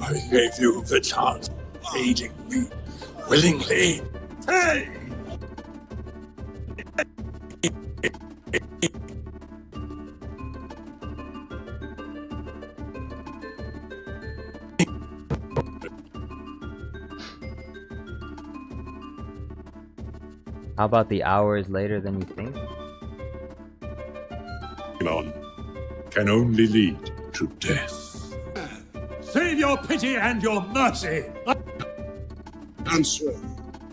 I gave you the chance, aiding me willingly. Hey! How about the hours later than you think? On can only lead to death. Save your pity and your mercy! Answer.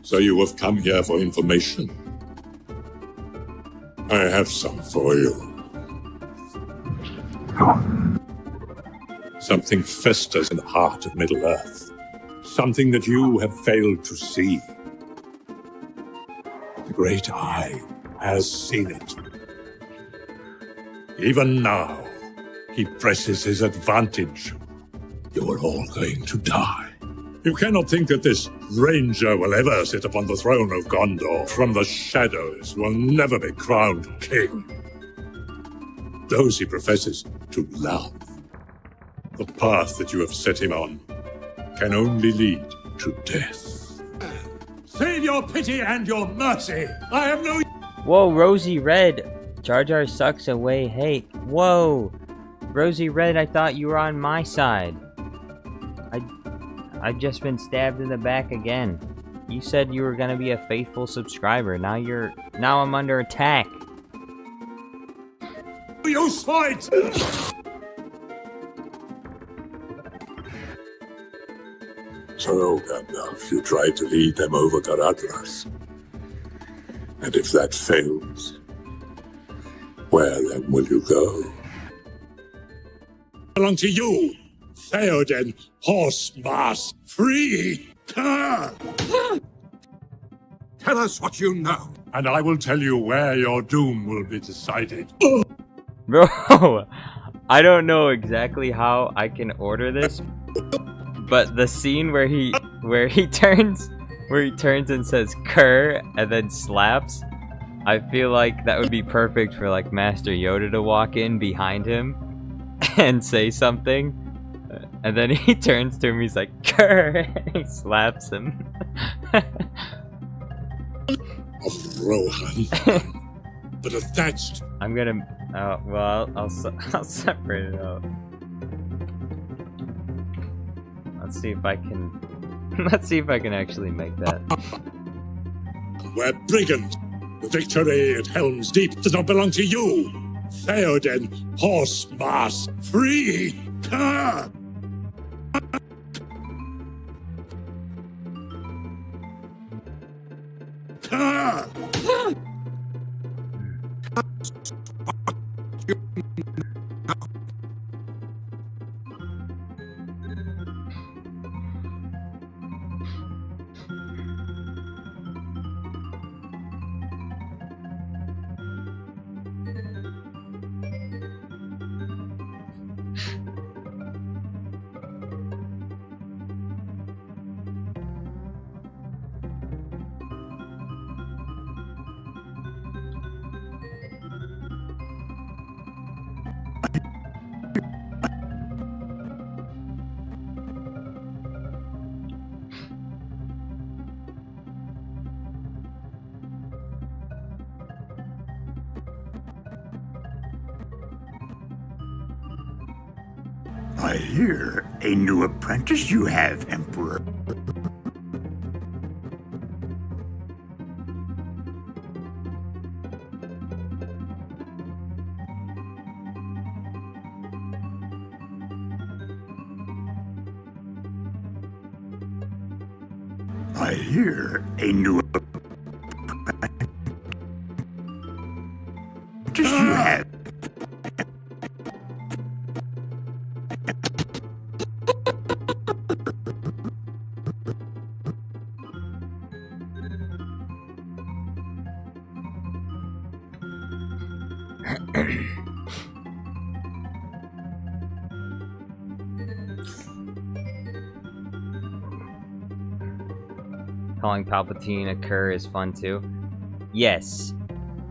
So you have come here for information? I have some for you. Something festers in the heart of Middle-earth. Something that you have failed to see. The Great Eye has seen it. Even now, he presses his advantage. You are all going to die. You cannot think that this ranger will ever sit upon the throne of Gondor. From the shadows will never be crowned king. Those he professes to love. The path that you have set him on can only lead to death. Save your pity and your mercy! I have no... Whoa, Rosie Red! Jar Jar sucks away hate. Whoa! Rosie Red, I thought you were on my side. I've just been stabbed in the back again. You said you were gonna be a faithful subscriber. Now I'm under attack. Use fight! So, Gandalf, you tried to lead them over Garadras. And if that fails, where then will you go? Belong to you, Theoden, horse mass, free! Tell us what you know, and I will tell you where your doom will be decided. Bro, I don't know exactly how I can order this, but the scene where he turns and says "Kerr" and then slaps, I feel like that would be perfect for like Master Yoda to walk in behind him and say something, and then he turns to him, he's like "Kerr," and he slaps him. Of Rohan, but attached. I'm gonna. Well, I'll separate it out. Let's see if I can. Let's see if I can actually make that. We're brigands. The victory at Helm's Deep does not belong to you. Theoden, horse mass, free. Kerr! Kerr! I hear a new apprentice you have, Emperor. I hear a new apprentice you have. Calling Palpatine a cur is fun too. Yes.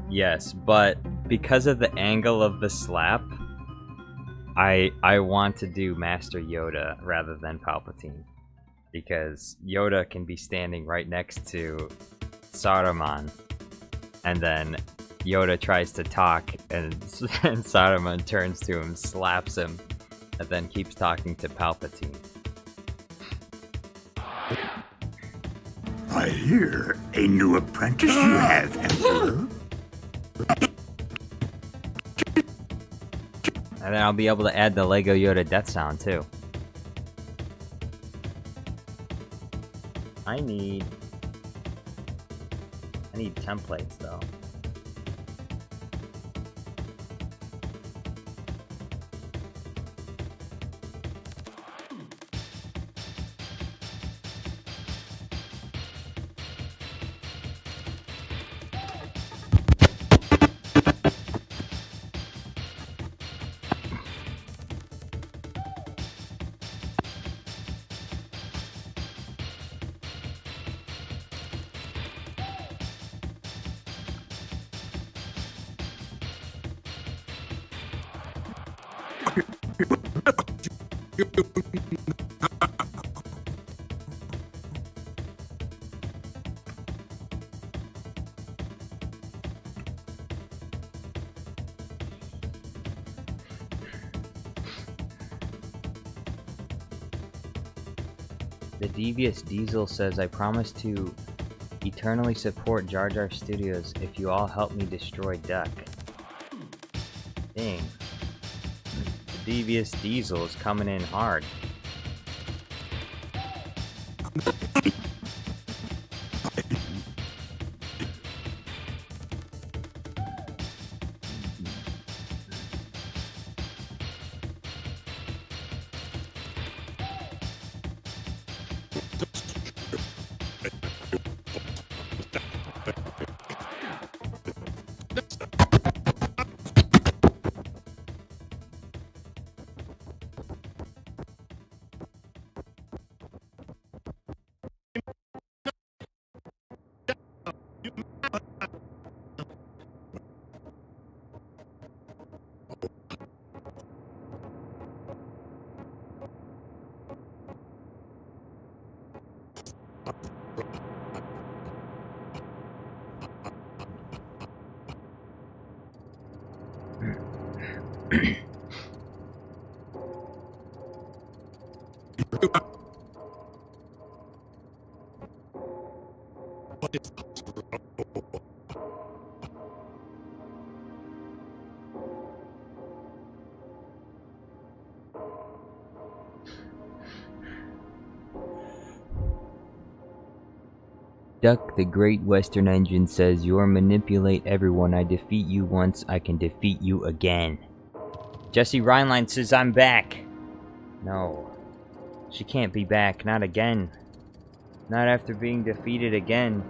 Yes, but because of the angle of the slap, I want to do Master Yoda rather than Palpatine. Because Yoda can be standing right next to Saruman, and then Yoda tries to talk, and Saruman turns to him, slaps him, and then keeps talking to Palpatine. I hear a new apprentice you have, Emperor. And then I'll be able to add the Lego Yoda death sound too. I need templates though. The Devious Diesel says, I promise to eternally support Jar Jar Studios if you all help me destroy Duck. Dang. The Devious Diesel is coming in hard. Duck the Great Western Engine says, you manipulate everyone. I defeat you once, I can defeat you again. Jesse Rhineline says, I'm back. No. She can't be back. Not again. Not after being defeated again.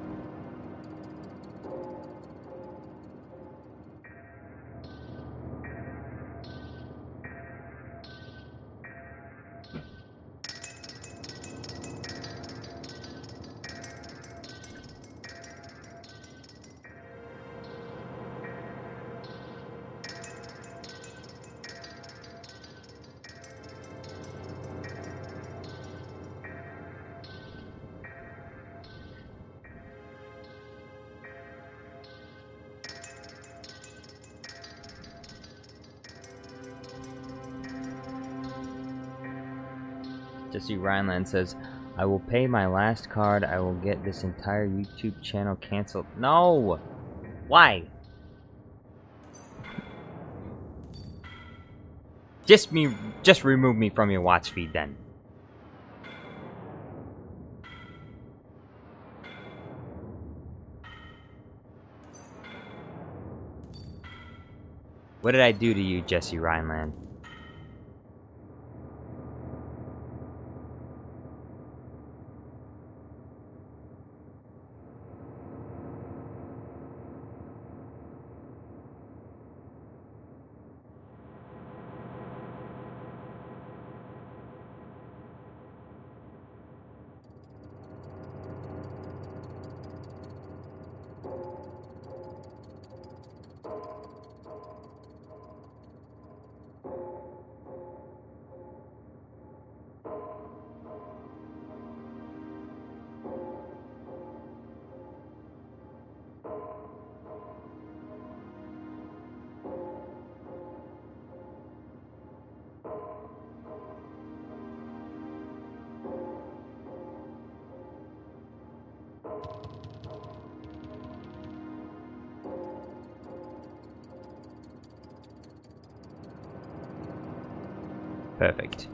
Jesse Rhineland says, I will pay my last card. I will get this entire YouTube channel canceled. No! Why? Just remove me from your watch feed then. What did I do to you, Jesse Rhineland? Perfect.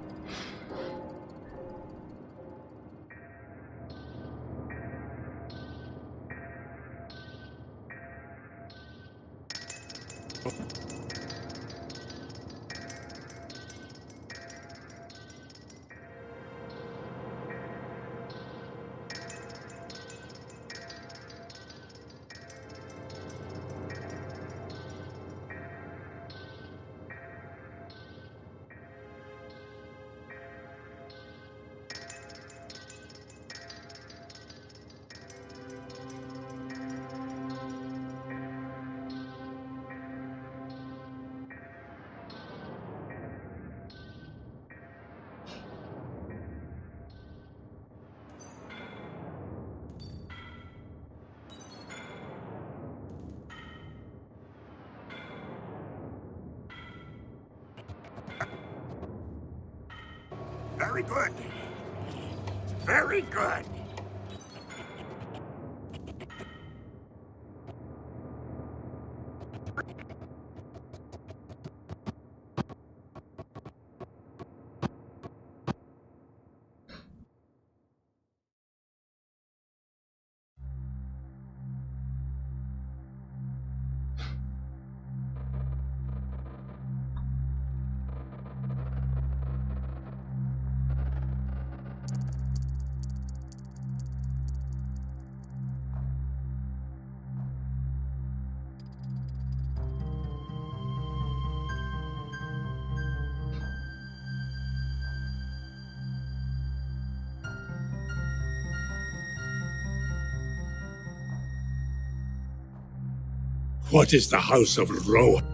Very good. Very good. What is the House of Rowan?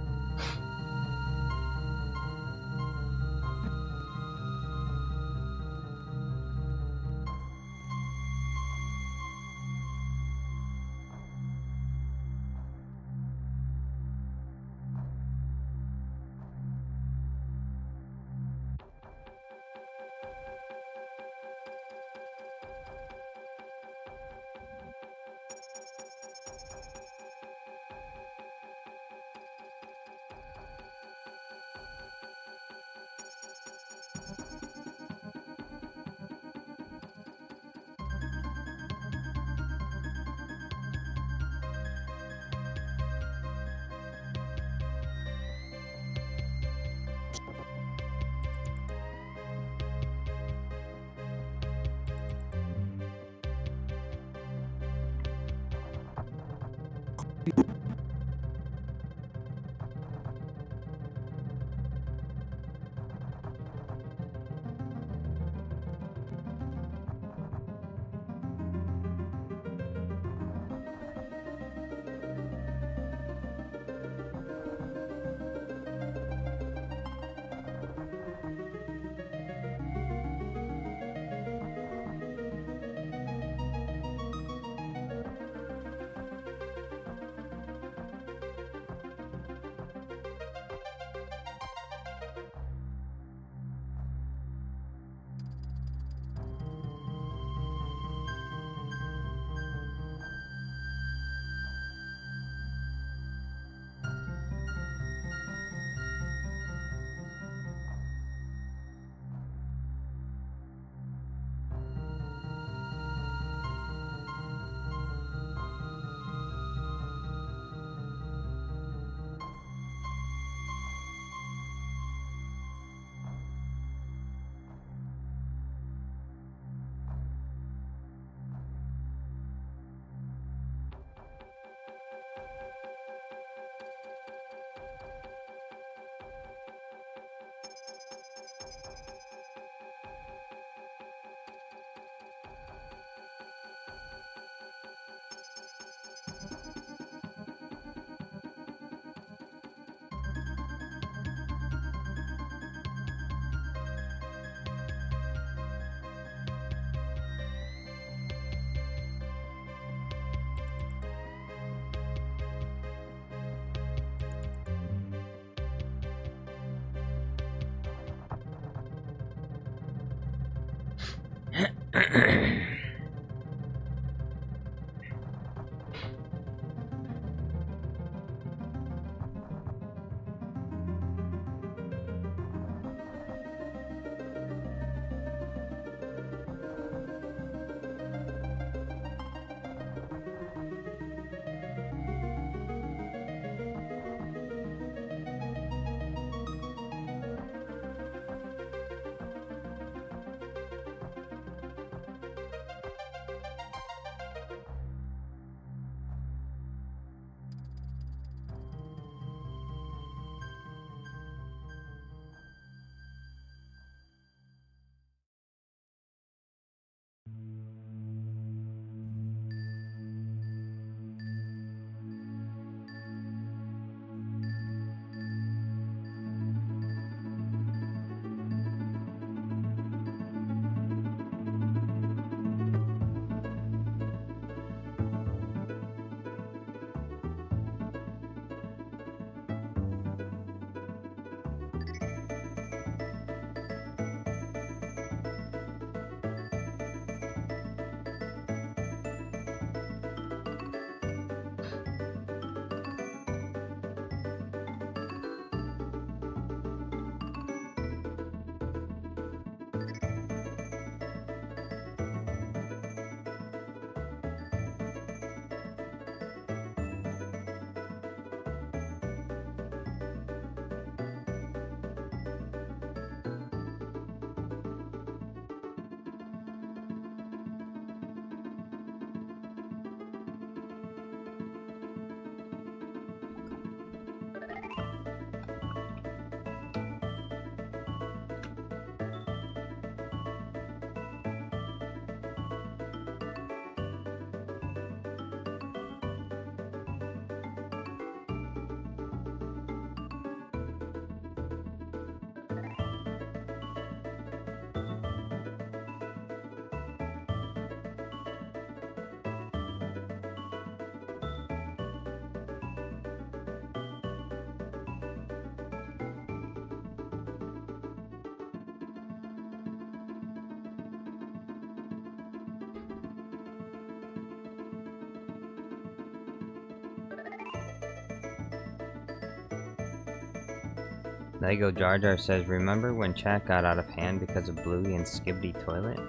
Lego Jar Jar says, remember when chat got out of hand because of Bluey and Skibbity Toilet?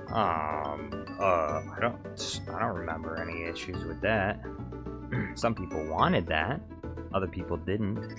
I don't remember any issues with that. Some people wanted that, other people didn't.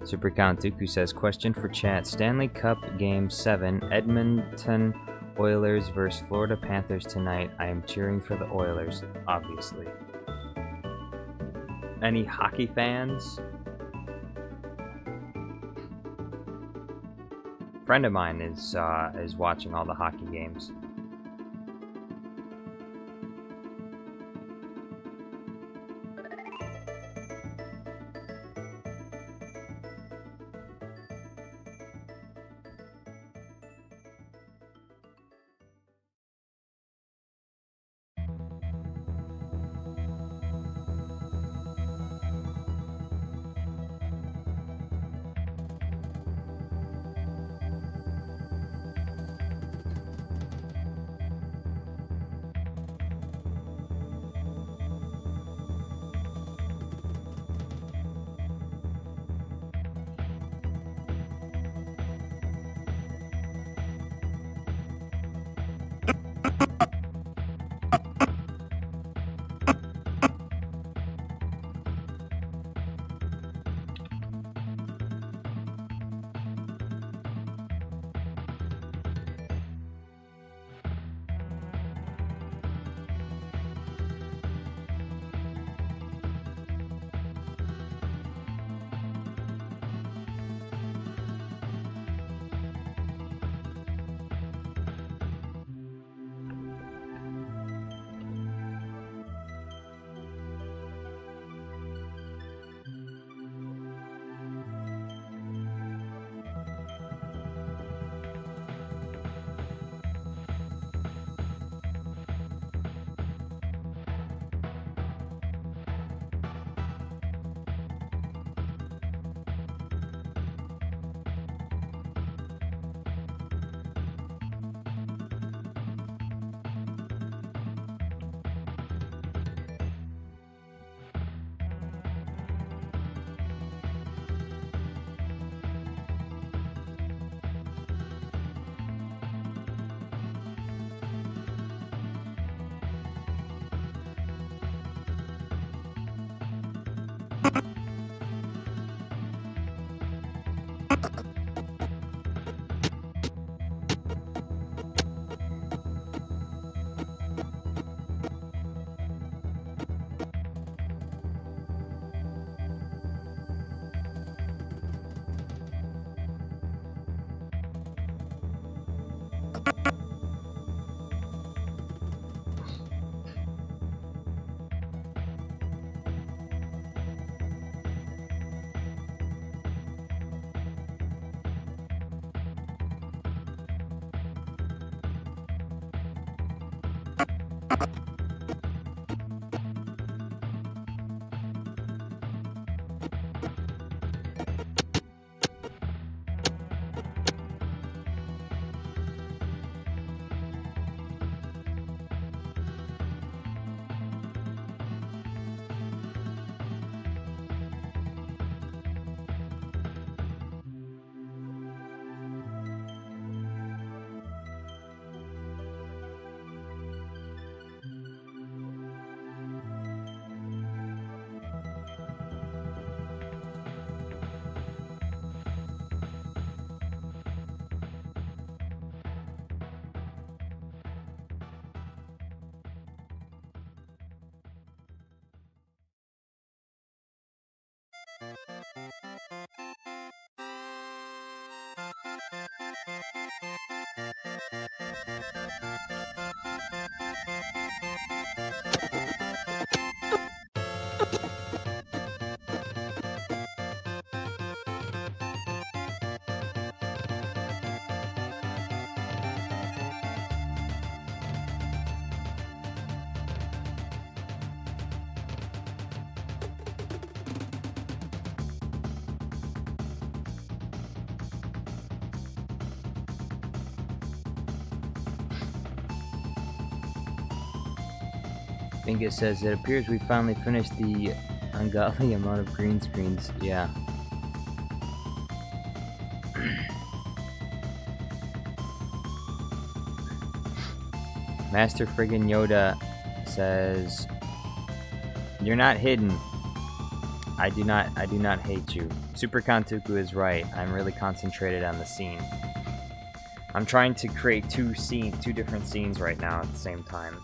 Super Count Dooku says, question for chat. Stanley Cup Game 7, Edmonton Oilers versus Florida Panthers tonight. I am cheering for the Oilers, obviously. Any hockey fans? A friend of mine is watching all the hockey games. Bingus says, it appears we finally finished the ungodly amount of green screens. Yeah. Master friggin' Yoda says, you're not hidden. I do not hate you. Super Kantuku is right. I'm really concentrated on the scene. I'm trying to create two different scenes right now at the same time.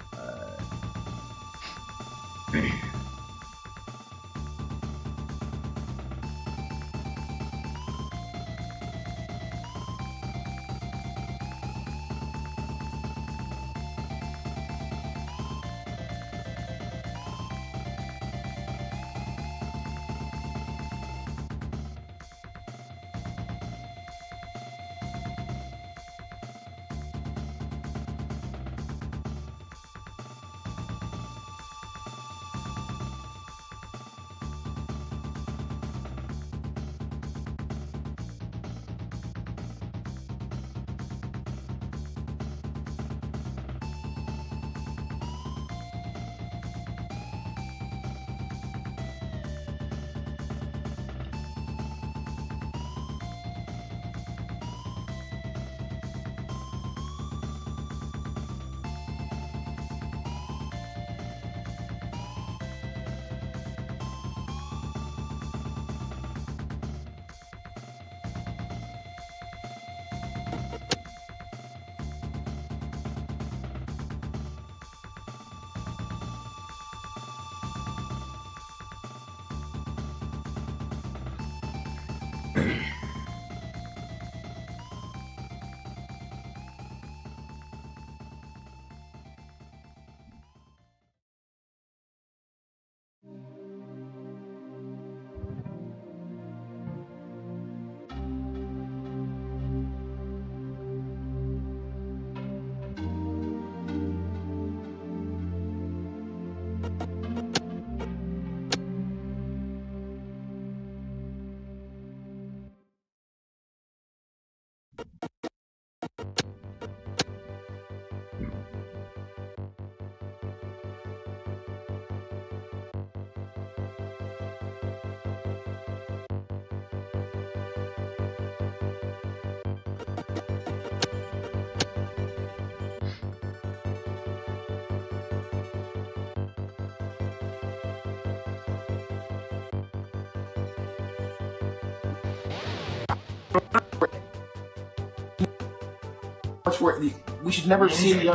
We should never see the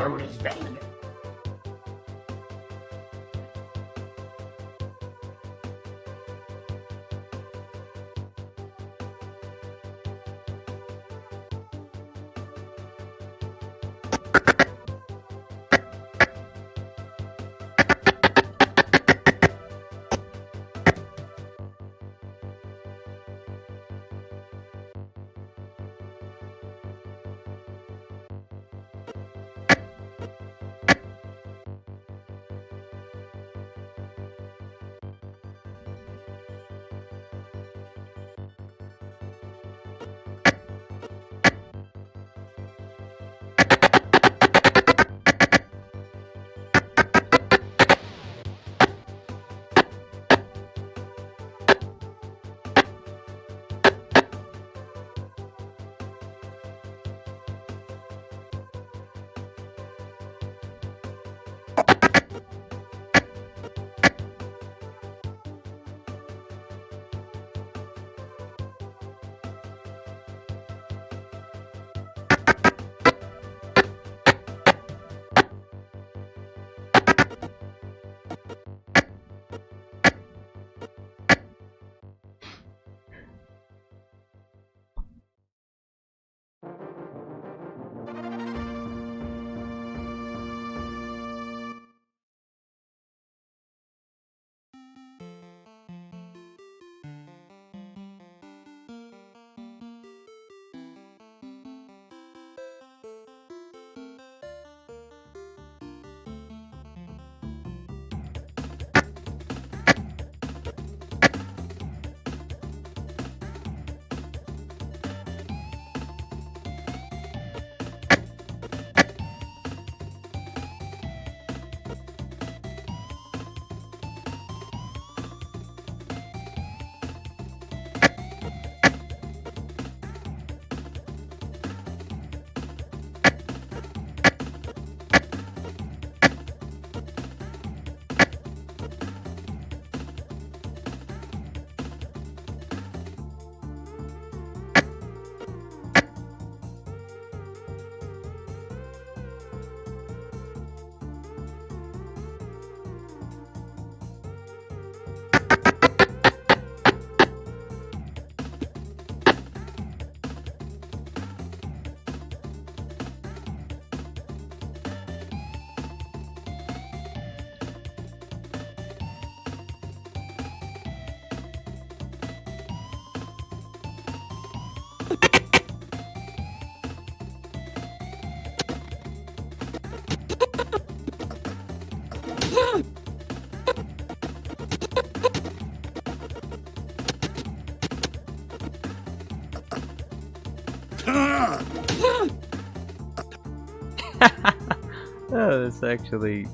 Oh, this actually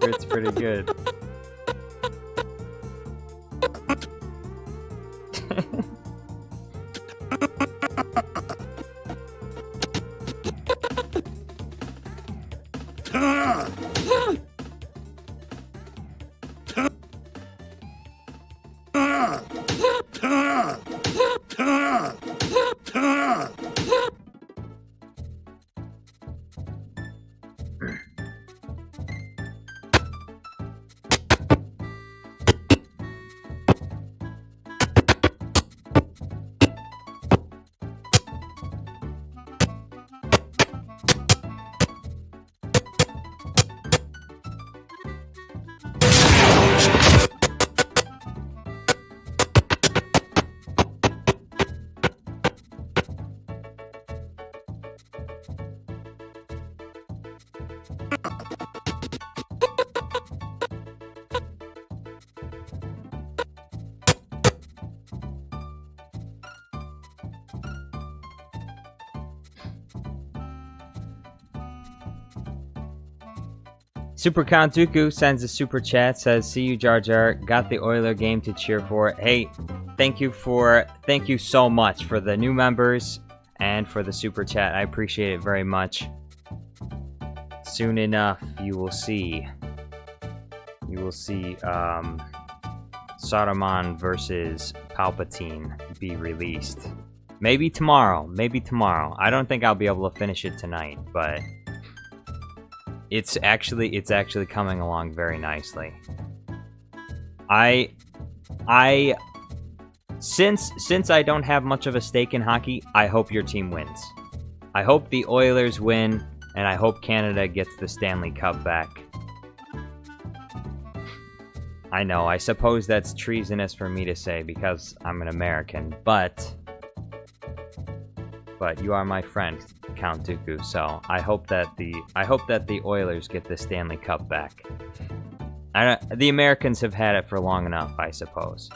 fits pretty good. Super Count Dooku sends a super chat, says, "See you, Jar Jar. Got the Oiler game to cheer for." Hey, thank you so much for the new members and for the super chat. I appreciate it very much. Soon enough, you will see Saruman versus Palpatine be released. Maybe tomorrow. I don't think I'll be able to finish it tonight, but it's actually coming along very nicely. Since I don't have much of a stake in hockey, I hope your team wins. I hope the Oilers win, and I hope Canada gets the Stanley Cup back. I know, I suppose that's treasonous for me to say because I'm an American, but you are my friend, Count Dooku, so I hope that the Oilers get the Stanley Cup back. The Americans have had it for long enough, I suppose.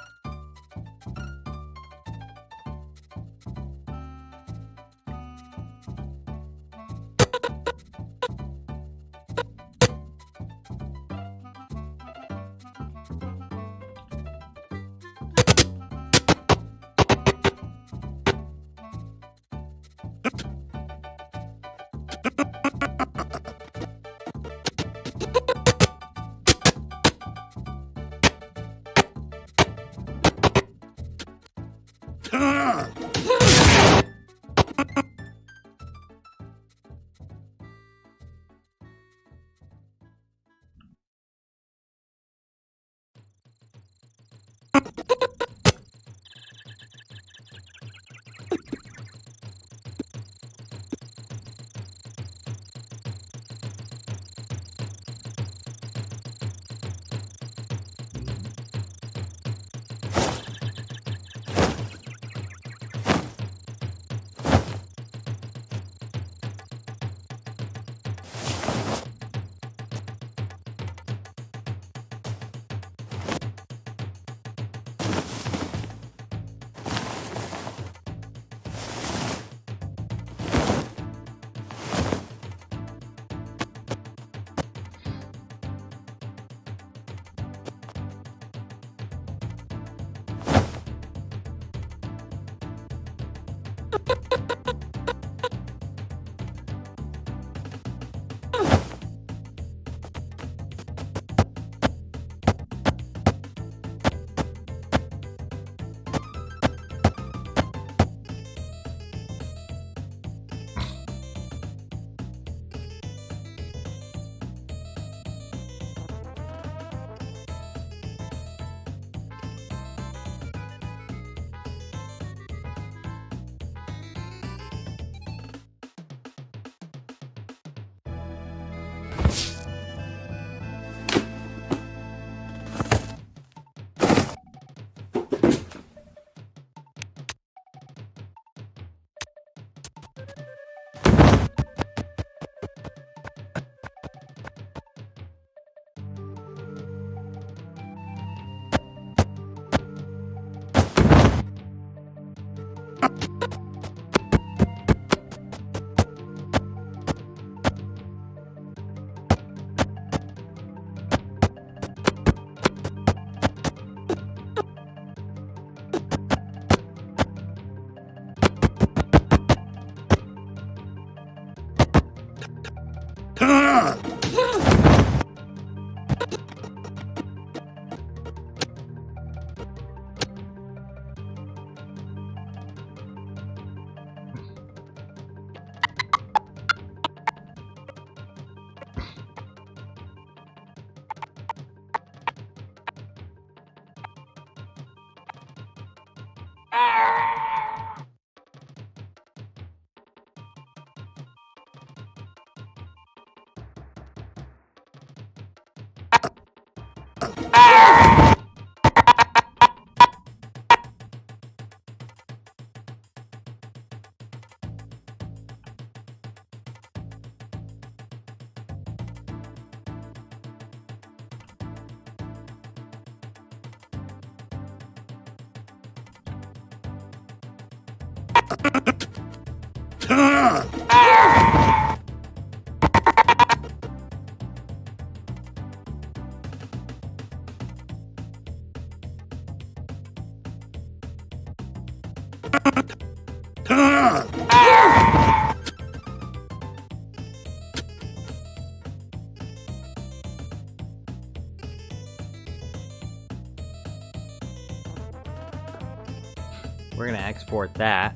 We're gonna export that.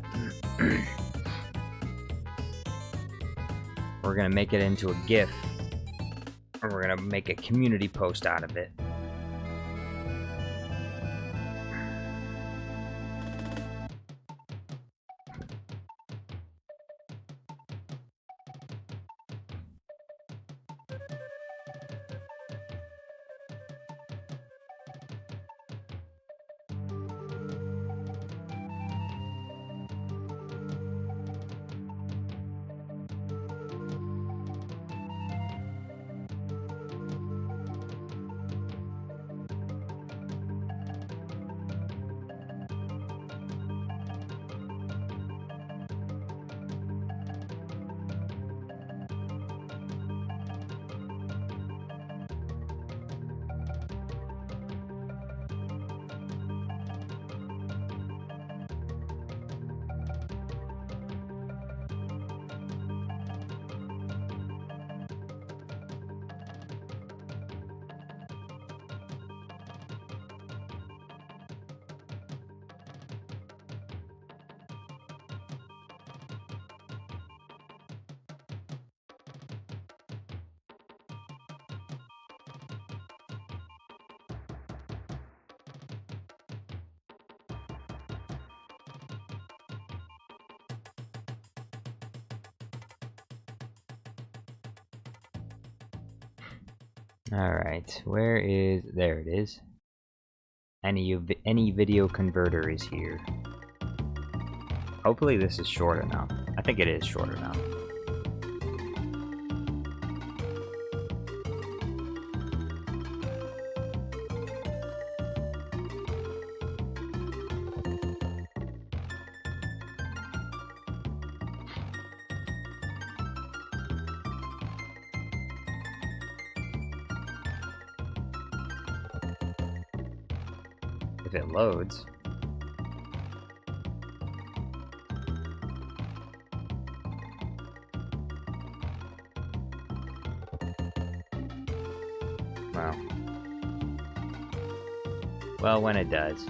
We're gonna make it into a GIF. And we're gonna make a community post out of it. Alright, where is... there it is. Any video converter is here. Hopefully this is short enough. I think it is short enough. If it loads. Wow. Well, when it does.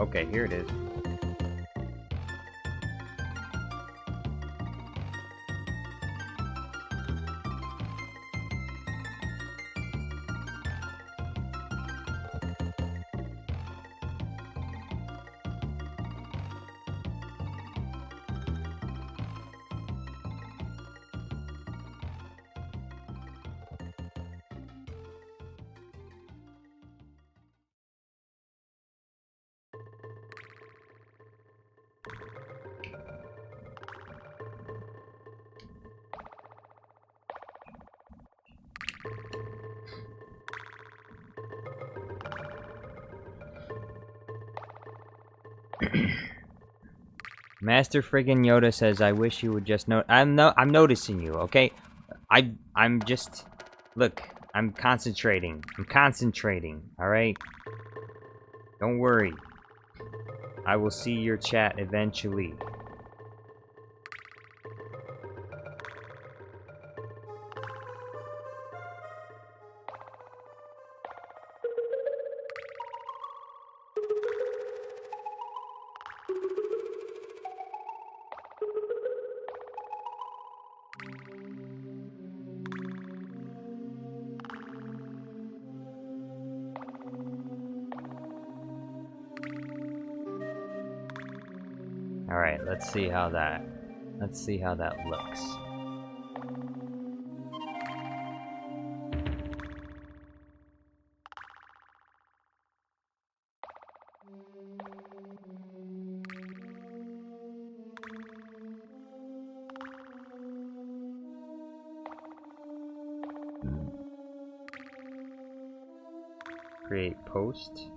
Okay, here it is. Master friggin' Yoda says, "I wish you would just know." I'm noticing you, okay? I'm just, look. I'm concentrating. All right. Don't worry. I will see your chat eventually. Alright, let's see how that looks. Create post.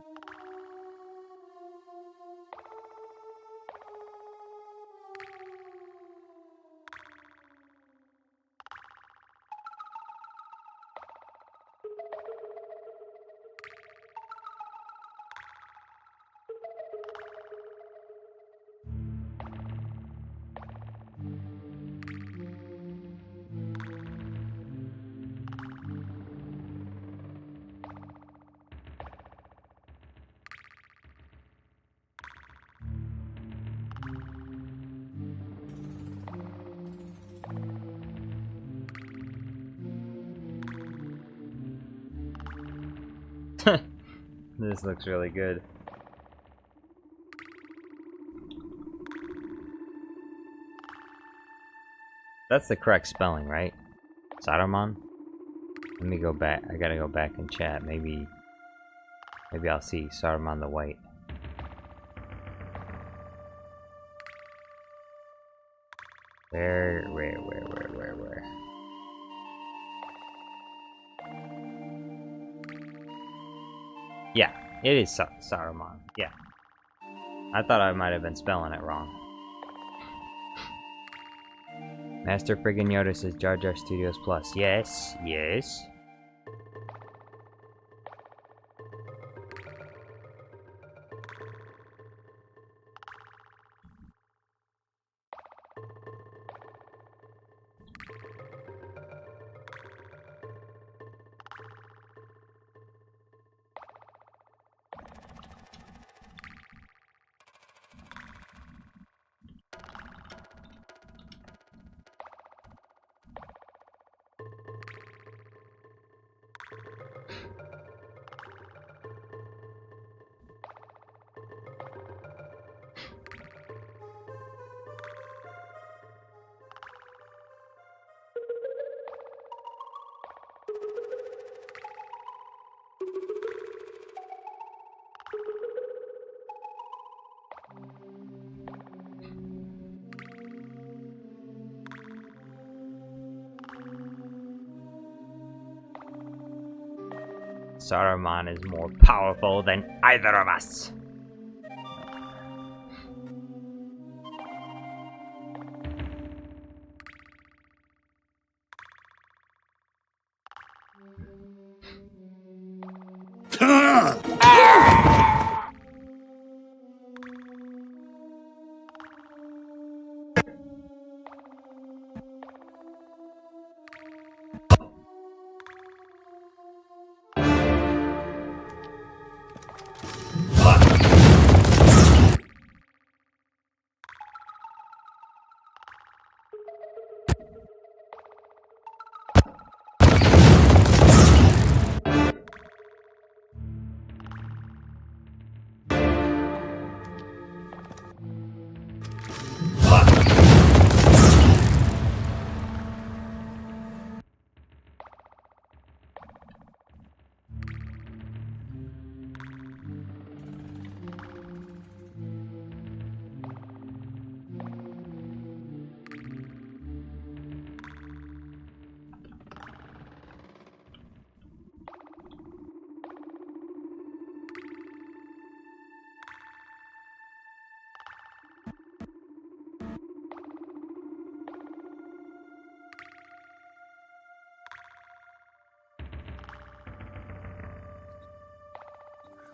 This looks really good. That's the correct spelling, right? Saruman? Let me go back. I gotta go back and chat. Maybe I'll see Saruman the White. Where? Yeah, it is Saruman. Yeah. I thought I might have been spelling it wrong. Master friggin' Yoda says Jar Jar Studios Plus. Yes, yes. Saruman is more powerful than either of us.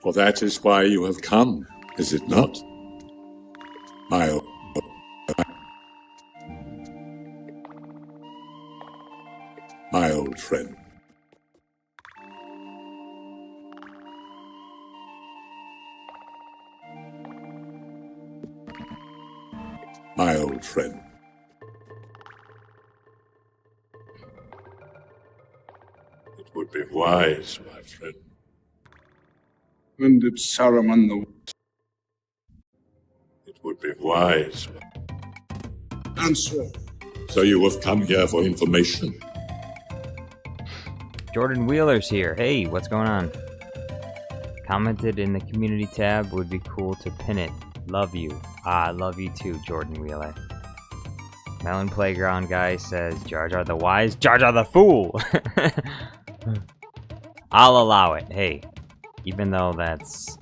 For that is why you have come, is it not? My old friend. My old friend. It would be wise, my friend. When did Saruman the... It would be Wise. Answer. So you have come here for information. Jordan Wheeler's here. Hey, what's going on? Commented in the community tab. Would be cool to pin it. Love you. Ah, love you too, Jordan Wheeler. Melon Playground guy says, Jar Jar the Wise, Jar Jar the Fool! I'll allow it. Hey, even though that's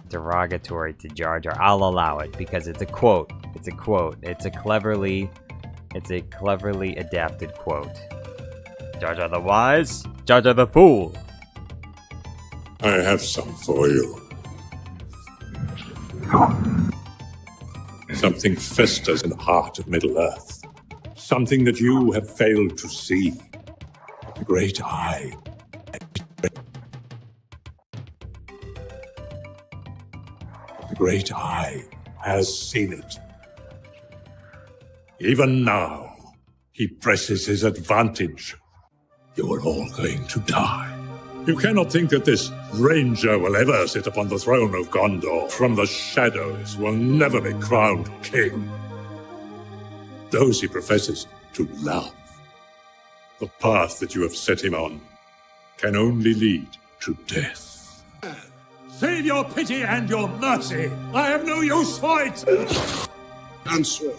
derogatory to Jar Jar, I'll allow it because it's a quote. It's a quote. It's a cleverly adapted quote. Jar Jar the Wise, Jar Jar the Fool. I have some for you. Something festers in the heart of Middle-earth. Something that you have failed to see. The great eye. The great eye has seen it. Even now, he presses his advantage. You are all going to die. You cannot think that this ranger will ever sit upon the throne of Gondor. From the shadows will never be crowned king. Those he professes to love. The path that you have set him on can only lead to death. Save your pity and your mercy. I have no use for it. Answer.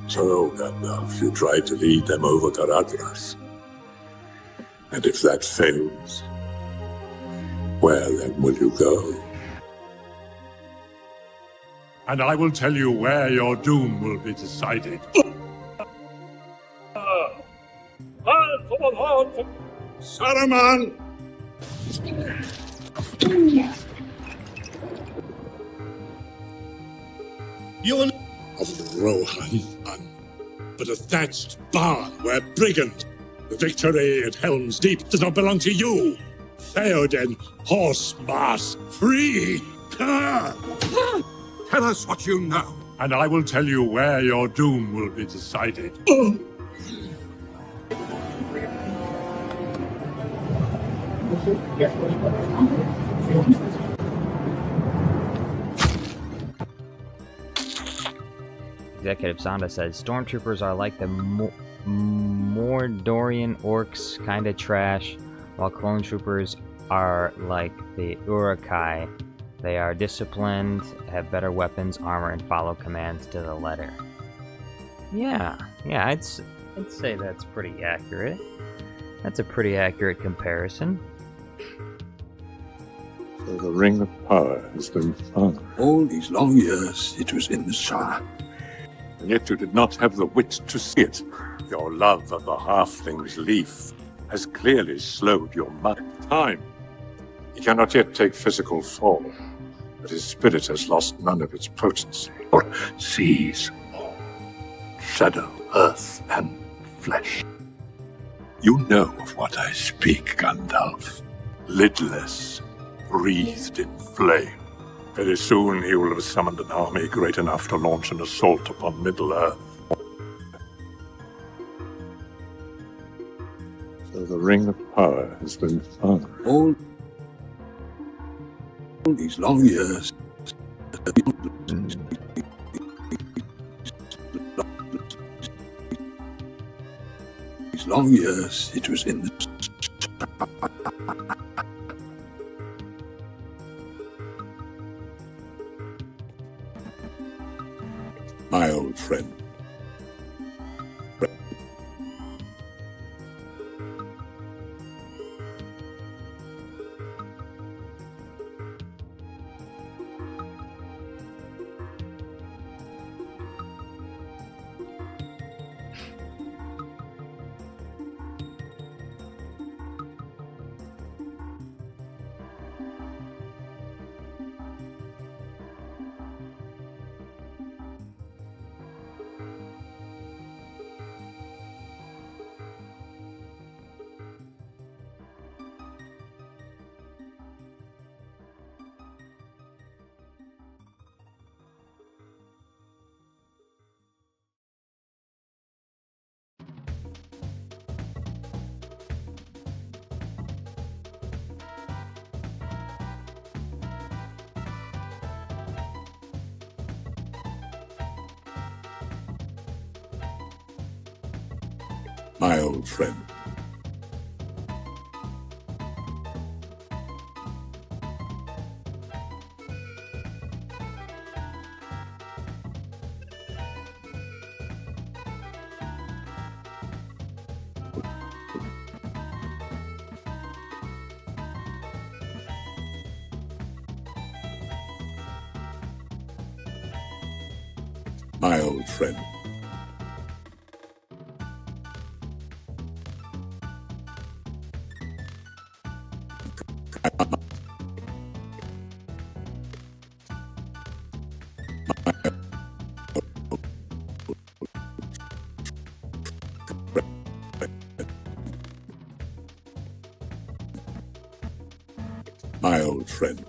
So, Gandalf, you try to lead them over Caradhras. And if that fails, where then will you go? And I will tell you where your doom will be decided. Saruman! You will of Rohan, but a thatched barn where brigands. The victory at Helm's Deep does not belong to you. Theoden, horse mass, free! Tell us what you know. And I will tell you where your doom will be decided. Executive Sonda says, Stormtroopers are like the Mordorian orcs, kinda trash, while clone troopers are like the Uruk-hai. They are disciplined, have better weapons, armor, and follow commands to the letter. Yeah, I'd say that's pretty accurate. That's a pretty accurate comparison. So the Ring of Power has been found. All these long years, it was in the Shire. And yet you did not have the wit to see it. Your love of the halfling's leaf has clearly slowed your time. He cannot yet take physical form, but his spirit has lost none of its potency. Or sees all. Shadow, earth, and flesh. You know of what I speak, Gandalf. Lidless, wreathed in flame. Very soon he will have summoned an army great enough to launch an assault upon Middle-earth. So the Ring of Power has been found. All these long years. These long years, it was in the... My old friend. My old friend. My old friend. My old friend.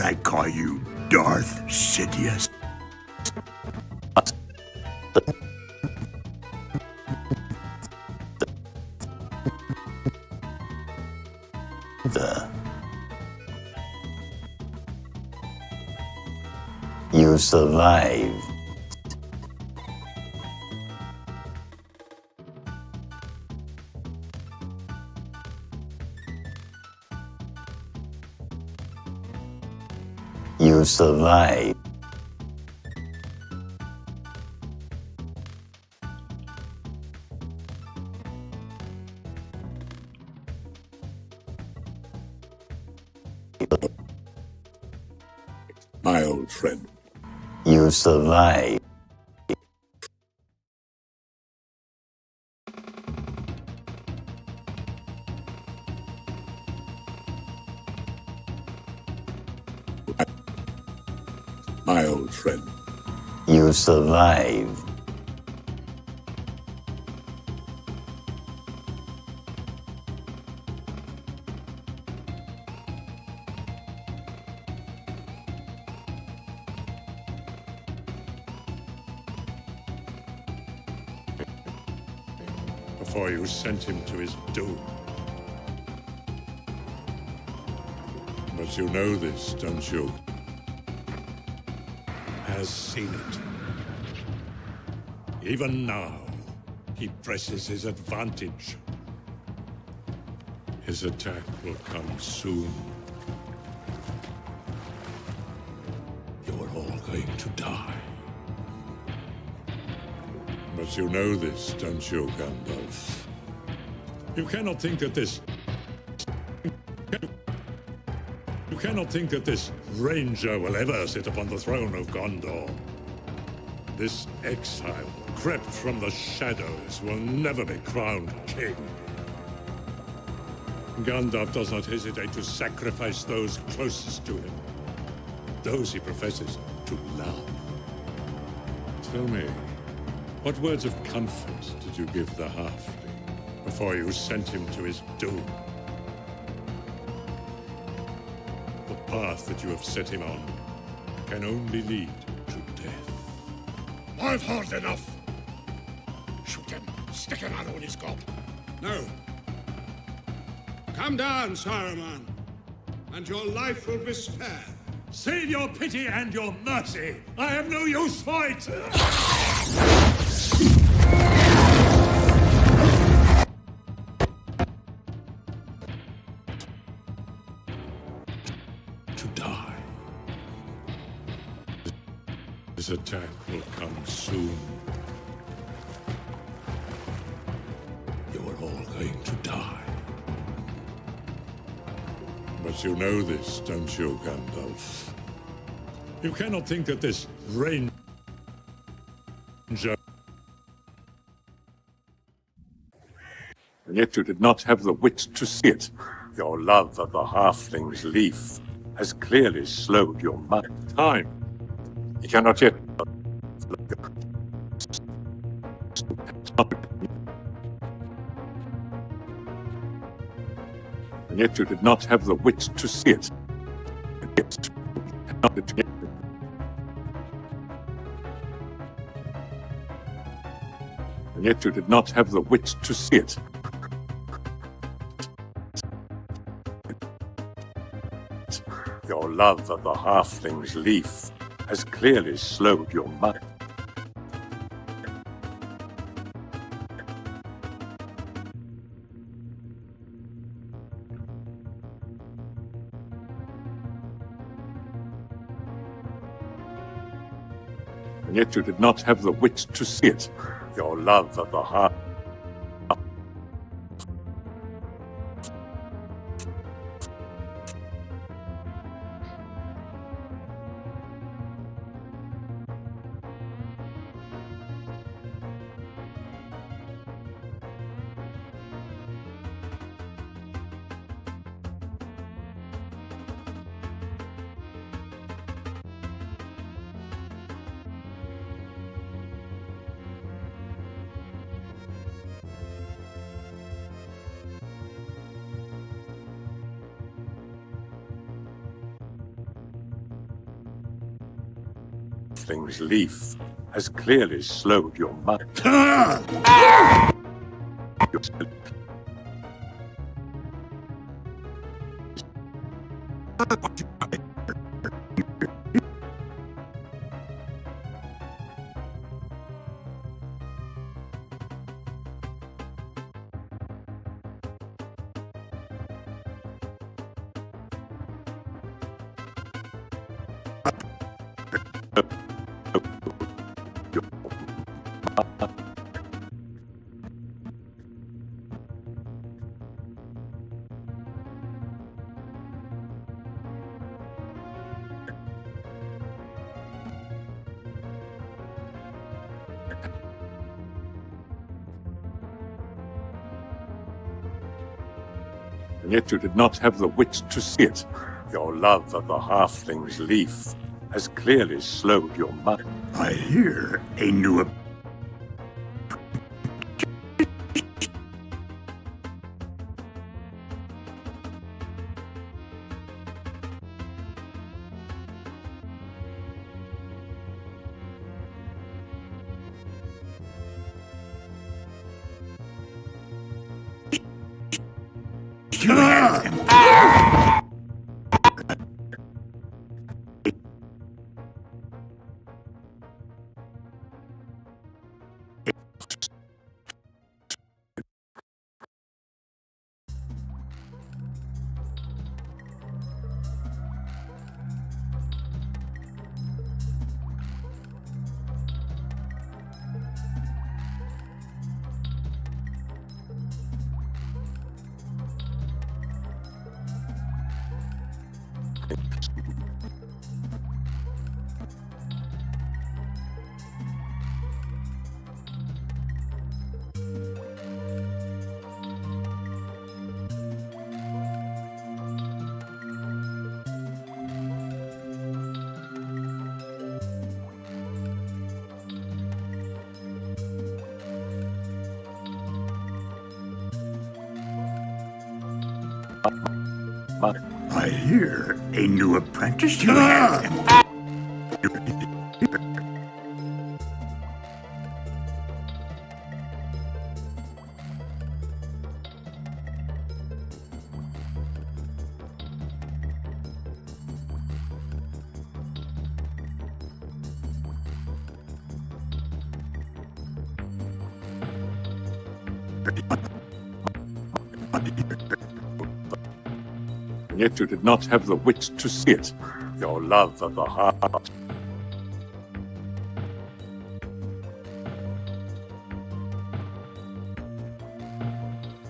I call you Darth Sidious. You survived. You survived. My old friend. You survived. My old friend. You survived. Before you sent him to his doom. But you know this, don't you? Has seen it. Even now, he presses his advantage. His attack will come soon. You're all going to die. But you know this, don't you, Gandalf? You cannot think that this... You cannot think that this ranger will ever sit upon the throne of Gondor. This exile, crept from the shadows, will never be crowned king. Gandalf does not hesitate to sacrifice those closest to him. Those he professes to love. Tell me, what words of comfort did you give the halfling before you sent him to his doom? The path that you have set him on can only lead to death. I've heard enough! Shoot him! Stick an arrow in his gob! No. Come down, Saruman, and your life will be spared. Save your pity and your mercy! I have no use for it! To die. His attack will come soon. You're all going to die. But you know this, don't you, Gandalf? You cannot think that this ranger... And yet you did not have the wit to see it. Your love of the halfling's leaf has clearly slowed your mind. Time. You cannot yet... And yet you did not have the wit to see it. and yet you did not have the wit to see it. Your love of the halfling's leaf has clearly slowed your mind. And yet you did not have the wit to see it. Your love of the half. Thing's leaf has clearly slowed your mind. And yet you did not have the wit to see it. Your love of the halfling's leaf has clearly slowed your mind. I hear a new... You have him. I hear a new apprentice you have him. And yet you did not have the wit to see it. Your love of the heart.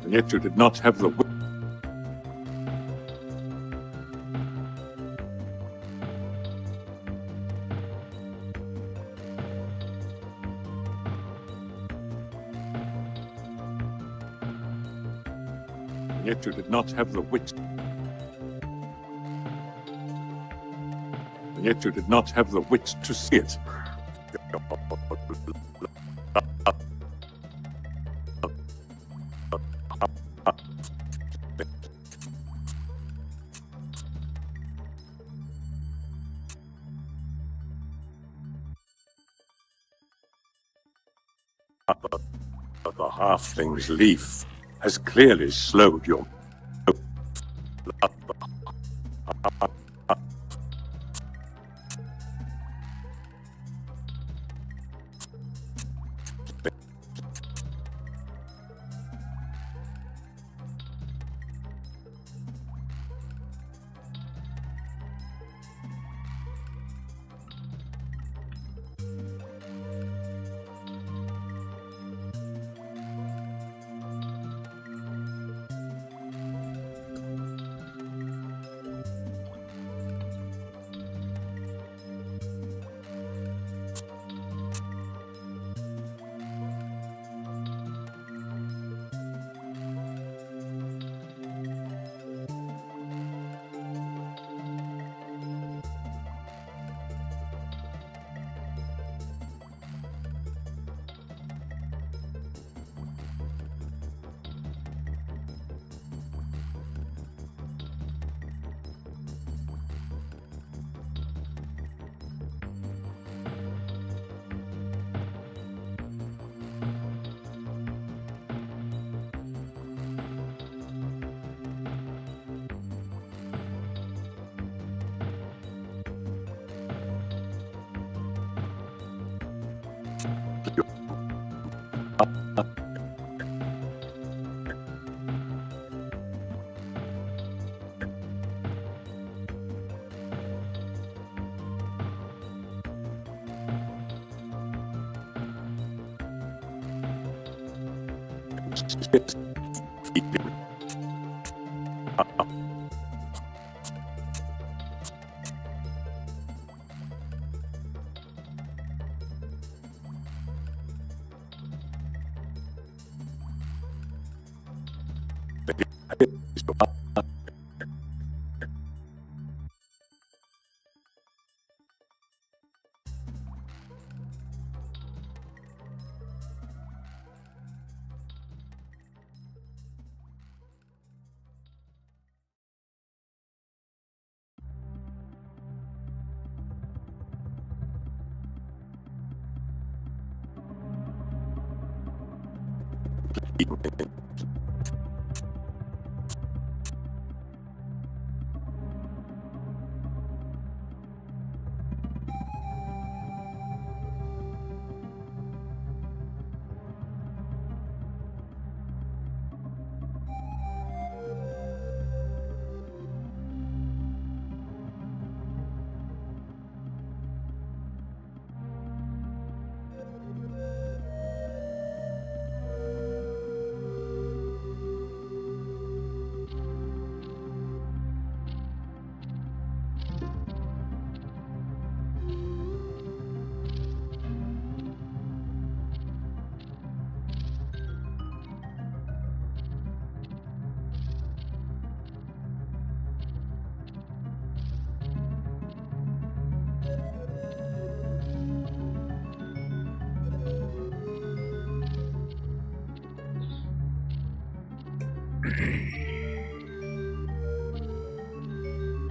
And yet you did not have the wit. And yet you did not have the wit. And yet you did not have the wit to see it. of the halfling's leaf has clearly slowed your...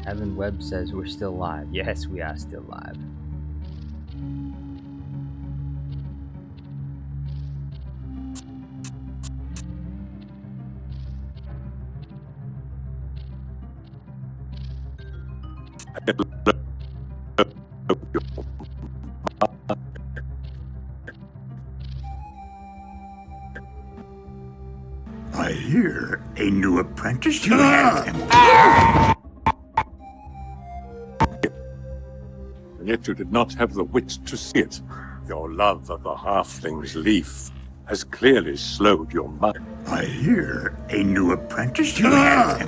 Evan Webb says we're still live. Yes, we are still live. I hear a new apprentice you have. And yet you did not have the wit to see it. Your love of the halfling's leaf has clearly slowed your mind. I hear a new apprentice you have.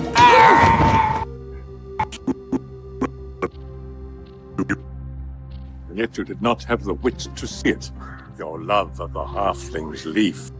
And yet you did not have the wit to see it. Your love of the halfling's leaf.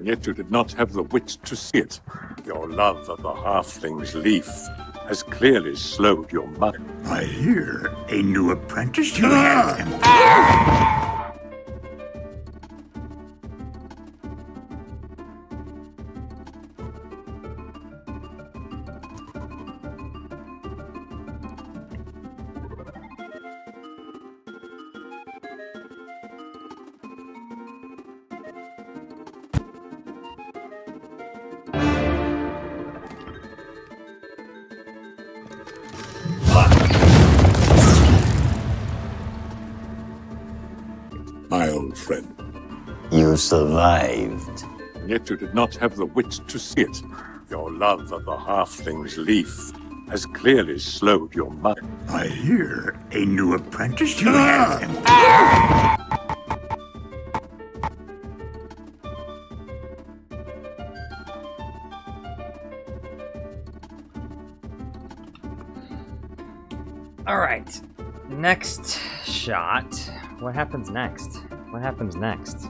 And yet you did not have the wit to see it. Your love of the halfling's leaf has clearly slowed your mind. I hear a new apprentice you have. My old friend. You survived. And yet you did not have the wit to see it. Your love of the halfling's leaf has clearly slowed your mind. I hear a new apprentice you have. All right, next shot. What happens next? What happens next?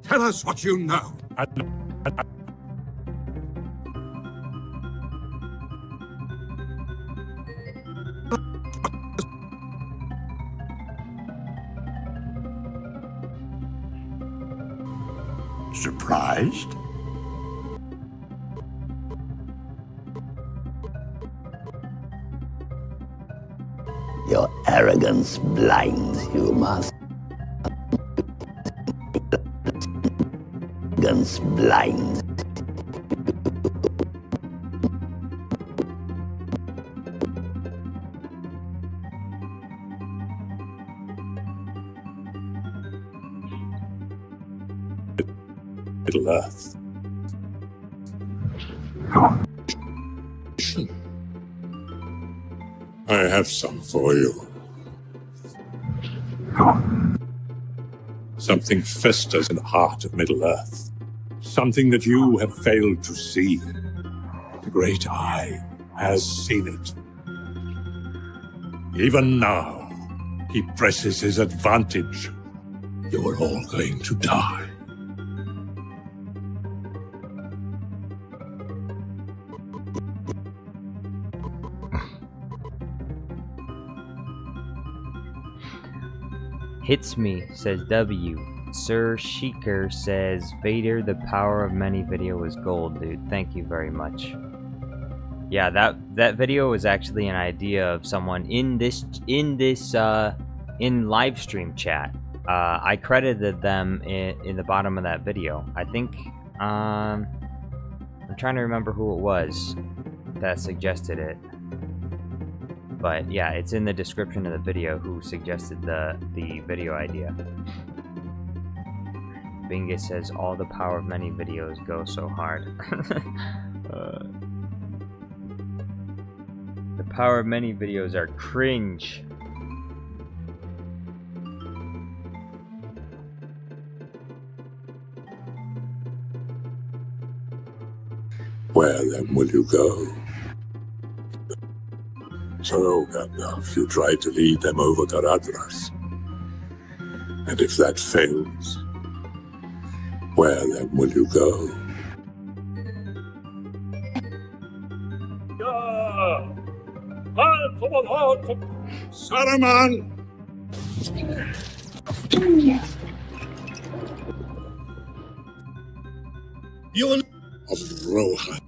Tell us what you know. Surprised? Your arrogance blinds you, master. Arrogance blinds. Middle Earth. I have some for you. Something festers in the heart of Middle Earth. Something that you have failed to see. The Great Eye has seen it. Even now, he presses his advantage. You are all going to die. Hits me, says W. Sir Sheikar says, Vader, the power of many video is gold, dude. Thank you very much. Yeah, that video was actually an idea of someone in live stream chat. I credited them in the bottom of that video. I think, I'm trying to remember who it was that suggested it. But yeah, it's in the description of the video who suggested the video idea. Bingus says, all the power of many videos go so hard. The power of many videos are cringe. Where then will you go? So, Gandalf, you try to lead them over Garadras. And if that fails, where then will you go? Saruman! You will of Rohan.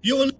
You will.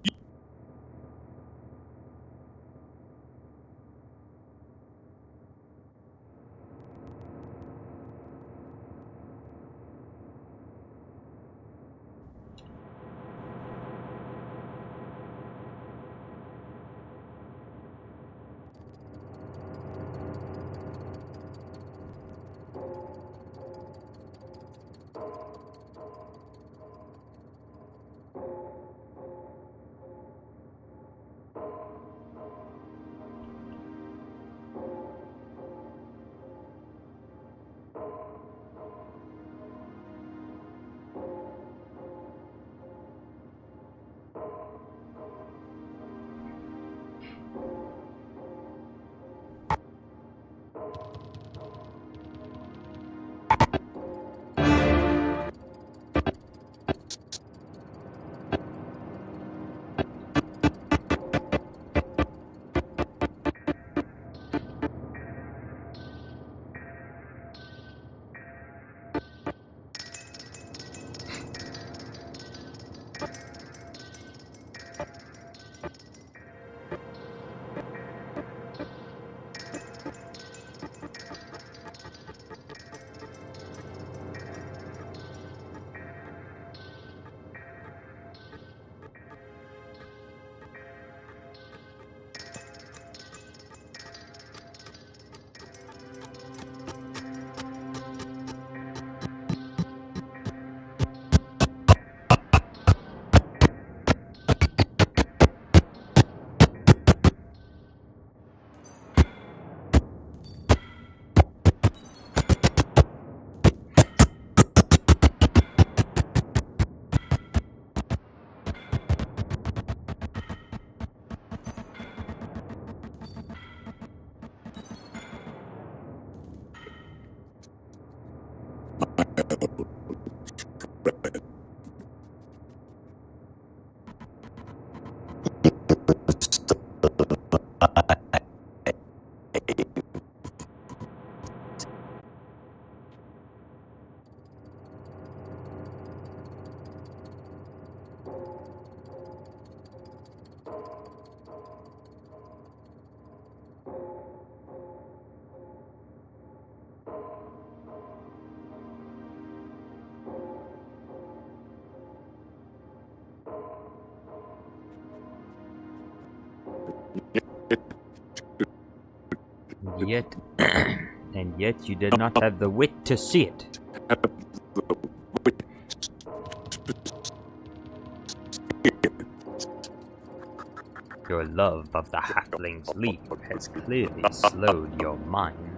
Yet, and yet you did not have the wit to see it. Your love of the halfling's leap has clearly slowed your mind.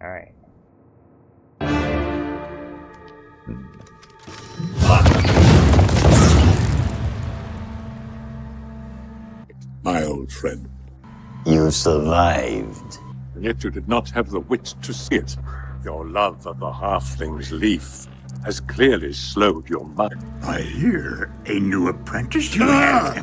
Alright. My old friend. You survived. And yet you did not have the wit to see it. Your love of the halfling's leaf has clearly slowed your mind. I hear a new apprentice you have.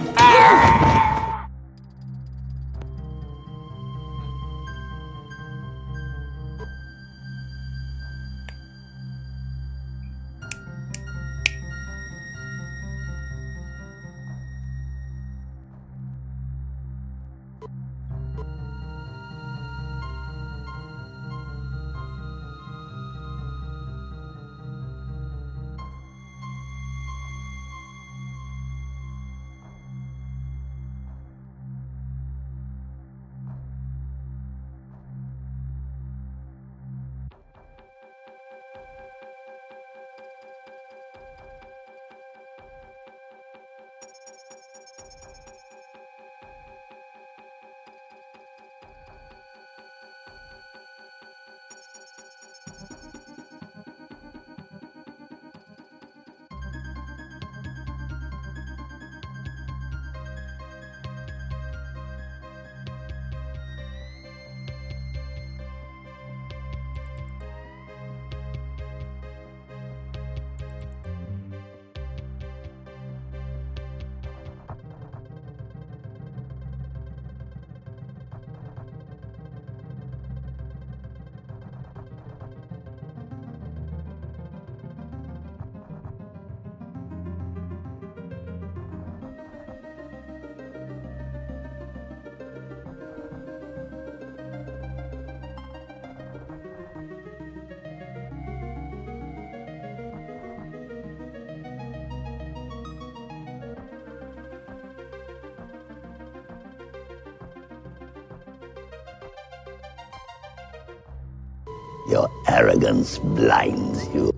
Your arrogance blinds you.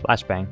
Flashbang.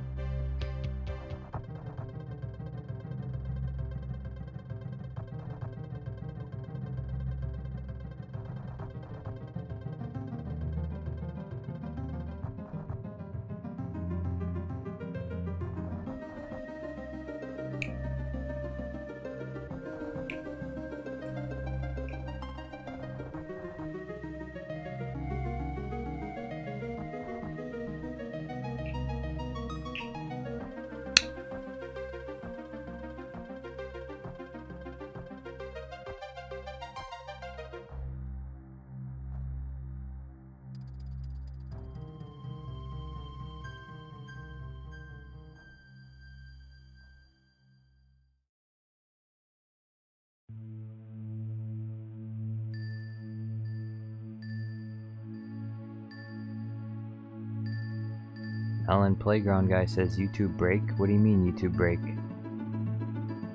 Ellen Playground guy says YouTube break. What do you mean YouTube break?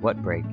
What break?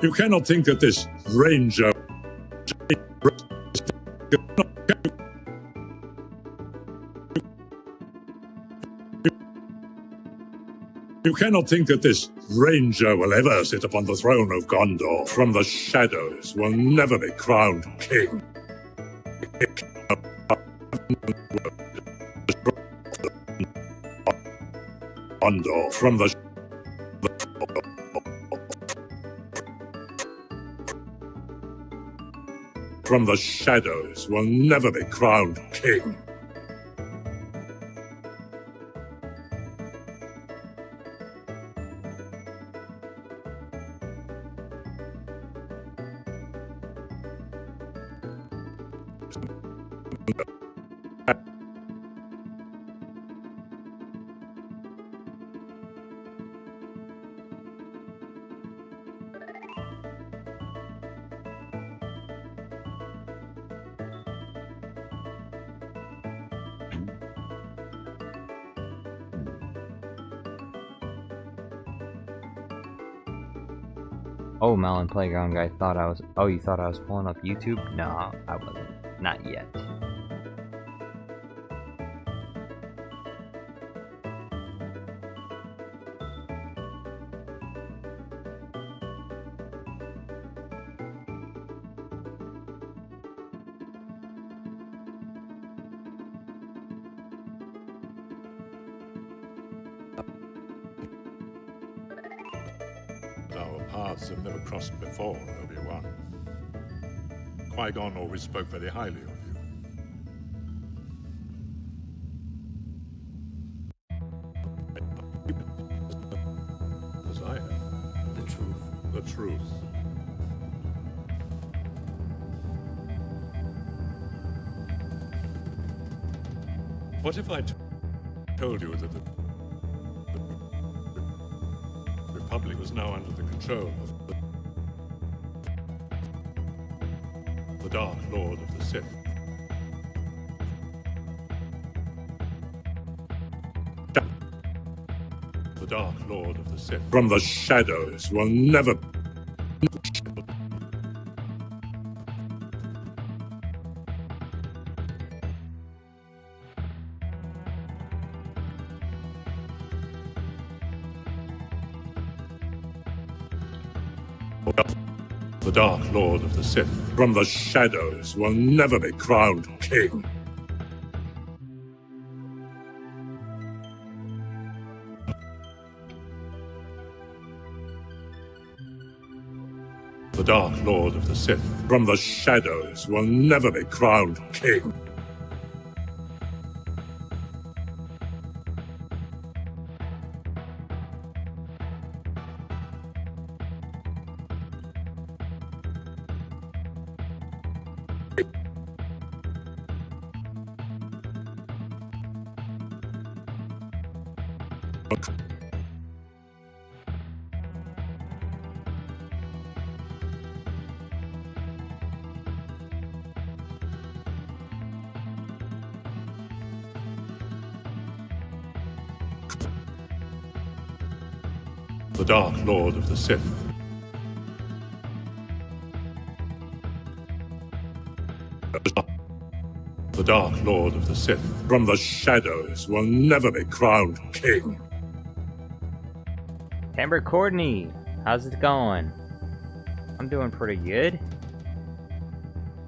You cannot think that this ranger... You cannot think that this ranger will ever sit upon the throne of Gondor. From the shadows will never be crowned king. Gondor from the shadows will never be crowned king. Oh, Melon Playground guy thought I was... Oh, you thought I was pulling up YouTube? No, I wasn't. Not yet. Our paths have never crossed before, Obi-Wan. Qui-Gon always spoke very highly of you. As I have. The truth. The truth. What if I told you that the Republic was now under the control of the Dark Lord of the Sith? The Dark Lord of the Sith. From the shadows will never... The Dark Lord of the Sith from the shadows will never be crowned king. The Dark Lord of the Sith from the shadows will never be crowned king. The Dark Lord of the Sith. The Dark Lord of the Sith from the shadows will never be crowned king. Amber Courtney, how's it going? I'm doing pretty good.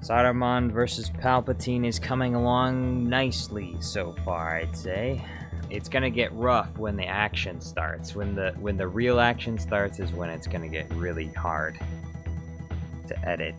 Saruman versus Palpatine is coming along nicely so far, I'd say. It's gonna get rough when the action starts. When the real action starts is when it's gonna get really hard to edit.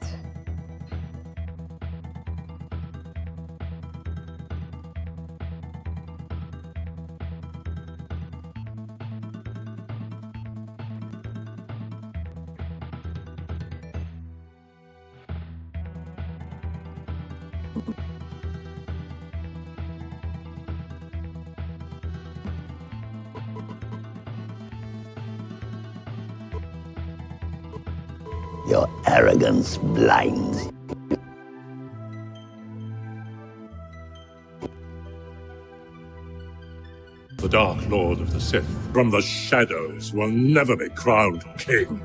Your arrogance blinds you. The Dark Lord of the Sith from the shadows will never be crowned king.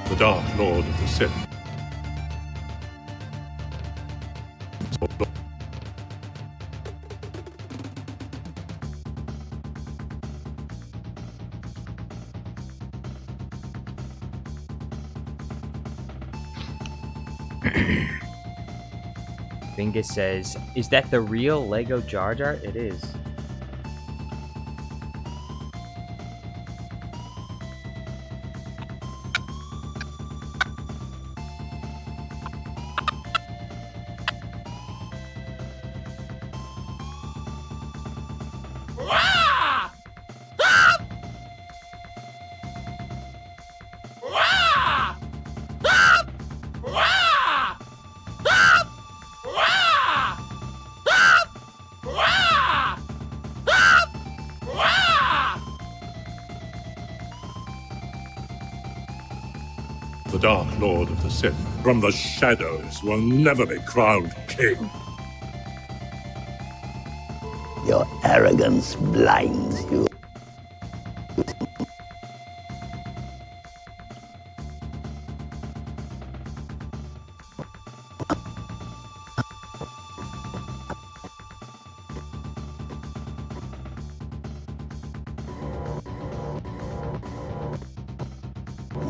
The Dark Lord of the Sith. Bingus says, is that the real Lego Jar Jar? It is. The Dark Lord of the Sith from the shadows will never be crowned king. Your arrogance blinds you.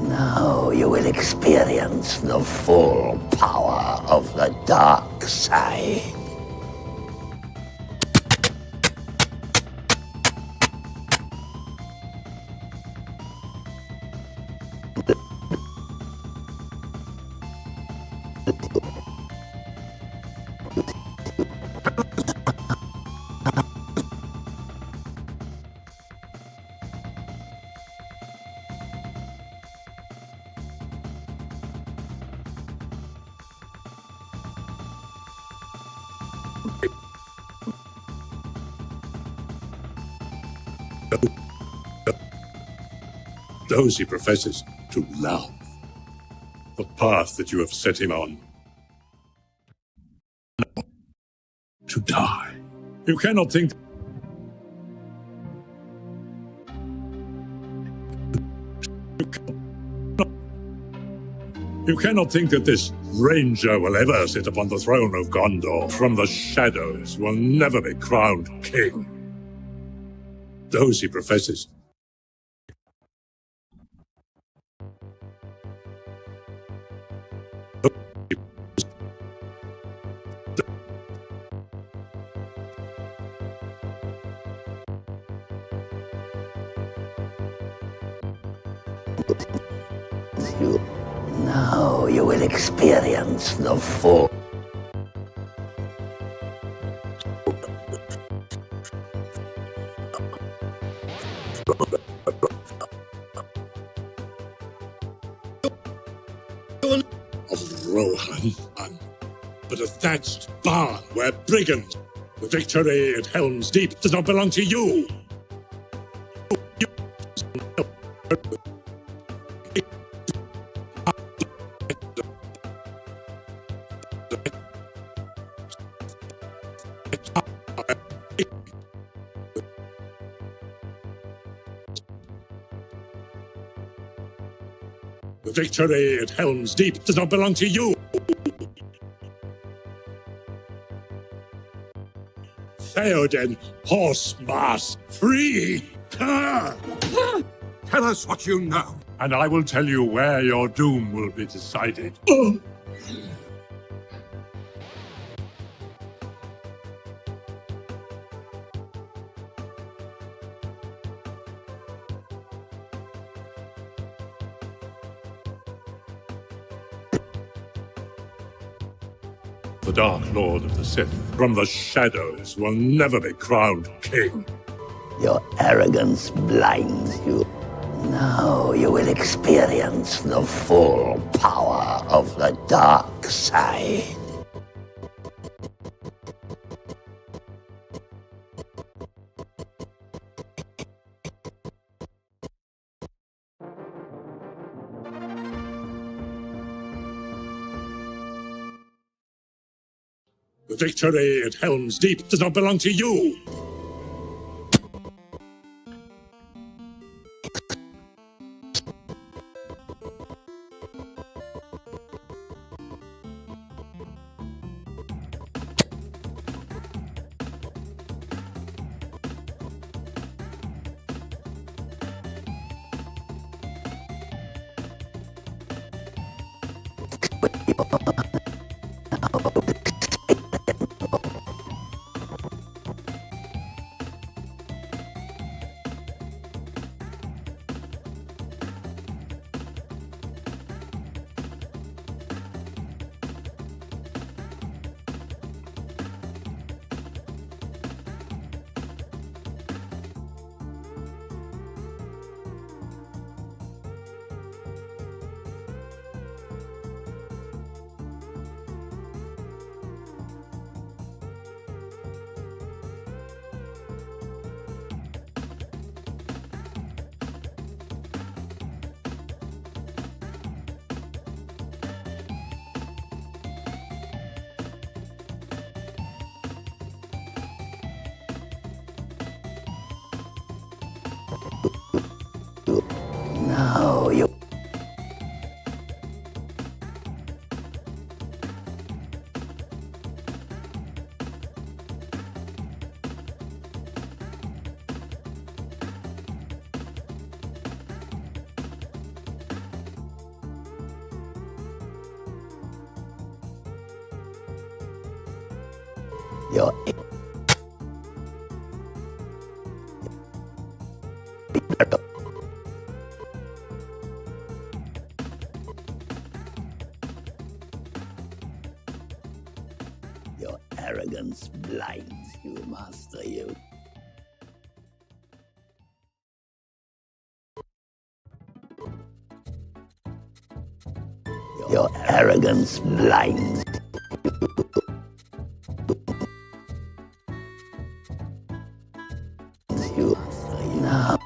Now you will experience the full power of the dark side. Those he professes to love. The path that you have set him on. To die. You cannot think... You cannot think that this ranger will ever sit upon the throne of Gondor. From the shadows will never be crowned king. Those he professes. Now you will experience the full. Of Rohan, but a thatched barn where brigands. The victory at Helm's Deep does not belong to you. The victory at Helm's Deep does not belong to you. Theoden, horse mass, free! Tell us what you know. And I will tell you where your doom will be decided. The Dark Lord of the Sith from the shadows will never be crowned king. Your arrogance blinds you. Now you will experience the full power of the dark side. The victory at Helm's Deep does not belong to you. Now you... Your... Your arrogance blinds you, Master you. Your arrogance blinds you. Now Now,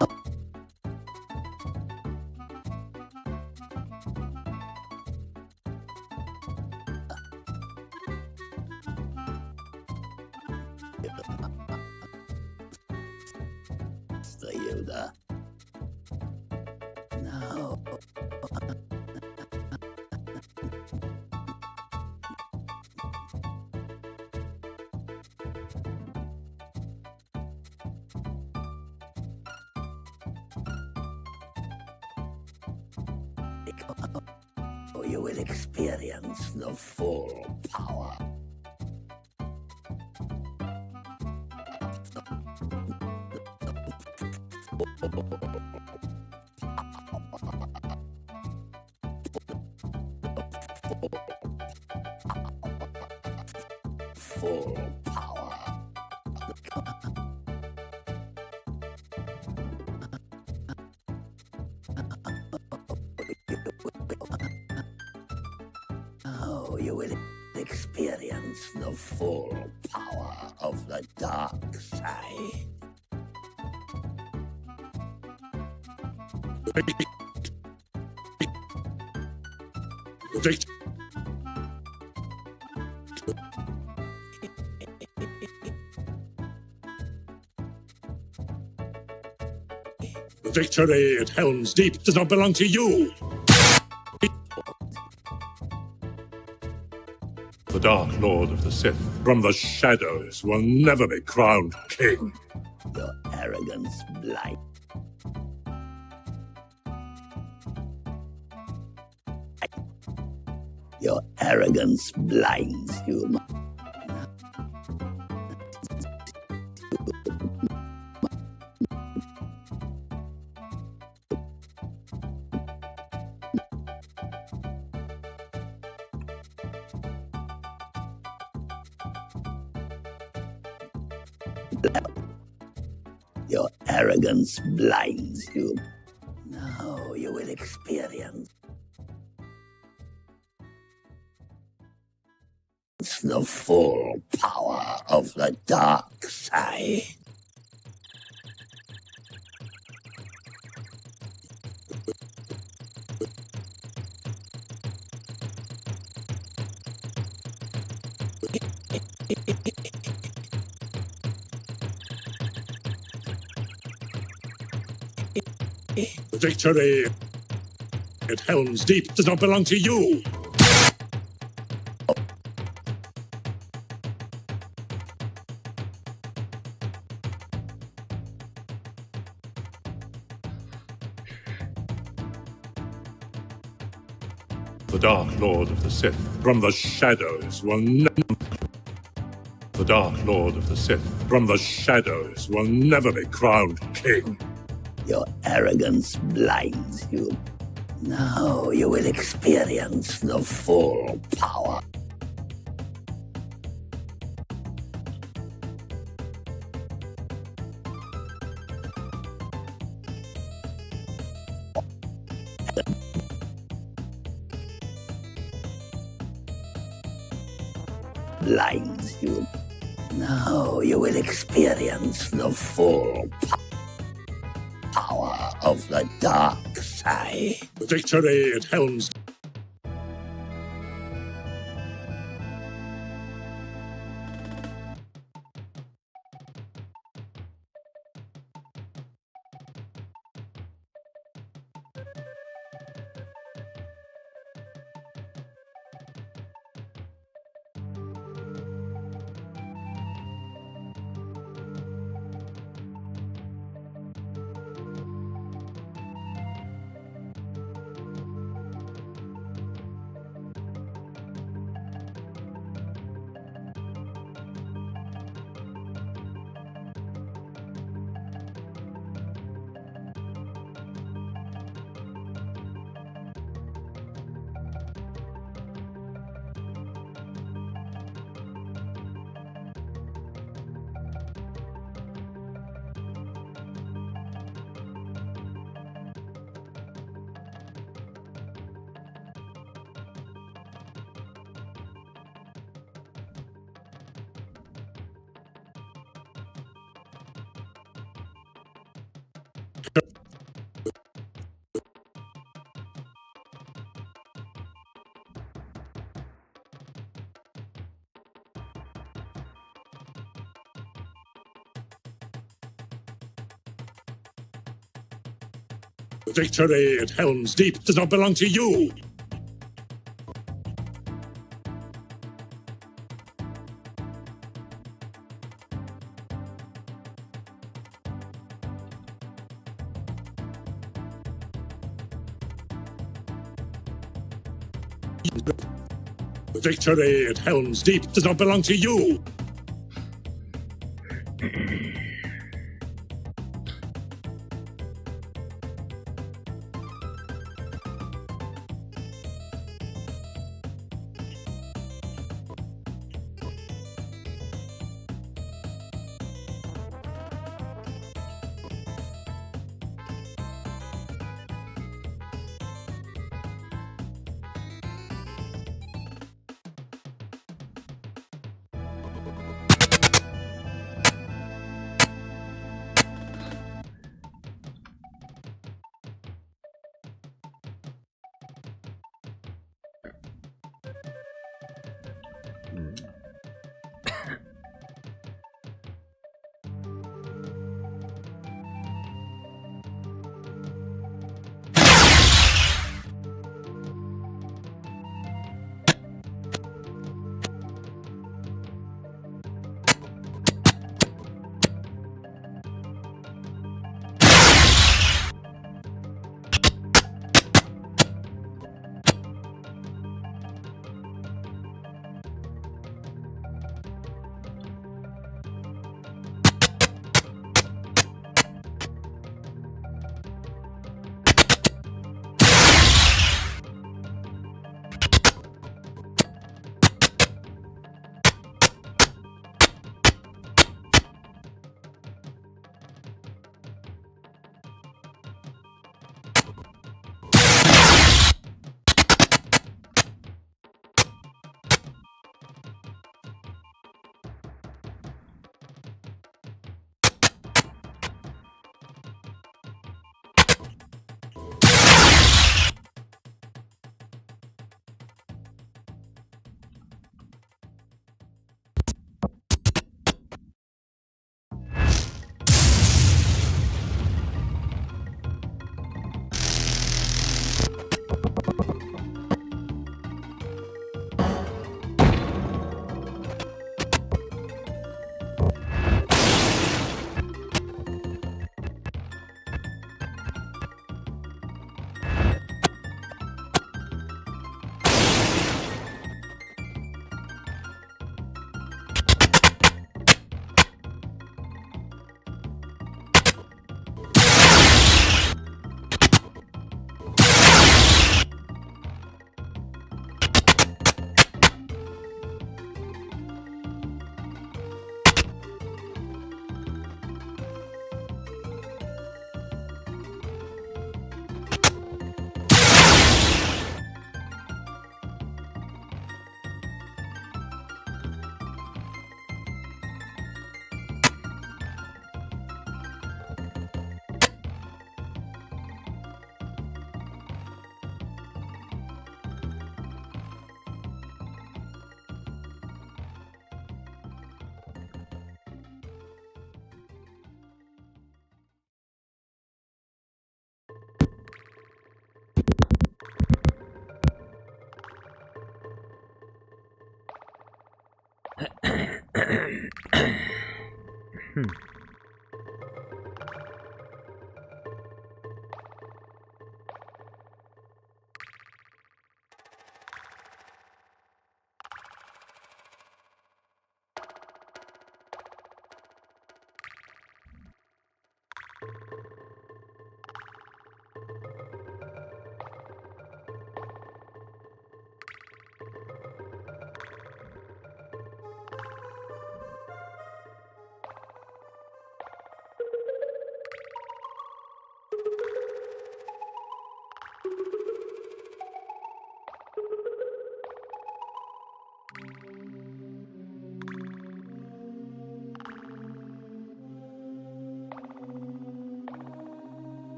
the Yoda. Now, you will experience the full power. Full power. Now you will experience the full power of the dark side. Victory at Helm's Deep does not belong to you! The Dark Lord of the Sith from the shadows will never be crowned king. Your arrogance blind. Your arrogance blinds you. Your arrogance blinds you. Now you will experience the full power of the dark side. Victory at Helm's Deep does not belong to you! The Dark Lord of the Sith from the shadows will never... The Dark Lord of the Sith from the shadows will never be crowned king. Your arrogance blinds you. Now you will experience the full power. Blinds you. Now you will experience the full power of the dark side. Victory at Helm's Deep. Victory at Helm's Deep does not belong to you! Victory at Helm's Deep does not belong to you!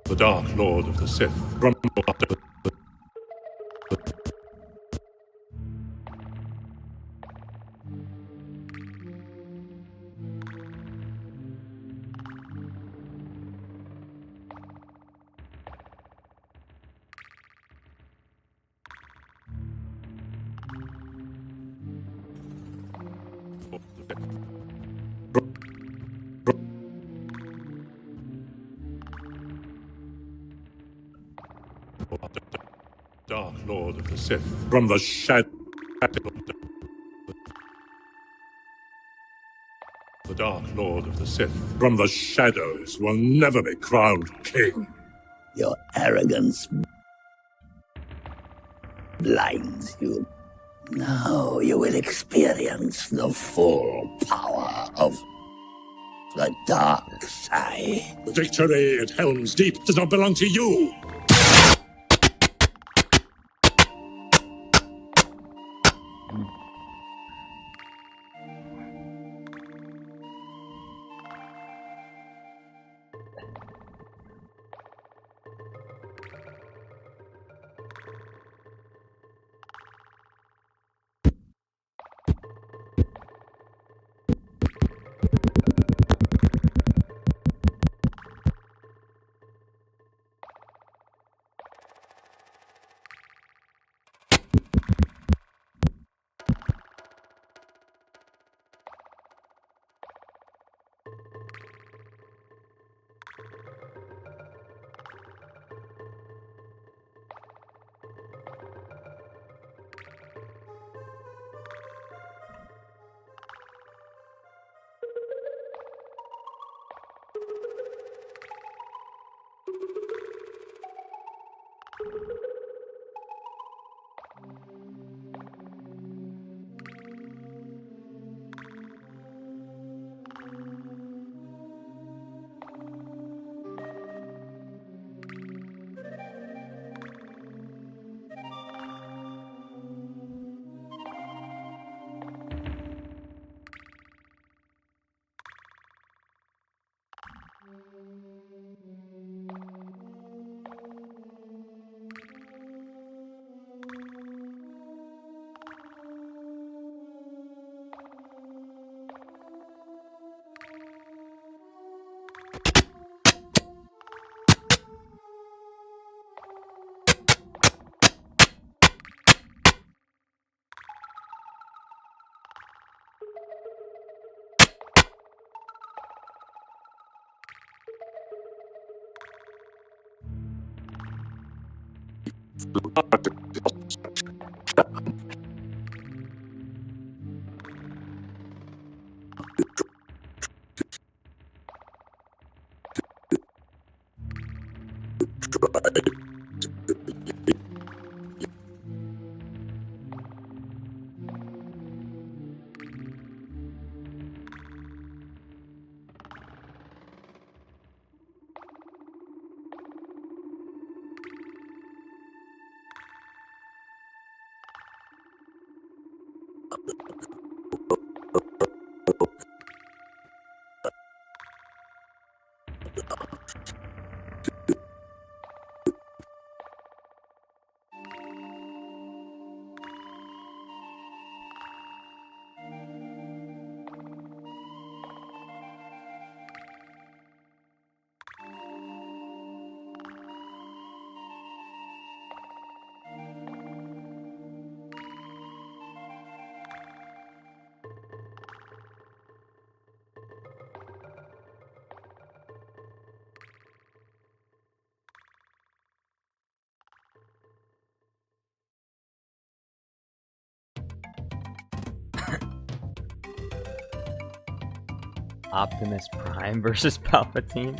The Dark Lord of the Sith from Dark Lord of the Sith from the shadow. The Dark Lord of the Sith from the shadows will never be crowned king. Your arrogance blinds you. Now you will experience the full power of the dark side. Victory at Helm's Deep does not belong to you. Optimus Prime versus Palpatine.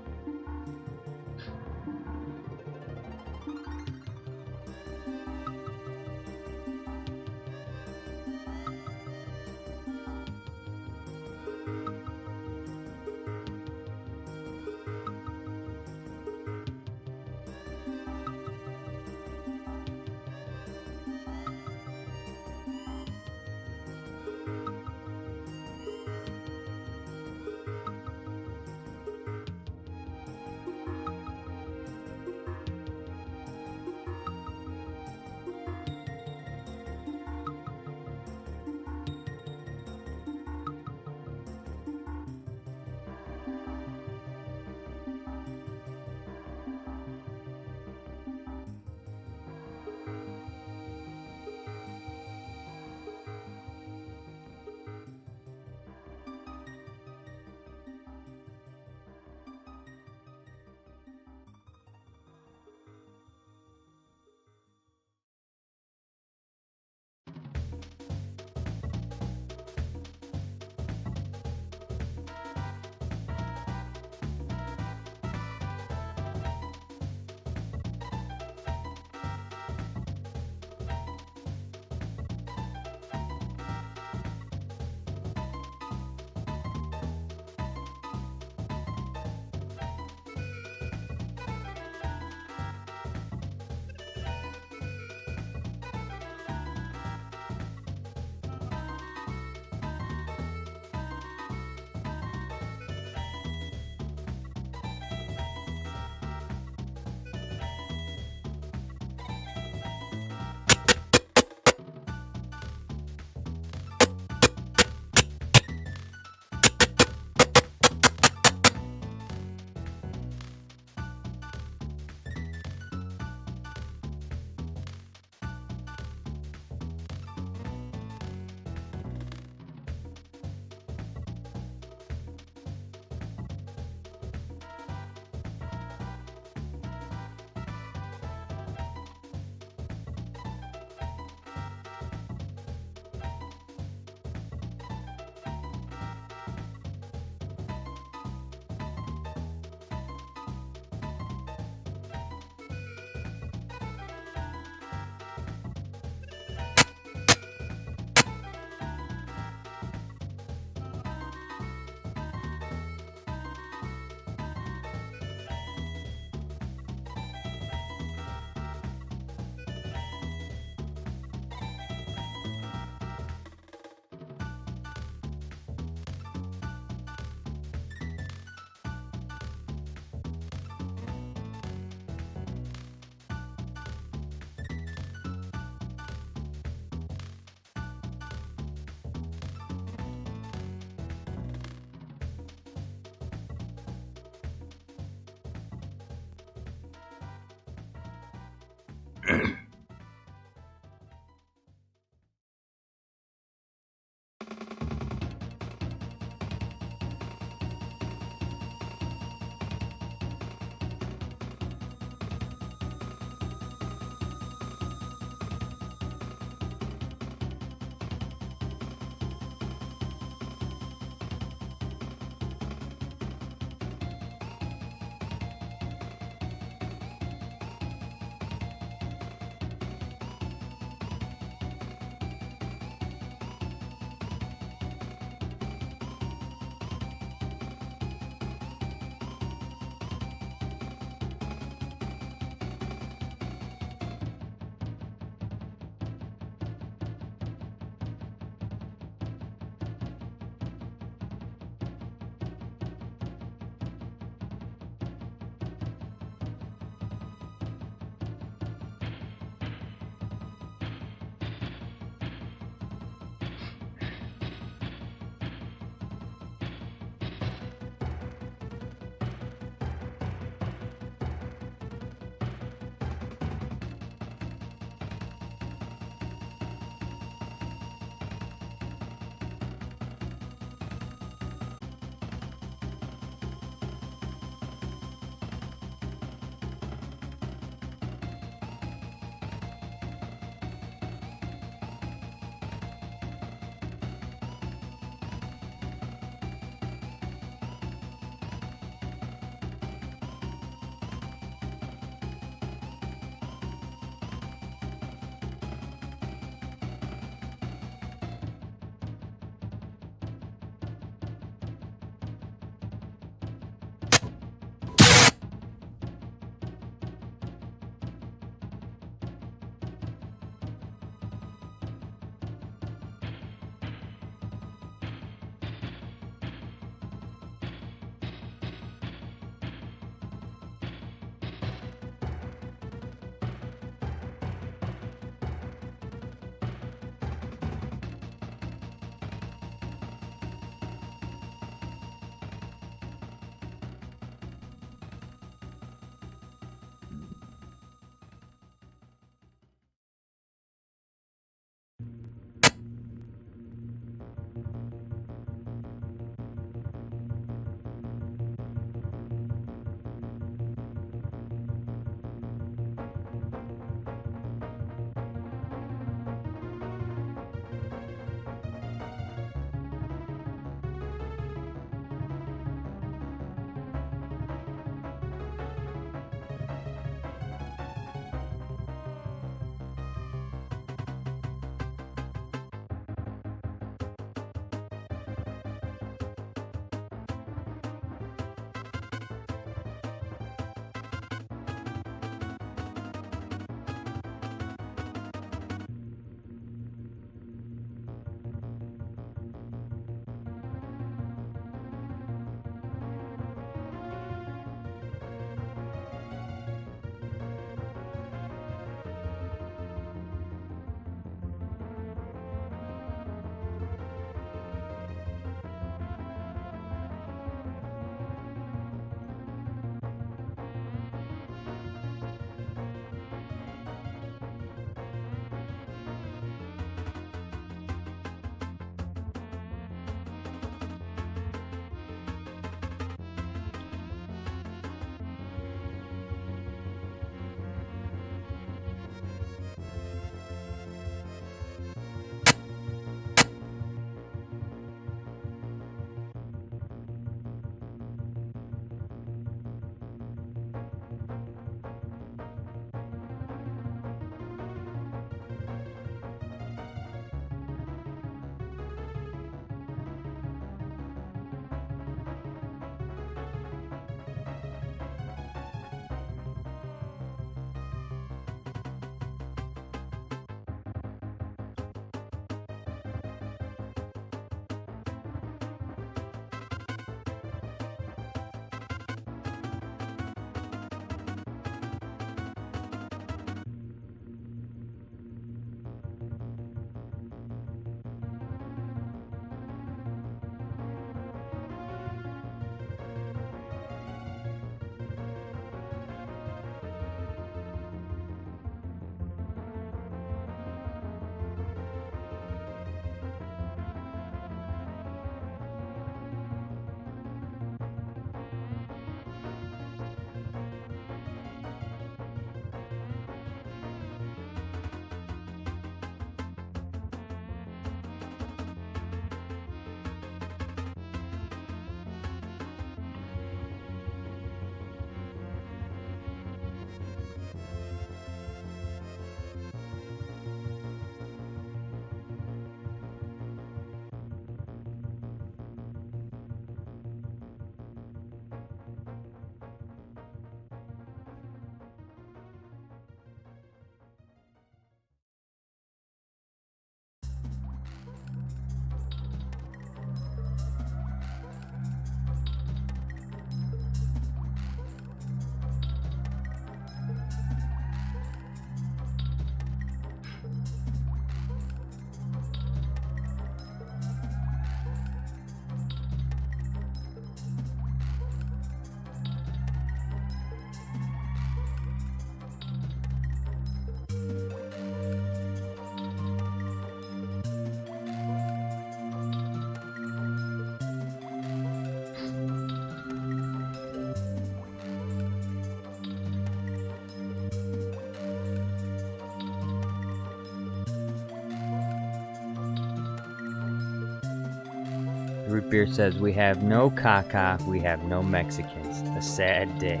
Root Beer says, we have no caca, we have no Mexicans. A sad day.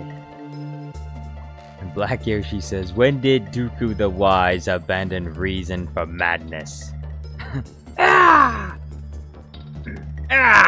And Black Yoshi says, when did Dooku the Wise abandon reason for madness? Ah! Ah!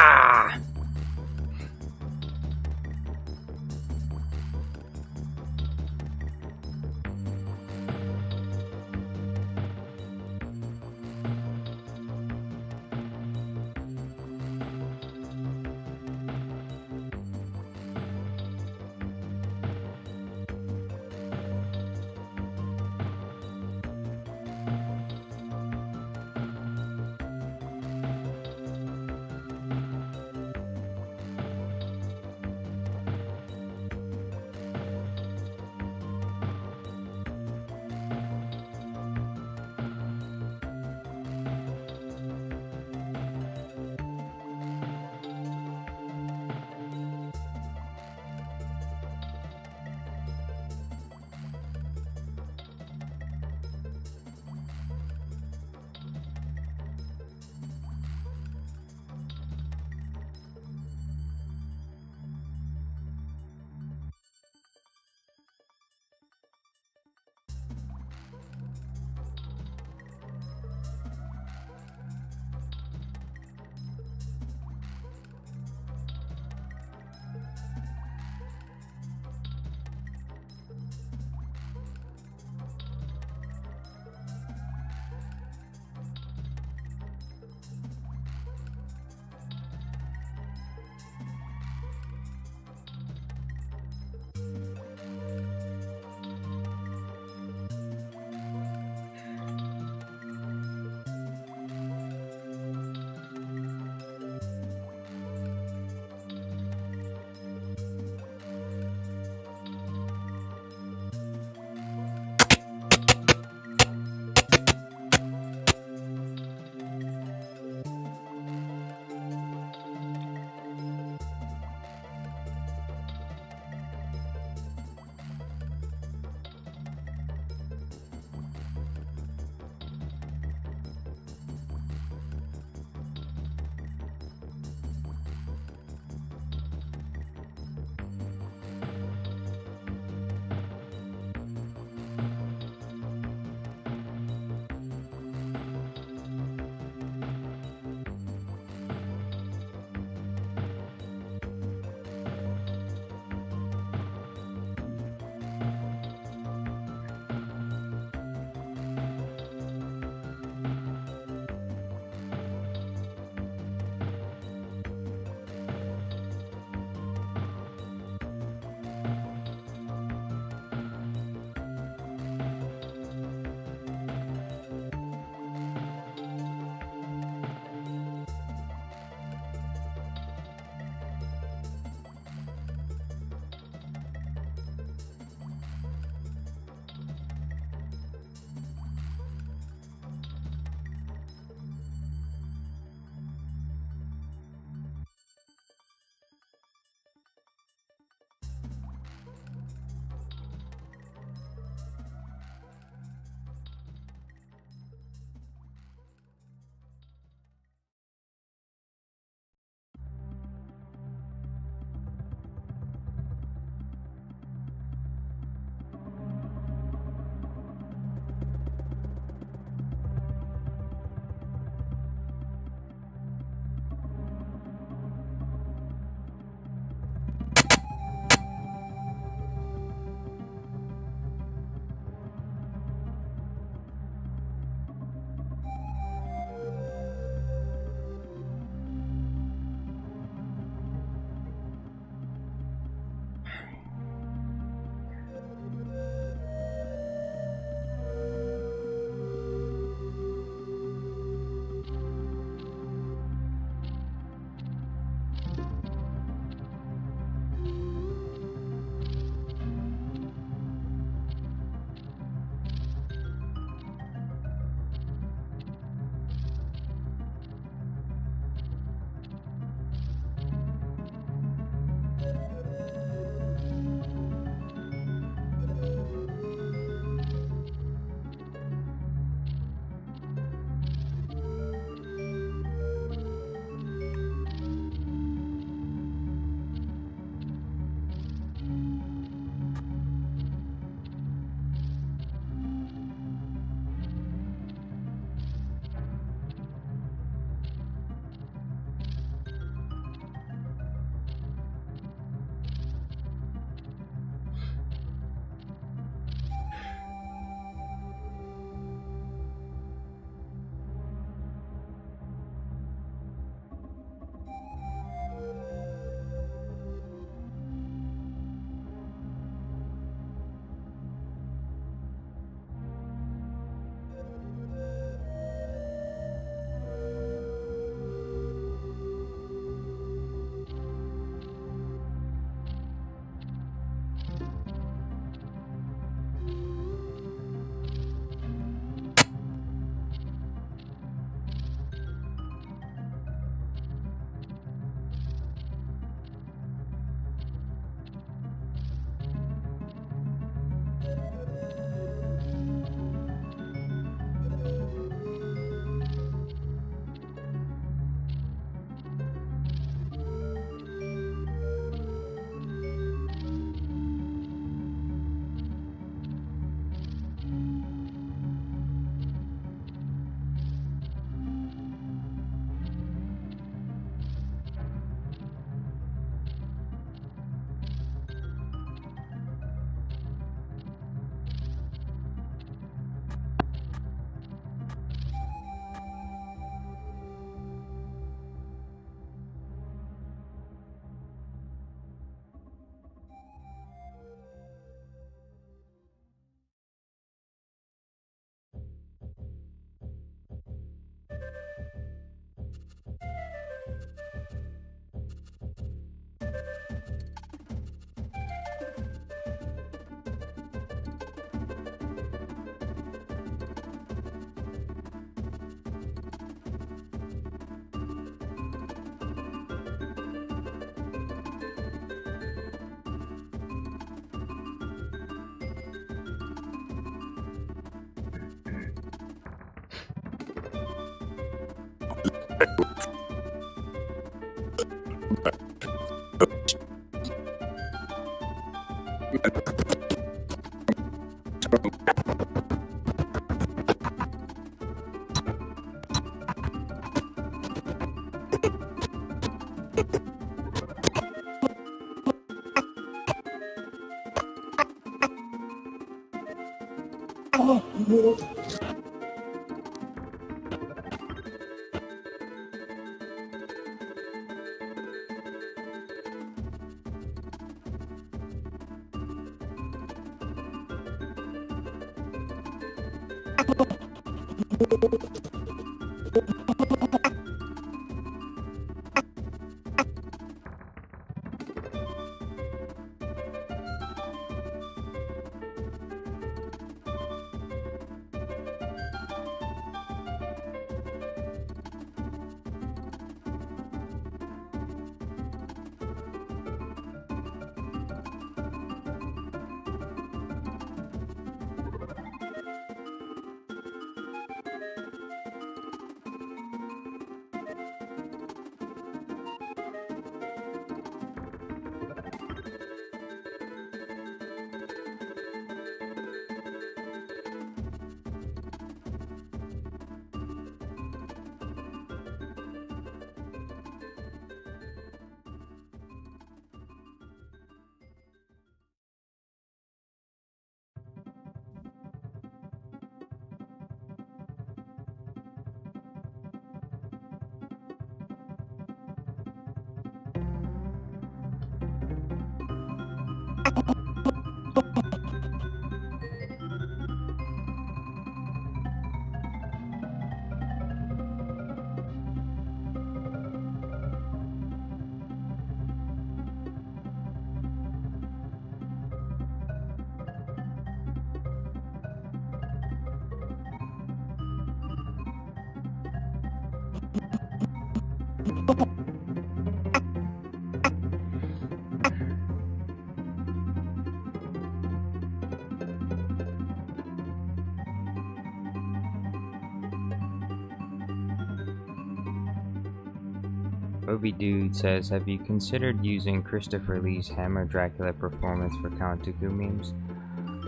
Movie Dude says, have you considered using Christopher Lee's Hammer Dracula performance for Count Dooku memes?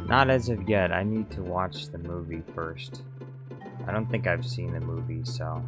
Not as of yet. I need to watch the movie first. I don't think I've seen the movie, so...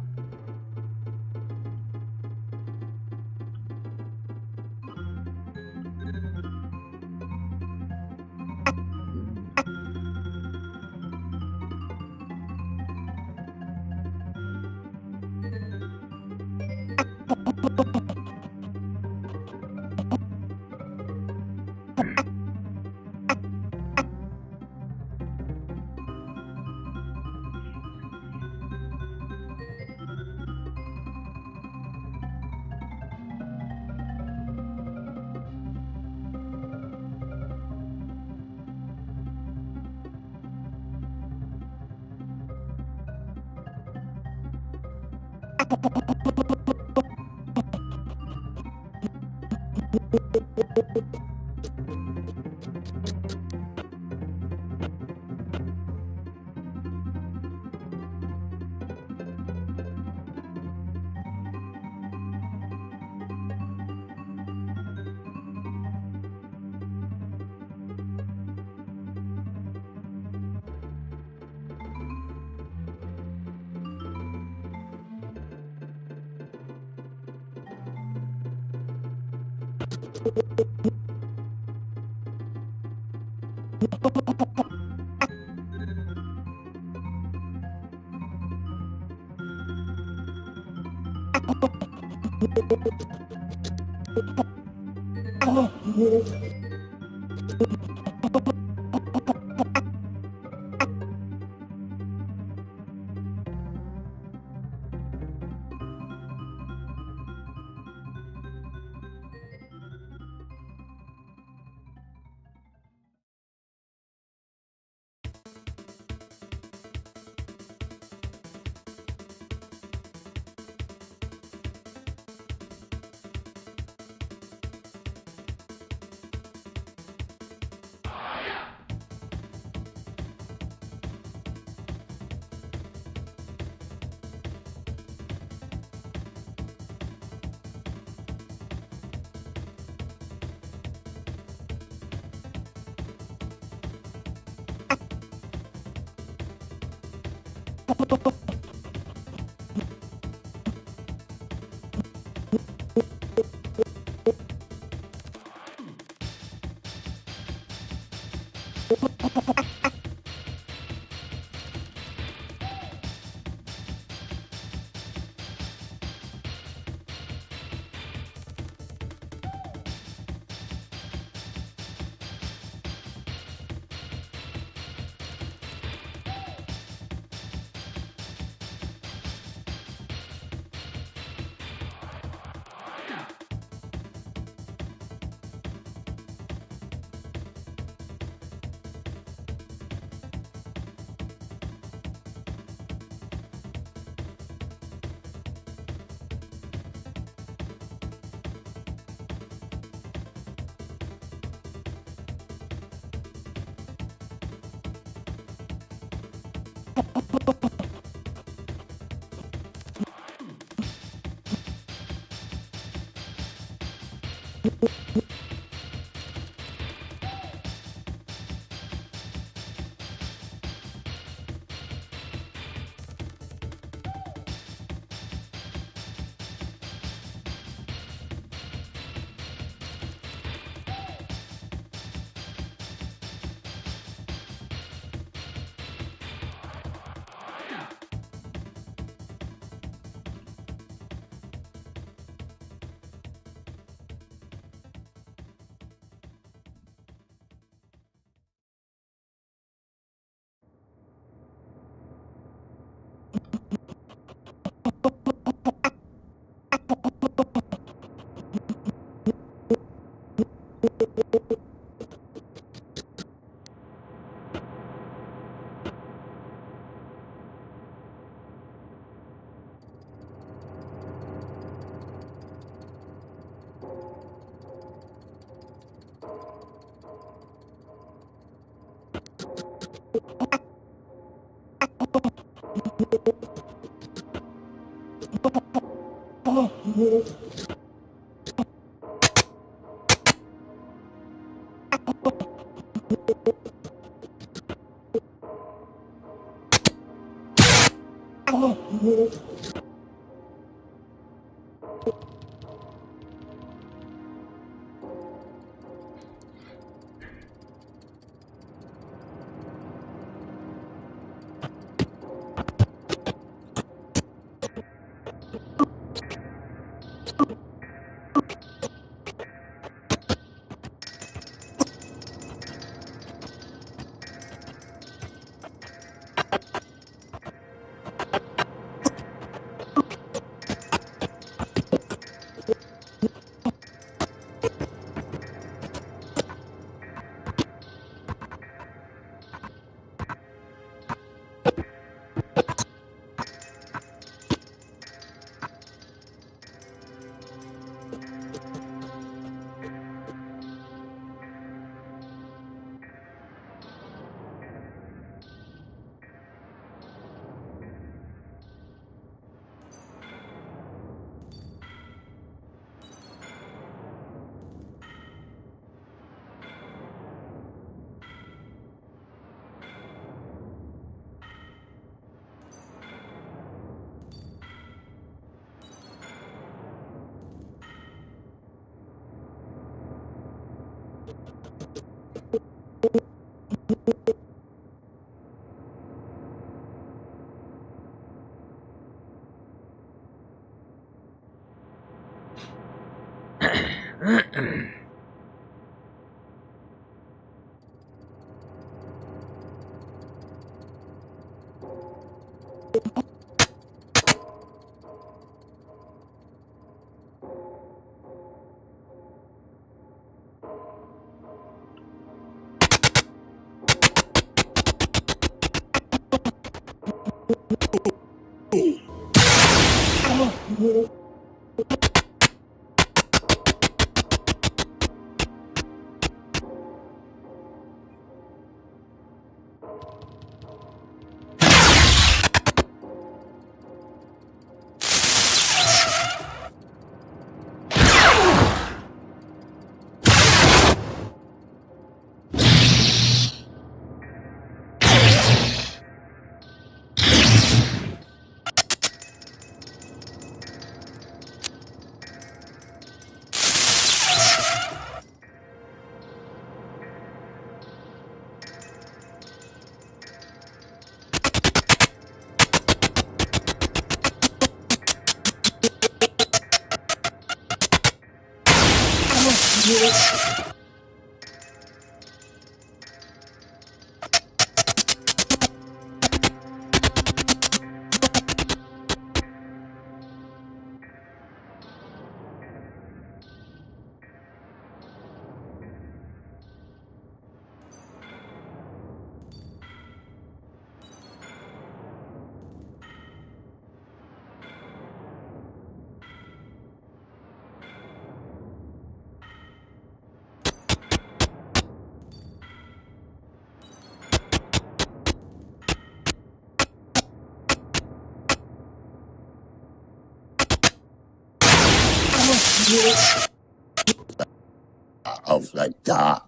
Of the dark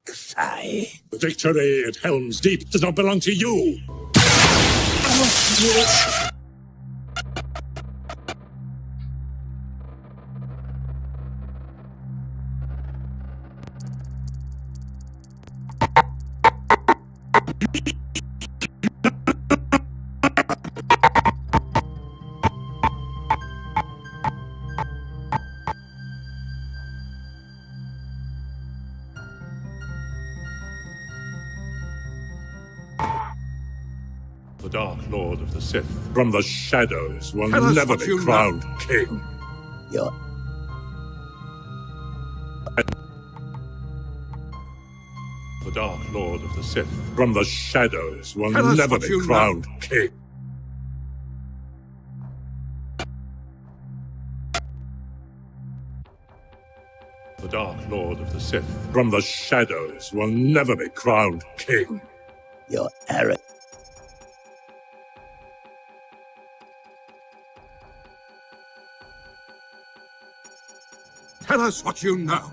side. The victory at Helm's Deep does not belong to you! The Dark Lord of the Sith from the shadows will never be crowned king. You're The Dark Lord of the Sith from the shadows will never be crowned king. The Dark Lord of the Sith from the shadows will never be crowned king. You're arrogant. Tell us what you know.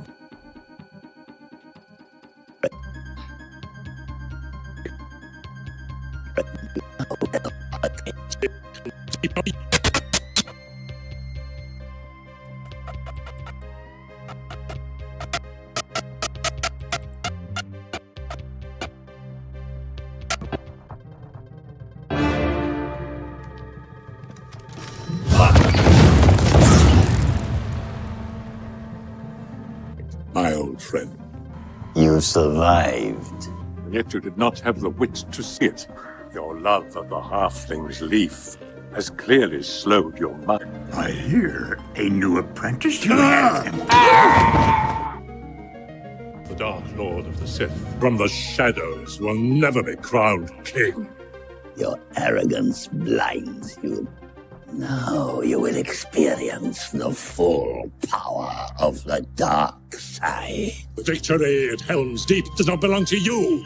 My old friend. You survived. Yet you did not have the wit to see it. Your love of the halfling's leaf has clearly slowed your mind. I hear a new apprentice you have. The Dark Lord of the Sith from the shadows will never be crowned king. Your arrogance blinds you. Now you will experience the full power of the dark side. The victory at Helm's Deep does not belong to you.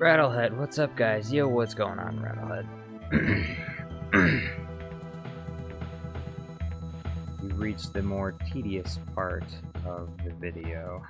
Rattlehead, what's up, guys? Yo, what's going on, Rattlehead? You've reached the more tedious part of the video.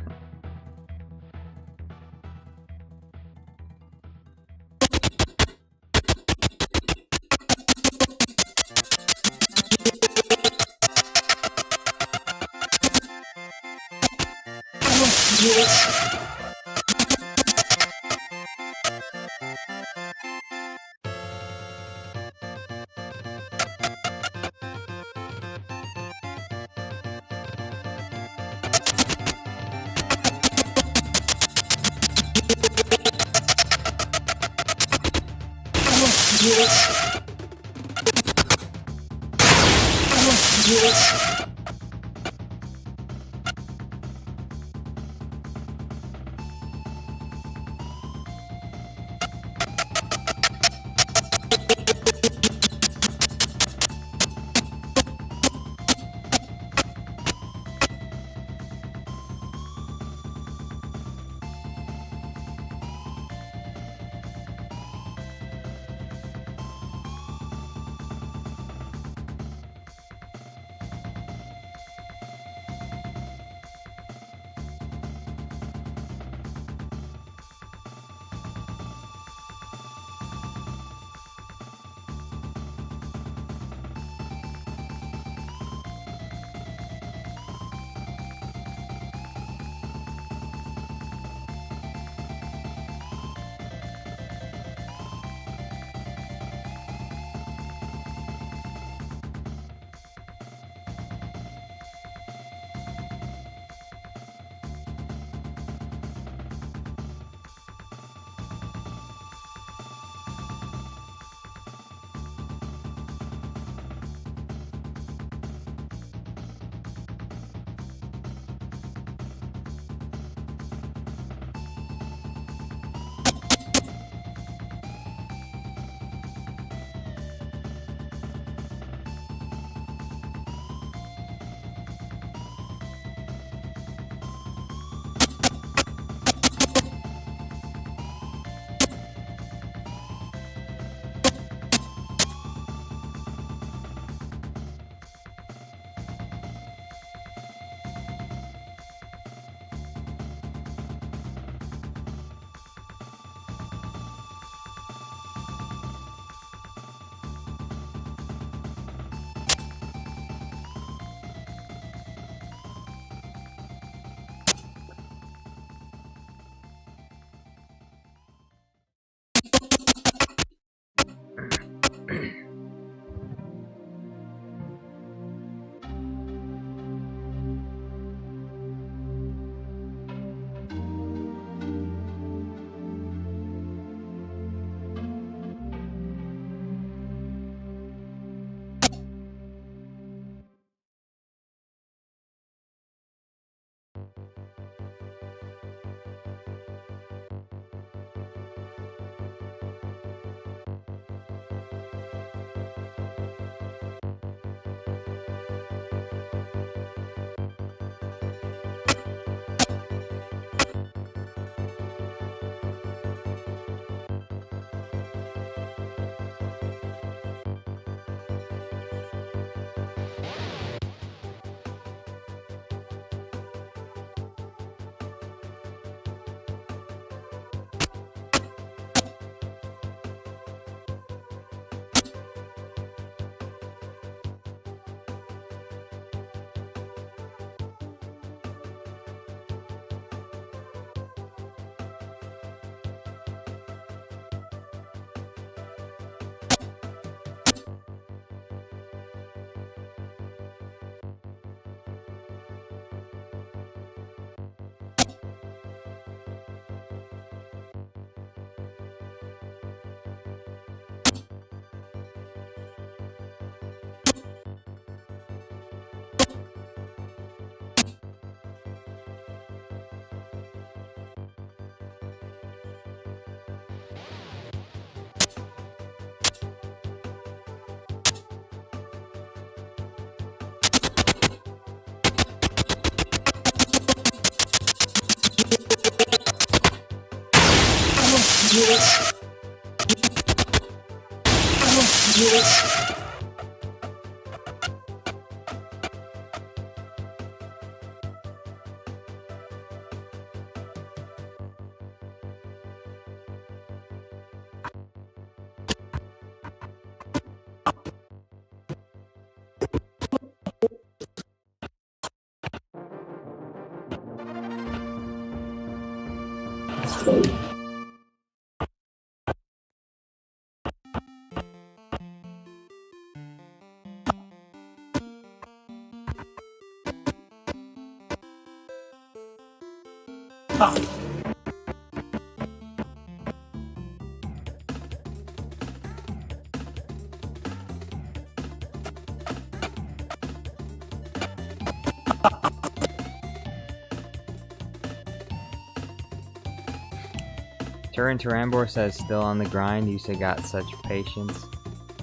Turin Tarambor says, still on the grind. You say got such patience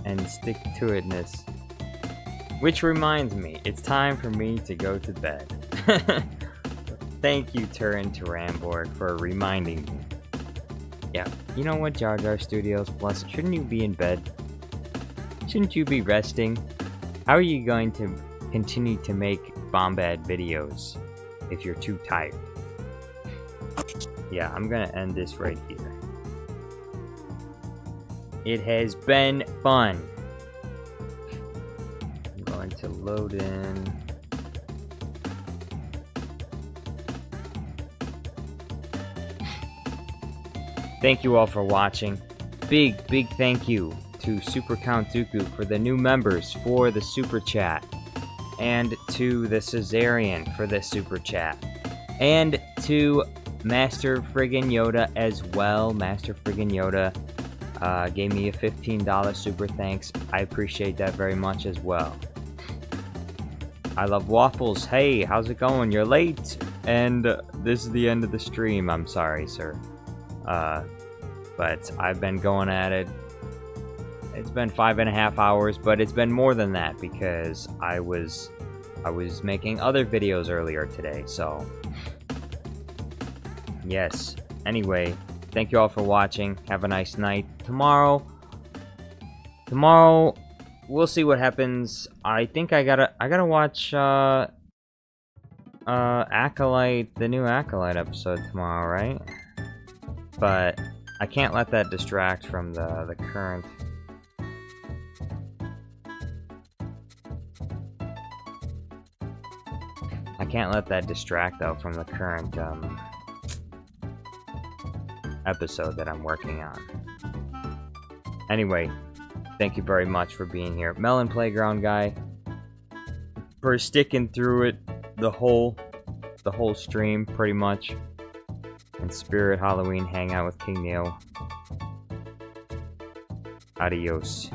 and stick-to-itness. Which reminds me, it's time for me to go to bed. Thank you, Turin Tarambor, for reminding me. Yeah, you know what, Jar Jar Studios Plus? Shouldn't you be in bed? Shouldn't you be resting? How are you going to continue to make Bombad videos if you're too tired? Yeah, I'm gonna end this right here. It has been fun. I'm going to load in. Thank you all for watching. Big thank you to Super Count Dooku for the new members for the Super Chat. And to the Caesarian for the Super Chat. And to Master Friggin' Yoda as well. Master Friggin' Yoda gave me a $15 super thanks. I appreciate that very much as well. I love waffles. Hey, how's it going? You're late. And this is the end of the stream. I'm sorry, sir. But I've been going at it. It's been 5.5 hours, but it's been more than that because I was making other videos earlier today, so yes. Anyway, thank you all for watching. Have a nice night. Tomorrow, we'll see what happens. I think I gotta watch Acolyte, the new Acolyte episode tomorrow, right? But I can't let that distract from the current. I can't let that distract though from the current episode that I'm working on. Anyway, thank you very much for being here. Melon Playground guy, for sticking through it the whole stream pretty much. And Spirit Halloween Hangout with King Neo. Adios.